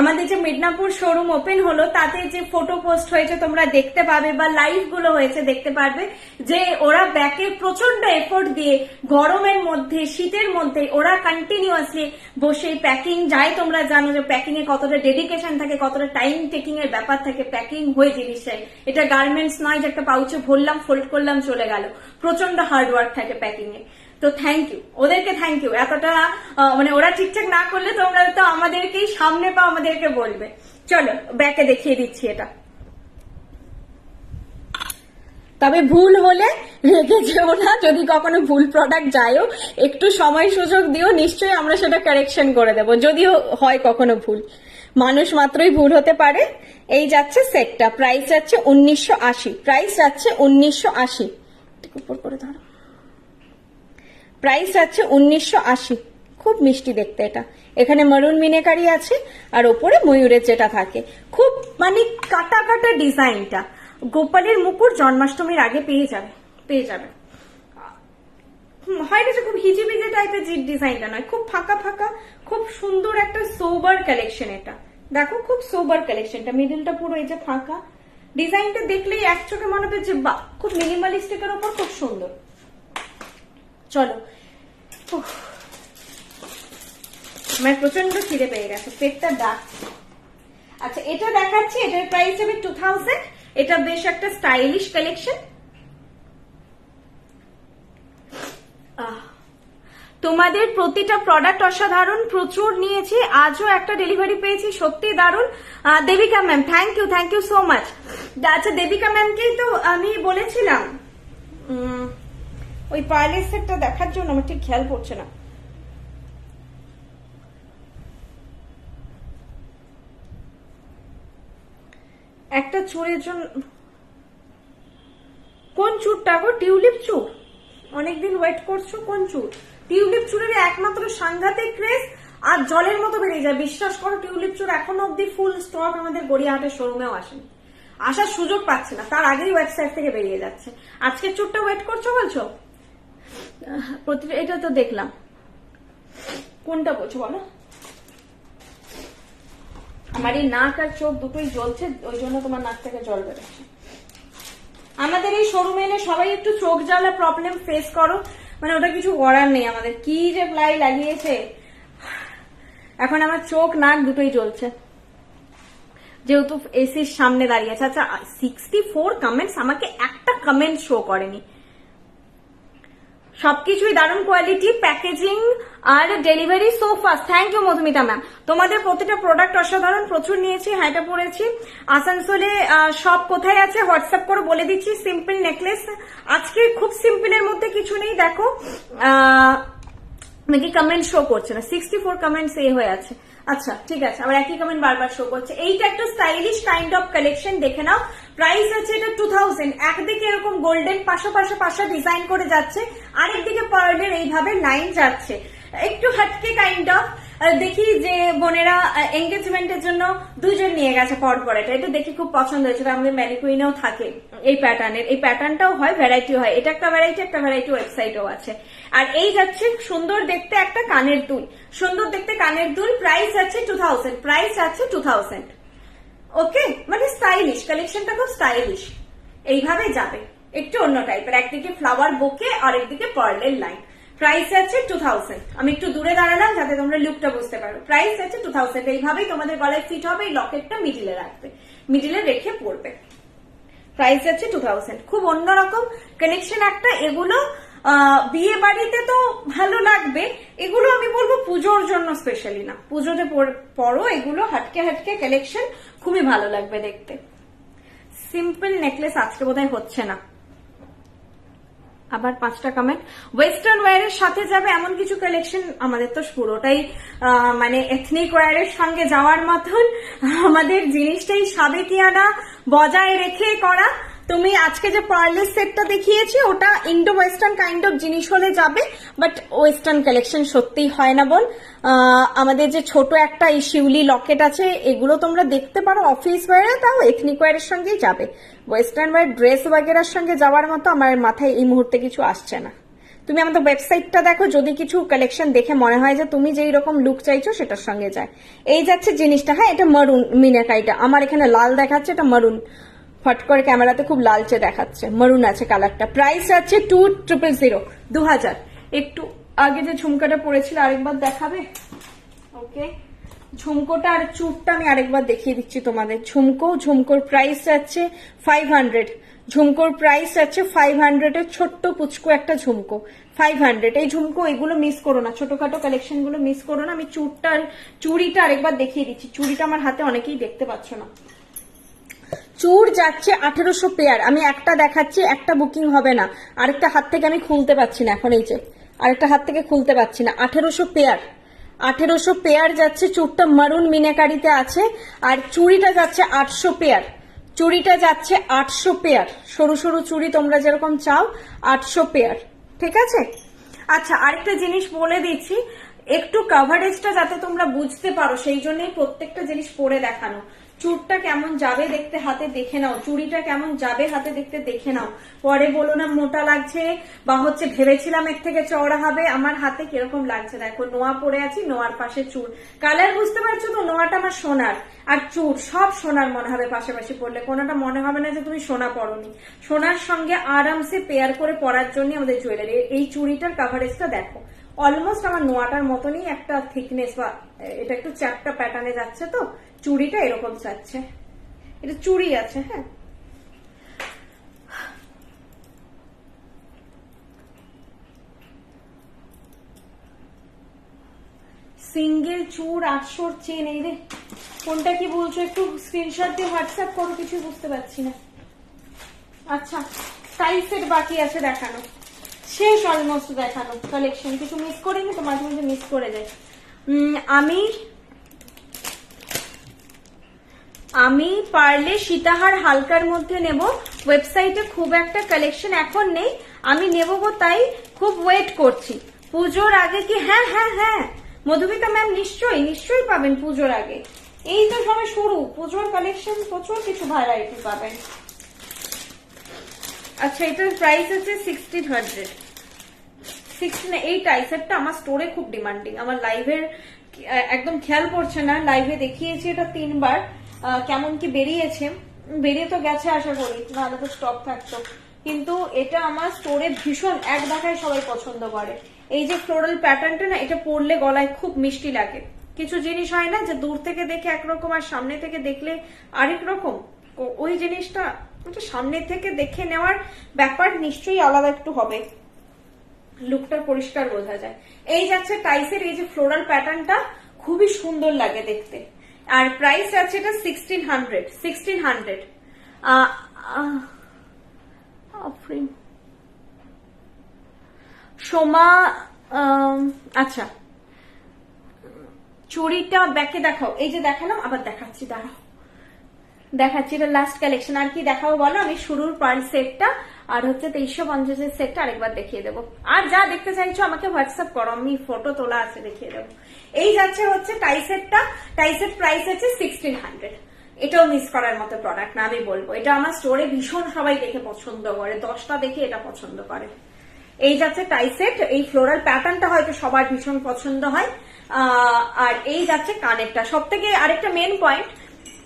আমাদের যে মিদনাপুর শোরুম ওপেন হলো, তাতে যে ফটো পোস্ট হয়েছে তোমরা দেখতে পাবে, বা লাইভ গুলো হয়েছে দেখতে পারবে, যে ওরা ব্যাকে প্রচন্ড এফোর্ট দিয়ে গরমের মধ্যে, শীতের মধ্যে ওরা কন্টিনিউয়াসলি বসে প্যাকিং যায়। তোমরা জানো যে প্যাকিং এ কতটা ডেডিকেশন থাকে, কতটা টাইম টেকিং এর ব্যাপার থাকে প্যাকিং হয়ে জিনিস চাই। এটা গার্মেন্টস নয় যে একটা পাউচে ভরলাম, ফোল্ড করলাম, চলে গেল। প্রচন্ড হার্ড ওয়ার্ক থাকে প্যাকিং এ। তো থ্যাংক ইউ ওদেরকে, থ্যাংক ইউ। এতটা মানে ওরা ঠিকঠাক না করলে তোমরা তো আমাদেরকেই সামনে পাও, আমাদেরকে বলবে। চলো ব্যাকে দেখিয়ে দিচ্ছি এটা। তবে ভুল হলে রেগে যেও না, যদি কখনো ভুল প্রোডাক্ট যায়ও, একটু সময় সুযোগ দিও, নিশ্চয়ই আমরা সেটা কারেকশন করে দেবো, যদিও হয় কখনো ভুল। মানুষ মাত্রই ভুল হতে পারে। এই যাচ্ছে সেটটা, প্রাইস যাচ্ছে 1980। উপর করে ধরো, প্রাইস আছে 1980। খুব মিষ্টি দেখতে এটা। এখানে মারুন মিনেকারি আছে, আর ওপরে ময়ূরের যেটা থাকে, খুব মানে কাটা কাটা ডিজাইনটা। গোপালের মুকুট জন্মাষ্টমীর আগে পেয়ে যাবে। হয় না যে খুব হিজিবিজি টাইপের ডিজাইনটা নয়, খুব ফাঁকা ফাঁকা, খুব সুন্দর একটা সোবার কালেকশন। এটা দেখো, খুব সোবার কালেকশনটা, মিডলটা পুরো এই যে ফাঁকা, ডিজাইনটা দেখলেই এক চোখে মনে হবে যে বাহ, খুব মিনিমালিস্টিকের ওপর খুব সুন্দর। চলো, আমার প্রচন্ড খিদে পেয়ে গেছে, পেটটা ডাক। আচ্ছা, এটা দেখাচ্ছি, এটার প্রাইস হবে 2000। এটা বেশ একটা স্টাইলিশ কালেকশন। তোমাদের প্রতিটা প্রোডাক্ট অসাধারণ, প্রচুর নিয়েছি, আজও একটা ডেলিভারি পেয়েছি, সত্যি দারুণ। Debika ma'am, thank you so much. আচ্ছা, দেবিকা ম্যামকেই তো আমি বলেছিলাম ওই পার্লের সেটটা দেখার জন্য, আমার ঠিক খেয়াল পড়ছে না। একটা চুড়ের জন্য, কোন চুড়টা গো? টিউলিপ চুড়, অনেকদিন ওয়েট করছো। কোন চুড়? টিউলিপ চুড়ের একমাত্র সাংঘাতিক ক্রেজ, আর জলের মতো বেরিয়ে যায়। বিশ্বাস করো, টিউলিপ চুড় এখনো অব্দি ফুল স্টক আমাদের গড়িয়াহাটের শোরুমেও আসেনি, আসার সুযোগ পাচ্ছে না, তার আগেই ওয়েবসাইট থেকে বেরিয়ে যাচ্ছে। আজকে চুড়টা ওয়েট করছো বলছো? এটা তো দেখলাম, কোনটা বলছো বলো? আমার এই নাক আর চোখ দুটোই জ্বলছে, ওই জন্য তোমার নাক থেকে জল বেরোচ্ছে। আমাদের এই শোরুমে এলে সবাই একটু চোখ জ্বালা প্রবলেম ফেস করো, মানে ওটা কিছু করার নেই। আমাদের কি যে প্লাই লাগিয়েছে, এখন আমার চোখ নাক দুটোই জ্বলছে, যেহেতু এসির সামনে দাঁড়িয়ে আছে। আচ্ছা, 64 কমেন্টস, আমাকে একটা কমেন্ট শো করেনি। সবকিছুই দারুণ কোয়ালিটি, প্যাকেজিং আর delivery so fast. Thank you Madhumita ma'am, তোমাদের প্রতিটা প্রোডাক্ট অসাধারণ, প্রচুর নিয়েছি, হাইটা পরেছি। আসানসোলে সব কোথায় আছে হোয়াটসঅ্যাপ করে বলে দিচ্ছি। সিম্পল নেকলেস, আজকে খুব সিম্পলের মধ্যে কিছু নেই। দেখো নাকি কমেন্ট শো করছে না, 64 কমেন্টস হয়ে আছে। আচ্ছা ঠিক আছে, আবার একই কমেন্ট বারবার শো করছে। এইটা একটা স্টাইলিশ কাইন্ড অফ কালেকশন, দেখে নাও। প্রাইস আছে এটা 2000। একদিকে এরকম গোল্ডেন পাশা ডিজাইন করে যাচ্ছে, আরেকদিকে পার্লের এইভাবে লাইন যাচ্ছে, একটু হাটকে কাইন্ড অফ। দেখি যে বোনেরা এঙ্গেজমেন্টের জন্য দুজন নিয়ে গেছে পরপর, এটা দেখি খুব পছন্দ হয়েছে। আমাদের ম্যানিকুইনেও থাকে এই প্যাটার্নের, এই প্যাটার্নটাও হয়, ভ্যারাইটি হয়। এটা একটা ভ্যারাইটি ওয়েবসাইটও আছে। আর এই যাচ্ছে সুন্দর দেখতে একটা কানের দুল, সুন্দর দেখতে কানের দুল। প্রাইস আছে 2000। ওকে, মানে স্টাইলিশ কালেকশনটা, খুব স্টাইলিশ। এইভাবে যাবে, একটু অন্য টাইপের, একদিকে ফ্লাওয়ার বোকে আর একদিকে পার্লের লাইন। প্রাইস আছে 2000। আমি একটু দূরে দাঁড়ালাম যাতে তোমরা লুকটা বুঝতে পারো। প্রাইস আছে 2000। এইভাবেই তোমাদের গলায় ফিট হবে। এই লকেটটা মিডিলে রাখবে, মিডিলে রেখে পড়বে। প্রাইস আছে 2000। খুব অন্যরকম কানেকশন একটা। এগুলো বিয়ে বাড়িতে তো ভালো লাগবে, এগুলো আমি বলবো পুজোর জন্য স্পেশালি না, পুজোতে পরো এগুলো হাটকে হাটকে কালেকশন, খুবই ভালো লাগবে দেখতে। সিম্পল নেকলেস আজকে বোধহয় হচ্ছে না। আবার 5টা কমেন্ট। ওয়েস্টার্ন ওয়্যারের সাথে যাবে এমন কিছু কালেকশন, আমাদের তো পুরোটাই মানে এথনিক ওয়্যারের সঙ্গে যাওয়ার মতন, আমাদের জিনিসটাই সাবেকিয়ানা বজায় রেখে করা। তুমি আজকে যে পার্লের সেটটা দেখিয়েছি ওটা ইন্ডো ওয়েস্টার্ন কাইন্ড অফ জিনিস হলে যাবে, বাট ওয়েস্টার্ন কালেকশন সত্যিই হয় না বোন। আমাদের যে ছোট একটা এই শিউলি লকেট আছে, এগুলো তোমরা দেখতে পারো অফিস ওয়্যারে, তাও এথনিক ওয়্যারের সঙ্গেই যাবে। ওয়েস্টার্ন ওয়্যার ড্রেস ওয়াগেরার সঙ্গে যাওয়ার মতো আমার মাথায় এই মুহূর্তে কিছু আসছে না। তুমি আমাদের ওয়েবসাইটটা দেখো, যদি কিছু কালেকশন দেখে মনে হয় যে তুমি যেই রকম লুক চাইছো সেটার সঙ্গে যায়। এই যাচ্ছে জিনিসটা, হ্যাঁ এটা মারুন মিনাকারিটা, আমার এখানে লাল দেখাচ্ছে, এটা মারুন, ফট করে ক্যামেরাতে খুব লালচে দেখাচ্ছে, মারুন আছে কালারটা। প্রাইস আছে 2000, 2000। একটু আগে যে ঝুমকাটা পড়েছিল আরেকবার দেখাবে? ওকে, ঝুমকোটা আর চুরটা আমি আরেকবার দেখিয়ে দিচ্ছি তোমাদের। ঝুমকোর প্রাইস আছে 500। ঝুমকোর প্রাইস আছে 500 এর ছোট্ট পুচকু একটা ঝুমকো, 500। এই ঝুমকো এগুলো মিস করো না, ছোটখাটো কালেকশন গুলো মিস করো না। আমি চুড়িটা আরেকবার দেখিয়ে দিচ্ছি। চুড়িটা আমার হাতে অনেকেই দেখতে পাচ্ছ না। চুর যাচ্ছে 1800 পেয়ার। আমি একটা দেখাচ্ছি, একটা বুকিং হবে না। আরেকটা হাত থেকে আমি খুলতে পারছি না এখন, এই যে আরেকটা হাত থেকে খুলতে পারছি না। 1800 পেয়ার, 1800 পেয়ার যাচ্ছে। চুরটা মারুন মিনাকারিতে আছে, আর চুড়িটা যাচ্ছে 800 পেয়ার। চুড়িটা যাচ্ছে 800 পেয়ার। সরু সরু চুড়ি তোমরা যেরকম চাও, 800 পেয়ার। ঠিক আছে? আচ্ছা, আরেকটা জিনিস বলে দিচ্ছি, একটু কভারেজটা যাতে তোমরা বুঝতে পারো সেই জন্যই প্রত্যেকটা জিনিস পরে দেখানো। চুরটা কেমন যাবে দেখতে হাতে দেখে নাও, চুড়িটা কেমন যাবে হাতে দেখতে দেখে নাও। পরে বলো না মোটা লাগছে বা হচ্ছে ভেবেছিলাম এর থেকে চওড়া হবে। আমার হাতে কিরকম লাগছে দেখো, নোয়া পরে আছি, নোয়ার পাশে চুর। কালার বুঝতে পারছো তো? নোয়াটা আমার সোনার, আর চুর সব সোনার মনে হবে পাশাপাশি পরলে, কোনোটা মনে হবে না যে তুমি সোনা পরোনি। সোনার সঙ্গে আরামসে পেয়ার করে পরার জন্য আমাদের জুয়েলারি। এই চুড়িটার কাভারেজটা দেখো, অলমোস্ট আমার নোয়াটার মতনই একটা থিকনেস, বা এটা একটু চ্যাপটা প্যাটার্নে যাচ্ছে, তো চুড়িটা এরকম যাচ্ছে। এটা চুড়ি আছে, হ্যাঁ। সিঙ্গেল চুর 800 চেন। এই রে, কোনটা কি বলছো একটু স্ক্রিনশট দিয়ে হোয়াটসঅ্যাপ করো, কিছু বুঝতে পারছি না। আচ্ছা, সাইজ সেট বাকি আছে দেখানো, শেষ অলমোস্ট দেখানো কালেকশন। কিছু মিস করিনি তো, মাঝে মাঝে মিস করে যায়। আমি পারলে সীতাহার হালকার মধ্যে নেব। ওয়েবসাইটে খুব একটা কালেকশন এখন নেই, আমি নেব তাই খুব ওয়েট করছি। পুজোর আগে কি? হ্যাঁ হ্যাঁ হ্যাঁ মধুমিতা ম্যাম, নিশ্চয়ই পাবেন পুজোর আগে। এই তো সবে শুরু, পুজোর কালেকশন প্রচুর কিছু ভ্যারাইটি পাবেন। আচ্ছা, এটার প্রাইস আছে 1600। এই টাইসেটটা আমার স্টোরে খুব ডিমান্ডিং। আমার লাইভের একদম খেয়াল পড়ছে না, লাইভে দেখিয়েছি এটা 3 বার। কেমন কি বেরিয়েছে, বেরিয়ে তো গেছে আশা করি, নাহলে তো স্টক থাকতো। কিন্তু এটা আমার স্টোরে ভীষণ এক দেখায় সবাই পছন্দ করে। এই যে ফ্লোরাল প্যাটার্নটা না, এটা পরলে গলায় খুব মিষ্টি লাগে। কিছু জিনিস হয় না যে দূর থেকে দেখে একরকম আর সামনে থেকে দেখলে আরেক রকম, ওই জিনিসটা সামনে থেকে দেখে নেওয়ার ব্যাপার নিশ্চয়ই আলাদা একটু হবে, লুকটা পরিষ্কার বোঝা যায়। এই যাচ্ছে টাইসের এই যে ফ্লোরাল প্যাটার্নটা, খুবই সুন্দর লাগে দেখতে। আর প্রাইস আছে এটা 1600। সোমা, আচ্ছা চুড়িটা ব্যাকে দেখাও। এই যে দেখালাম, আবার দেখাচ্ছি, দাঁড়াও দেখাচ্ছি। এটা লাস্ট কালেকশন। আর কি দেখাবো বলো? আমি শুরুর পার্ল সেটটা আর হচ্ছে 2350 সেটটা আরেকবার দেখিয়ে দেবো। আর যা দেখতে চাইছো আমাকে হোয়াটসঅ্যাপ করো, আমি ফটো তোলা আছে দেখিয়ে দেবো। এই যাচ্ছে হচ্ছে টাইসেটটা। টাইসেট প্রাইস আছে 1600। এটাও মিস করার মতো প্রোডাক্ট না, আমি বলবো। এটা আমার স্টোরে ভীষণ সবাই দেখে পছন্দ করে, 10টা দেখে এটা পছন্দ করে। এই যাচ্ছে টাইসেট, এই ফ্লোরাল প্যাটার্নটা হয়তো সবার ভীষণ পছন্দ হয়। আর এই যাচ্ছে কানেরটা। সব থেকে আরেকটা মেন পয়েন্ট,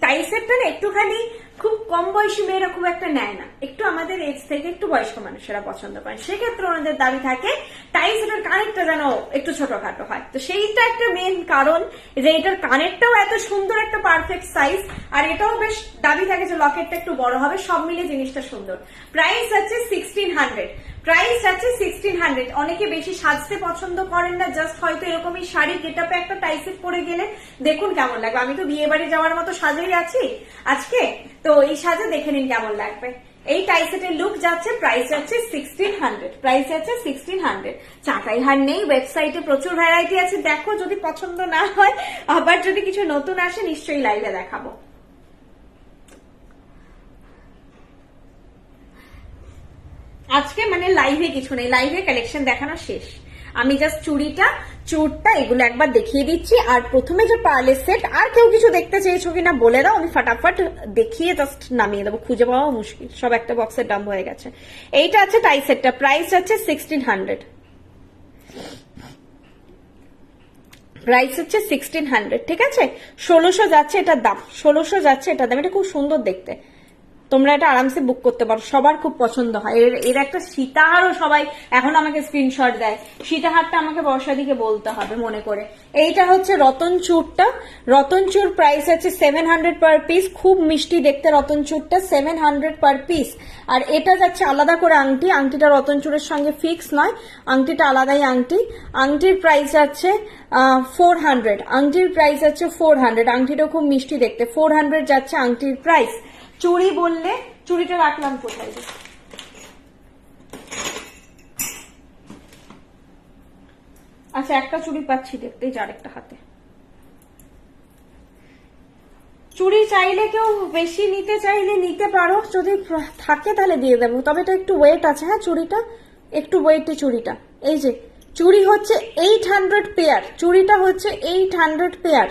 টাইসেটটা না একটুখানি খুব কম বয়সী মেয়েরা খুব একটা নেয় না, একটু আমাদের এজ থেকে একটু বয়স্ক মানুষেরা পছন্দ করেন, সেক্ষেত্রে ওনাদের দাবি থাকে টাই সেটের কানেরটা যেন একটু ছোটখাটো হয়। তো সেইটা একটা মেন কারণ যে এটার কানেরটাও এত সুন্দর একটা পারফেক্ট সাইজ, আর এটাও বেশ দাবি থাকে যে লকেটটা একটু বড় হবে, সব মিলে জিনিসটা সুন্দর। প্রাইস আছে 1600, প্রাইস আছে 1600। অনেকে বেশি সাজতে পছন্দ করেন না, জাস্ট হয়তো এরকমই শাড়ি গেটআপে একটা টাই সেট পরে গেলে দেখুন কেমন লাগবে। আমি তো বিয়ে বাড়ি যাওয়ার মতো সাজেই আছি আজকে, তো এই সাজে দেখে নিন কেমন লাগবে। এই টাই সেটের লুক যাচ্ছে, প্রাইস যাচ্ছে 1600, প্রাইস আছে 1600। চাটাই হার নেই, ওয়েবসাইটে প্রচুর ভ্যারাইটি আছে, দেখো যদি পছন্দ না হয়, আবার যদি কিছু নতুন আসে নিশ্চয়ই লাইভে দেখাবো। আজকে মানে লাইভে কিছু নেই, লাইভে কালেকশন দেখানো শেষ। আমি জাস্ট চুড়টা এগুলো একবার দেখিয়ে দিচ্ছি। আর প্রথমে যে পার্লের সেট, আর কেউ কিছু দেখতে চেয়েছো কিনা বলে দাও, আমি ফাটাফাট দেখিয়ে জাস্ট নামিয়ে দেবো, খুঁজে পাওয়া মুশকিল, সব একটা বক্সের দাম হয়ে গেছে। এইটা আছে টাই সেটটা, প্রাইস আছে 1600, প্রাইস হচ্ছে 1600, ঠিক আছে। 1600 যাচ্ছে এটার দাম, 1600 যাচ্ছে এটার দাম। এটা খুব সুন্দর দেখতে, তোমরা এটা আরামসে বুক করতে পারো, সবার খুব পছন্দ হয়। এর একটা সীতাহারও সবাই এখন আমাকে স্ক্রিনশট দেয়, সীতাহারটা আমাকে বর্ষাদিকে বলতে হবে মনে করে। এইটা হচ্ছে রতন চূড়টা, রতন চূড় প্রাইস আছে 700 পার পিস, খুব মিষ্টি দেখতে রতন চূড়টা, 700 পার পিস। আর এটা যাচ্ছে আলাদা করে আংটি, আংটিটা রতন চূড়ের সঙ্গে ফিক্স নয়, আংটিটা আলাদাই আংটি। আংটির প্রাইস আছে 400, আংটির প্রাইস আছে 400, আংটিটা খুব মিষ্টি দেখতে, 400 যাচ্ছে আংটির প্রাইস। চুড়ি বললে, চুড়িটা রাখলাম কোথায়? আচ্ছা, একটা চুড়ি পাচ্ছি দেখতে, আরেকটা হাতে। চুড়ি চাইলে কেউ বেশি নিতে চাইলে নিতে পারো, যদি থাকে তাহলে দিয়ে দেবো, তবে এটা একটু ওয়েট আছে। হ্যাঁ, চুড়িটা একটু ওয়েটে, চুড়িটা এই যে চুড়ি হচ্ছে 800 পেয়ার, চুড়িটা হচ্ছে 800 পেয়ার।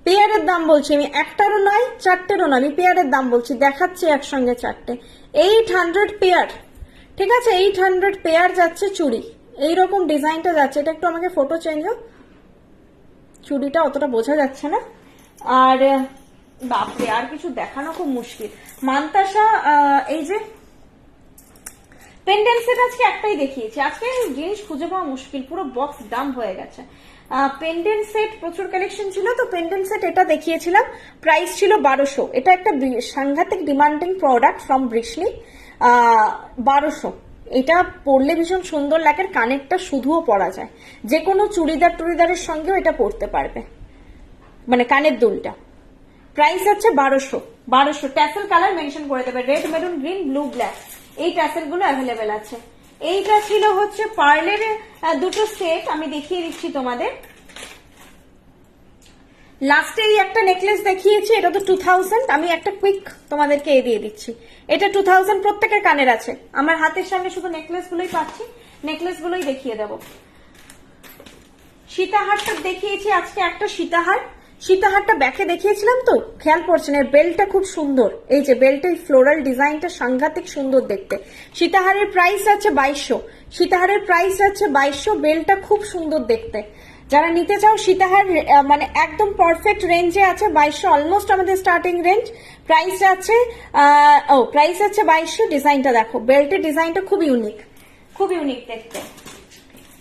পেয়ারের দাম বলছি আমি, একটারও নয়, চারটেরও নয়, আমি পেয়ারের দাম বলছি, দেখাচ্ছি একসঙ্গে চারটে। 800 পেয়ার, ঠিক আছে, 800 পেয়ার যাচ্ছে চুড়ি। এইরকম ডিজাইনটা যাচ্ছে, এটা একটু আমাকে ফটো চেঞ্জ, চুড়িটা অতটা বোঝা যাচ্ছে না। আর বাপরে, আর কিছু দেখানো খুব মুশকিল। মান্তাসা এই যে পেন্ডেন্ট সেট আজকে একটাই দেখিয়েছি, আজকে জিনিস খুঁজে পাওয়া মুশকিল, পুরো বক্স দাম হয়ে গেছে। পেন্ডেন্ট সেট প্রচুর কালেকশন ছিল, তো পেন্ডেন্ট সেট এটা দেখিয়েছিলাম, প্রাইস ছিল 1200। এটা একটা সাংঘাতিক ডিমান্ডিং প্রোডাক্ট ফ্রম বৃষ্ণি, 1200। এটা পরলে ভীষণ সুন্দর লাগে, কানেরটা শুধুও পরা যায়, যে কোনো চুড়িদারের সঙ্গেও এটা পরতে পারবে, মানে কানের দুলটা। প্রাইস আছে 1200। ট্যাসেল কালার মেনশন করে দেবে, red, maroon, green, blue, black, এই ট্যাসেল গুলো অ্যাভেলেবেল আছে। এইটা ছিল হচ্ছে পার্লের দুটো সেট, আমি দেখিয়ে দিচ্ছি তোমাদের। লাস্টে এই একটা নেকলেস দেখিয়েছি, এটা তো 2000, আমি একটা কুইক তোমাদেরকে দিয়ে দিচ্ছি। এটা 2000, প্রত্যেকের কানের আছে। আমার হাতের সামনে শুধু নেকলেস গুলোই পাচ্ছি, নেকলেস গুলোই দেখিয়ে দেবো। সীতাহারটা দেখিয়েছি আজকে, একটা সীতাহারটা ব্যাকে দেখিয়েছিলাম তো, খেয়াল পড়ছে না। বেল্টটা খুব সুন্দর, এই যে বেল্টের ফ্লোরাল ডিজাইনটা সাংঘাতিক সুন্দর দেখতে। সীতাহারের প্রাইস আছে 2200, সীতাহারের প্রাইস আছে 2200, বেল্টটা খুব সুন্দর দেখতে। যারা নিতে চাও সীতাহার, মানে একদম পারফেক্ট রেঞ্জে আছে, 2200 অলমোস্ট আমাদের স্টার্টিং রেঞ্জ। প্রাইস আছে 2200। ডিজাইনটা দেখো, বেল্টের ডিজাইনটা খুব ইউনিক দেখতে।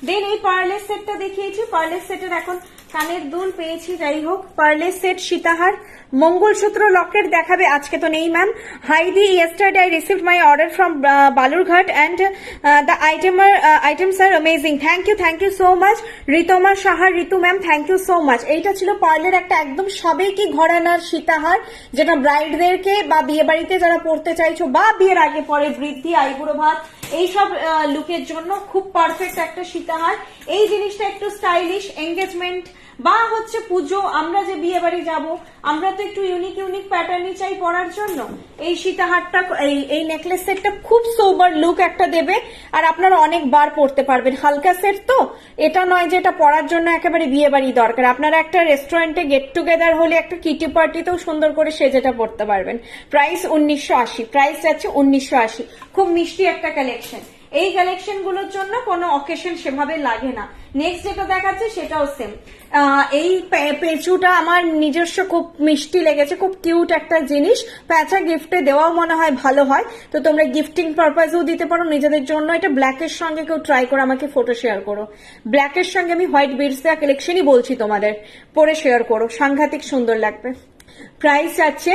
দেন এই পার্লের সেটটা দেখিয়েছি, পার্লের সেটের এখন কানের দুল পেয়েছি, যাই হোক পার্লের সেট, সীতাহার, মঙ্গলসূত্র, লকেট দেখাবে আজকে তো নেই ma'am. হাইদি, yesterday I received my order from Balurghat and the items are amazing. Thank you so much. Ritama সাহার, Ritu ma'am, thank you so much. এইটা ছিল পার্লের একটা একদম সাবেকি ঘরানার সীতাহার, যেটা ব্রাইডদেরকে বা বিয়ে বাড়িতে যারা পড়তে চাইছো বা বিয়ের আগে পরে বৃদ্ধি, আইবুড়ো ভাত, এইসব লুকের জন্য খুব পারফেক্ট একটা সীতাহার। এই জিনিসটা একটু স্টাইলিশ, এঙ্গেজমেন্ট বা হচ্ছে পুজো, আমরা যে বিয়ে বাড়ি যাবো, আমরা তো একটু ইউনিক প্যাটার্নই চাই পরার জন্য। এই সীতাহারটা, এই নেকলেস সেটটা খুব সোবার লুক একটা দেবে, আর আপনারা অনেকবার পরতে পারবেন। হালকা সেট তো, এটা নয় যে এটা পরার জন্য একেবারে বিয়ে বাড়ি দরকার, আপনারা একটা রেস্টুরেন্টে গেট টুগেদার হলে, একটা কিটি পার্টিতেও সুন্দর করে সেজেটা পরতে পারবেন। প্রাইস 1980, প্রাইস যাচ্ছে 1980। খুব মিষ্টি একটা কালেকশন। এই কালেকশন গুলোর জন্য কোনো অকেশন সেভাবে লাগে না। নেক্সট যেটা দেখাচ্ছে সেটাও সেম। এই পেঁচুটা আমার নিজস্ব খুব মিষ্টি লেগেছে, খুব কিউট একটা জিনিস। প্যাঁচা গিফটে দেওয়াও মনে হয় ভালো হয়, তো তোমরা গিফটিং পারপাসেও দিতে পারো নিজেদের জন্য। এটা ব্ল্যাকের সঙ্গে কেউ ট্রাই করে আমাকে ফটো শেয়ার করো। ব্ল্যাকের সঙ্গে আমি হোয়াইট বিডস দেওয়া কালেকশনই বলছি তোমাদের, পরে শেয়ার করো, সাংঘাতিক সুন্দর লাগবে। প্রাইস যাচ্ছে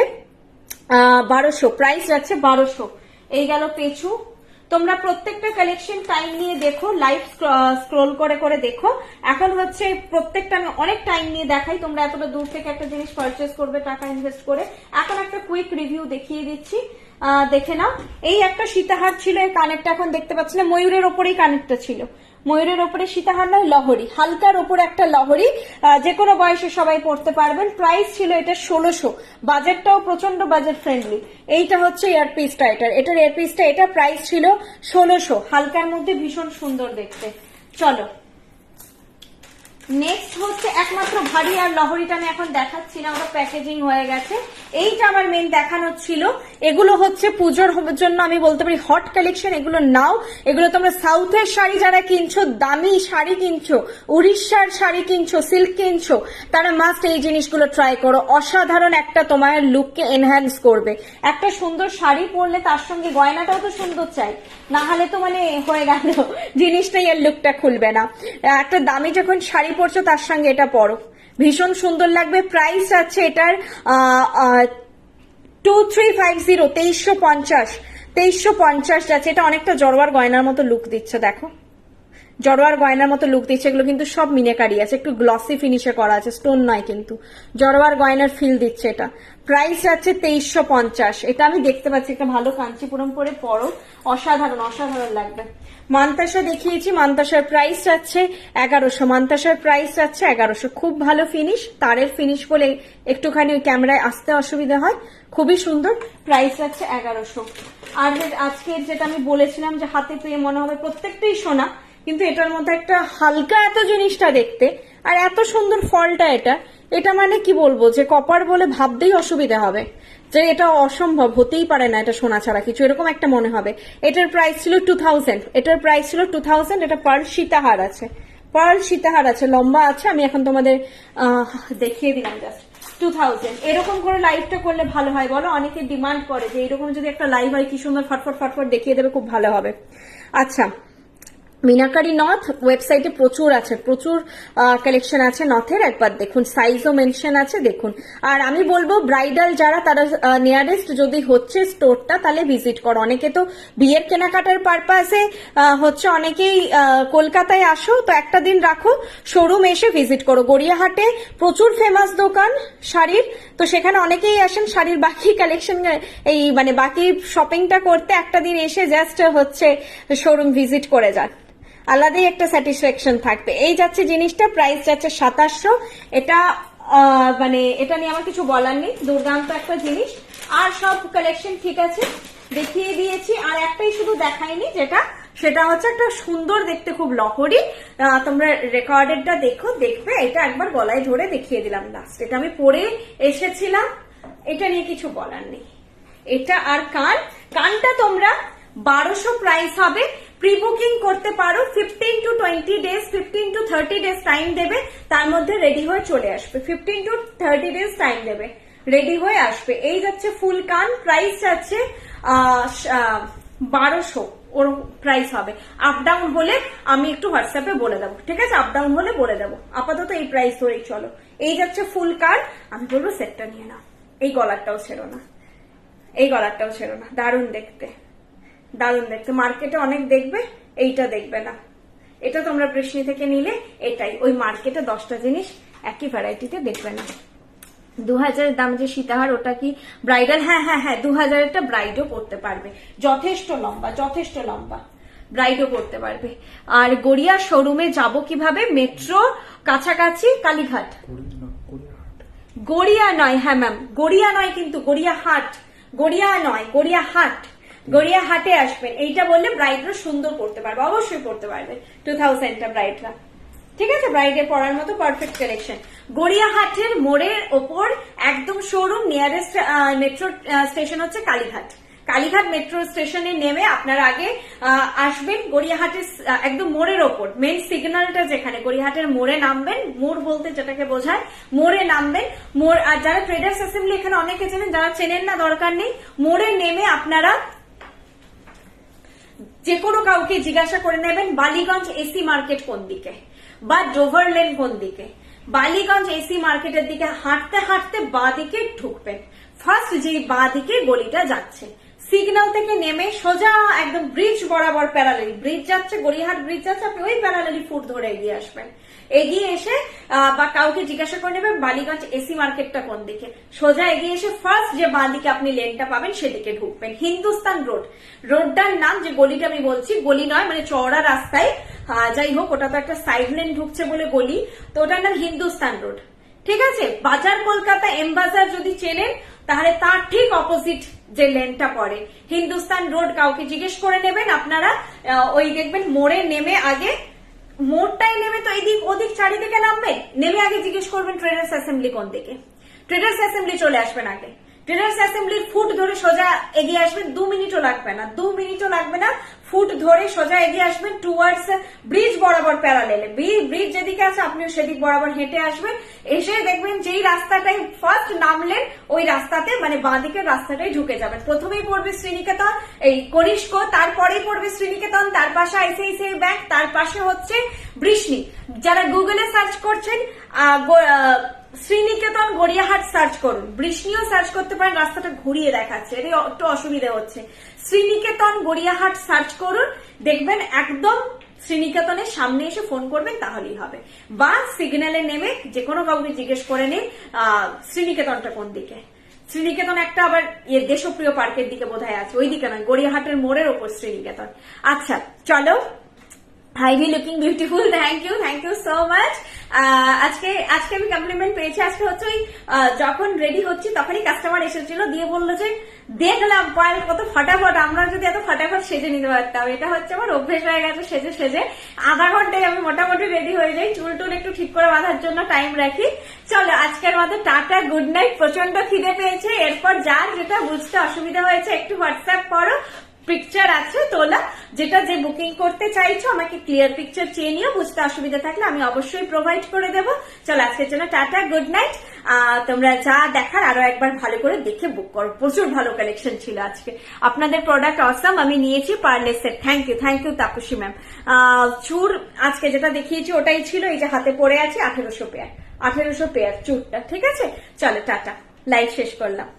1200, প্রাইস যাচ্ছে 1200। এই গেল পেঁচু। তোমরা প্রত্যেকটা কালেকশন টাইম নিয়ে দেখো, লাইভ স্ক্রোল করে করে দেখো। এখন হচ্ছে প্রত্যেকটা আমি অনেক টাইম নিয়ে দেখাই, তোমরা এতটা দূর থেকে একটা জিনিস পারচেস করবে টাকা ইনভেস্ট করে। এখন একটা কুইক রিভিউ দেখিয়ে দিচ্ছি, দেখে নাও। এই একটা সীতাহার ছিল, এই কানেরটা এখন দেখতে পাচ্ছি না, ময়ূরের ওপরেই কানেরটা ছিল, ময়ূরের ওপরে সীতাহার নয়, লহরি, হালকার ওপরে একটা লহরি, যে কোনো বয়সে সবাই পড়তে পারবেন। প্রাইস ছিল এটা 1600, বাজেটটাও প্রচন্ড বাজেট ফ্রেন্ডলি। এইটা হচ্ছে ইয়ারপিসটা, এটার ইয়ারপিসটা, এটা প্রাইস ছিল 1600, হালকার মধ্যে ভীষণ সুন্দর দেখতে। চলো নেক্সট হচ্ছে একমাত্র ভারী, আর লহরিটা আমি এখন দেখাচ্ছি না, ওটা প্যাকেজিং হয়ে গেছে। এইটা আমার মেন দেখানো ছিল। এগুলো হচ্ছে পুজোর জন্য আমি বলতে পারি হট কালেকশন। এগুলো নাও, এগুলো তোমরা সাউথের শাড়ি যারা কিনছো, দামি শাড়ি কিনছো, উড়িষ্যার শাড়ি কিনছো, সিল্ক কিনছো, তারা মাস্ট এই জিনিসগুলো ট্রাই করো। অসাধারণ একটা তোমার লুককে এনহ্যান্স করবে। একটা সুন্দর শাড়ি পরলে তার সঙ্গে গয়নাটাও তো সুন্দর চাই, না হলে তো মানে হয়ে গেল জিনিসটাই, এর লুকটা খুলবে না। একটা দামি যখন শাড়ি পরছো তার সঙ্গে এটা পরো, ভীষণ সুন্দর লাগবে। প্রাইস আছে এটার 2350, 2350 যাচ্ছে। এটা অনেকটা জড়োয়ার গয়নার মতো লুক দিচ্ছে, দেখো জড়োয়ার গয়নার মতো লুক দিচ্ছে। এগুলো কিন্তু সব মিনেকারি আছে, একটু গ্লসি ফিনিশে করা আছে, স্টোন নয় কিন্তু, জড়োয়ার গয়নার ফিল দিচ্ছে এটা। প্রাইস আছে 2350। এটা আমি দেখতে পাচ্ছি, একটা ভালো কাঞ্চিপুরম পরে পরো, অসাধারণ অসাধারণ লাগবে। মান্তাসা দেখিয়েছি, মান্তাসার প্রাইস যাচ্ছে 1100, মান্তাসার প্রাইস যাচ্ছে 1100। খুব ভালো ফিনিশ, তারের ফিনিশ বলে একটুখানি ওই ক্যামেরায় আসতে অসুবিধা হয়, খুবই সুন্দর। প্রাইস যাচ্ছে 1100। আর আজকের যেটা আমি বলেছিলাম যে হাতে পেয়ে মনে হবে প্রত্যেকটাই সোনা, কিন্তু এটার মধ্যে একটা হালকা এত জিনিসটা দেখতে, আর এত সুন্দর ফলটা, এটা মানে কি বলবো, যে কপার বলে ভাবতেই অসুবিধা হবে, যে এটা অসম্ভব, হতেই পারে না এটা সোনা ছাড়া কিছু, এরকম একটা মনে হবে। এটার প্রাইস ছিল 2000, এটার প্রাইস ছিল 2000। এটা পার্ল সীতাহার আছে, পার্ল সীতাহার আছে, লম্বা আছে। আমি এখন তোমাদের দেখিয়ে দিলাম জাস্ট 2000। এরকম করে লাইভটা করলে ভালো হয় বলো? অনেকে ডিমান্ড করে যে এরকম যদি একটা লাইভ হয় কি সুন্দর ফটফট ফটফট দেখিয়ে দেবে, খুব ভালো হবে। আচ্ছা, মিনাকারি নথ ওয়েবসাইটে প্রচুর আছে, প্রচুর কালেকশন আছে নথের, একবার দেখুন, সাইজও মেনশন আছে দেখুন। আর আমি বলবো ব্রাইডাল যারা, তারা নিয়ারেস্ট যদি হচ্ছে স্টোরটা, তাহলে ভিজিট করো। অনেকে তো বিয়ের কেনাকাটার পারপাসে হচ্ছে অনেকেই কলকাতায় আসো, তো একটা দিন রাখো, শোরুম এসে ভিজিট করো। গড়িয়াহাটে প্রচুর ফেমাস দোকান শাড়ির, তো সেখানে অনেকেই আসেন শাড়ির বাকি কালেকশন, এই মানে বাকি শপিংটা করতে, একটা দিন এসে জাস্ট হচ্ছে শোরুম ভিজিট করে যান, আলাদাই একটা স্যাটিসফ্যাকশন থাকবে। এই যাচ্ছে জিনিসটা, প্রাইস যাচ্ছে 2700। এটা মানে এটা নিয়ে আমার কিছু বলার নেই, দুর্দান্ত একটা জিনিস। আর সব কালেকশন ঠিক আছে, দেখিয়ে দিয়েছি। আর একটাই শুধু দেখাইনি, সেটা হচ্ছে একটা সুন্দর দেখতে খুব লহরি। তোমরা রেকর্ডেডটা দেখবে, এটা একবার গলায় ধরে দেখিয়ে দিলাম লাস্ট। এটা আমি পরে এসেছিলাম, এটা নিয়ে কিছু বলার নেই। এটা আর কানটা তোমরা 1200 প্রাইস হবে। প্রি বুকিং করতে পারো, 15 to 20 days, 15 to 30 days time দেবে, তার মধ্যে রেডি হয়ে চলে আসবে। 15 to 30 ডেজ টাইম দেবে, রেডি হয়ে আসবে। এই যাচ্ছে ফুল কান, প্রাইস যাচ্ছে 1200 ওর প্রাইস হবে। আপ ডাউন হলে আমি একটু হোয়াটসঅ্যাপে বলে দেবো, ঠিক আছে? আপ ডাউন হলে বলে দেবো, আপাতত এই প্রাইস ধরেই চলো। এই যাচ্ছে ফুল কান, আমি বলবো সেটটা নিয়ে নাও। এই গলারটাও ছেড়ো না, এই গলারটাও ছেড়ো না, দারুণ দেখতে, দারুণ দেখতে। মার্কেটে অনেক দেখবে, এইটা দেখবে না। এটা তোমরা বৃষ্ণি থেকে নিলে এটাই, ওই মার্কেটে 10টা জিনিস একই ভ্যারাইটিতে দেখবে না। 2000 দাম যে সীতাহার, ওটা কি ব্রাইডাল? হ্যাঁ হ্যাঁ হ্যাঁ, 2000-টা ব্রাইডও পড়তে পারবে, যথেষ্ট লম্বা, যথেষ্ট লম্বা, ব্রাইডও পড়তে পারবে। আর গড়িয়া শোরুমে যাব কিভাবে? মেট্রো কাছাকাছি কালীঘাট, গড়িয়া নয়, হ্যাঁ ম্যাম, গড়িয়া নয় কিন্তু, গড়িয়াহাট, গড়িয়া নয়, গড়িয়াহাট, গড়িয়াহাটে আসবেন। এইটা বললে ব্রাইডরা সুন্দর পড়তে পারবে, অবশ্যই পড়তে পারবে। 2000টা ব্রাইডরা, ঠিক আছে? ব্রাইডের পরার মতো পারফেক্ট কালেকশন। গড়িয়াহাটের মোড়ের ওপর একদম শোরুম, নিয়ারেস্ট মেট্রো স্টেশন হচ্ছে কালীঘাট, কালীঘাট মেট্রো স্টেশনে নেমে আপনারা আগে আসবেন গড়িয়াহাটের একদম মোড়ের ওপর, মেন সিগন্যালটা যেখানে, গড়িয়াহাটের মোড়ে নামবেন, মোড় বলতে যেটাকে বোঝায়, মোড়ে নামবেন। মোড়, আর যারা ট্রেডার্স অ্যাসেম্বলি এখানে অনেকে চেনেন, যারা চেনেন না দরকার নেই, মোড়ে নেমে আপনারা যে কোনো কাউকে জিজ্ঞাসা করে নেবেন বালিগঞ্জ এসি মার্কেট কোন দিকে বা ডোভার লেন কোন দিকে। বালিগঞ্জ এসি মার্কেটের দিকে হাঁটতে হাঁটতে বাঁ দিকে ঢুকবেন। ফার্স্ট যে বাঁ দিকে গলিটা যাচ্ছে, সিগন্যাল থেকে নেমে সোজা একদম ব্রিজ বরাবর প্যারালালি ব্রিজ যাচ্ছে, গড়িয়াহাট ব্রিজ যাচ্ছে, আপনি ওই প্যারালালি ফুট ধরে এগিয়ে আসবেন। এগিয়ে এসে বা কাউকে জিজ্ঞাসা করে নেবেন বালিগঞ্জ এসি মার্কেটটা কোন দিকে, সোজা এগিয়ে এসে ফার্স্ট যে বাঁ দিকে আপনি লেনটা পাবেন সেদিকে ঢুকবেন। হিন্দুস্তান রোড, রোডটার নাম, যে গলিটা আমি বলছি গলি নয়, মানে চওড়া রাস্তায়, যাই হোক ওটা তো একটা সাইড লেন ঢুকছে বলে গলি, তো ওটার নাম হিন্দুস্তান রোড। ঠিক আছে, বাজার কলকাতা এম বাজার যদি চেনেন তাহলে তার ঠিক অপোজিট যে লেনটা পড়ে হিন্দুস্তান রোড, কাউকে জিজ্ঞেস করে নেবেন আপনারা। ওই দেখবেন মোড়ে নেমে আগে, মোড়টাই নেমে তো এদিক ওদিক চারিদিকে নামবেন, নেমে আগে জিজ্ঞেস করবেন ট্রেডার্স অ্যাসেম্বলি কোন দিকে। ট্রেডার্স অ্যাসেম্বলি চলে আসবেন আগে, ট্রেডার্স অ্যাসেম্বলির ফুট ধরে সোজা এগিয়ে আসবেন, 2 মিনিটও লাগবে না, 2 মিনিটও লাগবে না, ফুট ধরে সোজা এগিয়ে আসবেন টুয়ার্ডস ব্রিজ বরাবর প্যারালেলে। ব্রিজ যেদিকে আছে আপনিও সেদিক বরাবর হেঁটে আসবেন, এসে দেখবেন যেই রাস্তাটাই ফার্স্ট নামলেন ওই রাস্তাতে, মানে বাঁ দিকের রাস্তাটাই ঢুকে যাবেন। প্রথমেই পড়বে শ্রীনিকেতন, এই কনিষ্ক, তারপরেই পড়বে শ্রীনিকেতন, তার পাশে আইসিআইসিআই ব্যাংক, তার পাশে হচ্ছে বৃষ্ণি। যারা গুগলে সার্চ করছেন শ্রীনিকেতন গড়িয়াহাট সার্চ করুন, বৃষ্ণিও সার্চ করতে পারেন, রাস্তাটা ঘুরিয়ে দেখাচ্ছে, এটা একটু অসুবিধা হচ্ছে। শ্রীনিকেতন গড়িয়াহাট সার্চ করুন, দেখবেন একদম শ্রীনিকেতনের সামনে এসে ফোন করবেন তাহলেই হবে, বা সিগন্যালে নেমে যে কোনো কাউকে জিজ্ঞেস করে নিন শ্রীনিকেতনটা কোন দিকে। শ্রীনিকেতন একটা আবার দেশপ্রিয় পার্কের দিকে বোধহয় আছে, ওই দিকে নয়, গড়িয়াহাটের মোড়ের ওপর শ্রীনিকেতন। আচ্ছা চলো, highly looking beautiful, thank you so much. আজকে আমি কমপ্লিমেন্ট পেয়েছি। আজকে হচ্ছে ওই যখন রেডি হচ্ছি তখনই কাস্টমার এসেছিল, দিয়ে বললো যে দেখলাম পায়েল কত ফটাফট, আমরা যদি এত ফটাফট সেজে নিতে পারতাম। এটা হচ্ছে আমার অভ্যেস হয়ে গেছে সেজে সেজে, আধা ঘন্টায় আমি মোটামুটি রেডি হয়ে যাই, চুল টুল একটু ঠিক করে বাঁধার জন্য টাইম রাখি। চলো আজকের মতো টাটা, গুড নাইট। প্রচন্ড খিদে পেয়েছে, এরপর যার যেটা বুঝতে অসুবিধা হয়েছে একটু হোয়াটসঅ্যাপ করো, পিকচার আছে তোলা, যেটা যে বুকিং করতে চাইছো আমাকে ক্লিয়ার পিকচার চেয়ে নিও, বুঝতে অসুবিধা থাকলে আমি অবশ্যই প্রোভাইড করে দেবো। চলো আজকের জন্য টাটা, গুড নাইট। তোমরা যা দেখার আরো একবার ভালো করে দেখে বুক করো, প্রচুর ভালো কালেকশন ছিল আজকে, আপনাদের প্রোডাক্ট অসাম। আমি নিয়েছি পার্লেসের, থ্যাংক ইউ তাপসী ম্যাম। চুর আজকে যেটা দেখিয়েছি ওটাই ছিল, এই যে হাতে পড়ে আছে 1800 পেয়ার চুরটা, ঠিক আছে। চলো টাটা, লাইভ শেষ করলাম।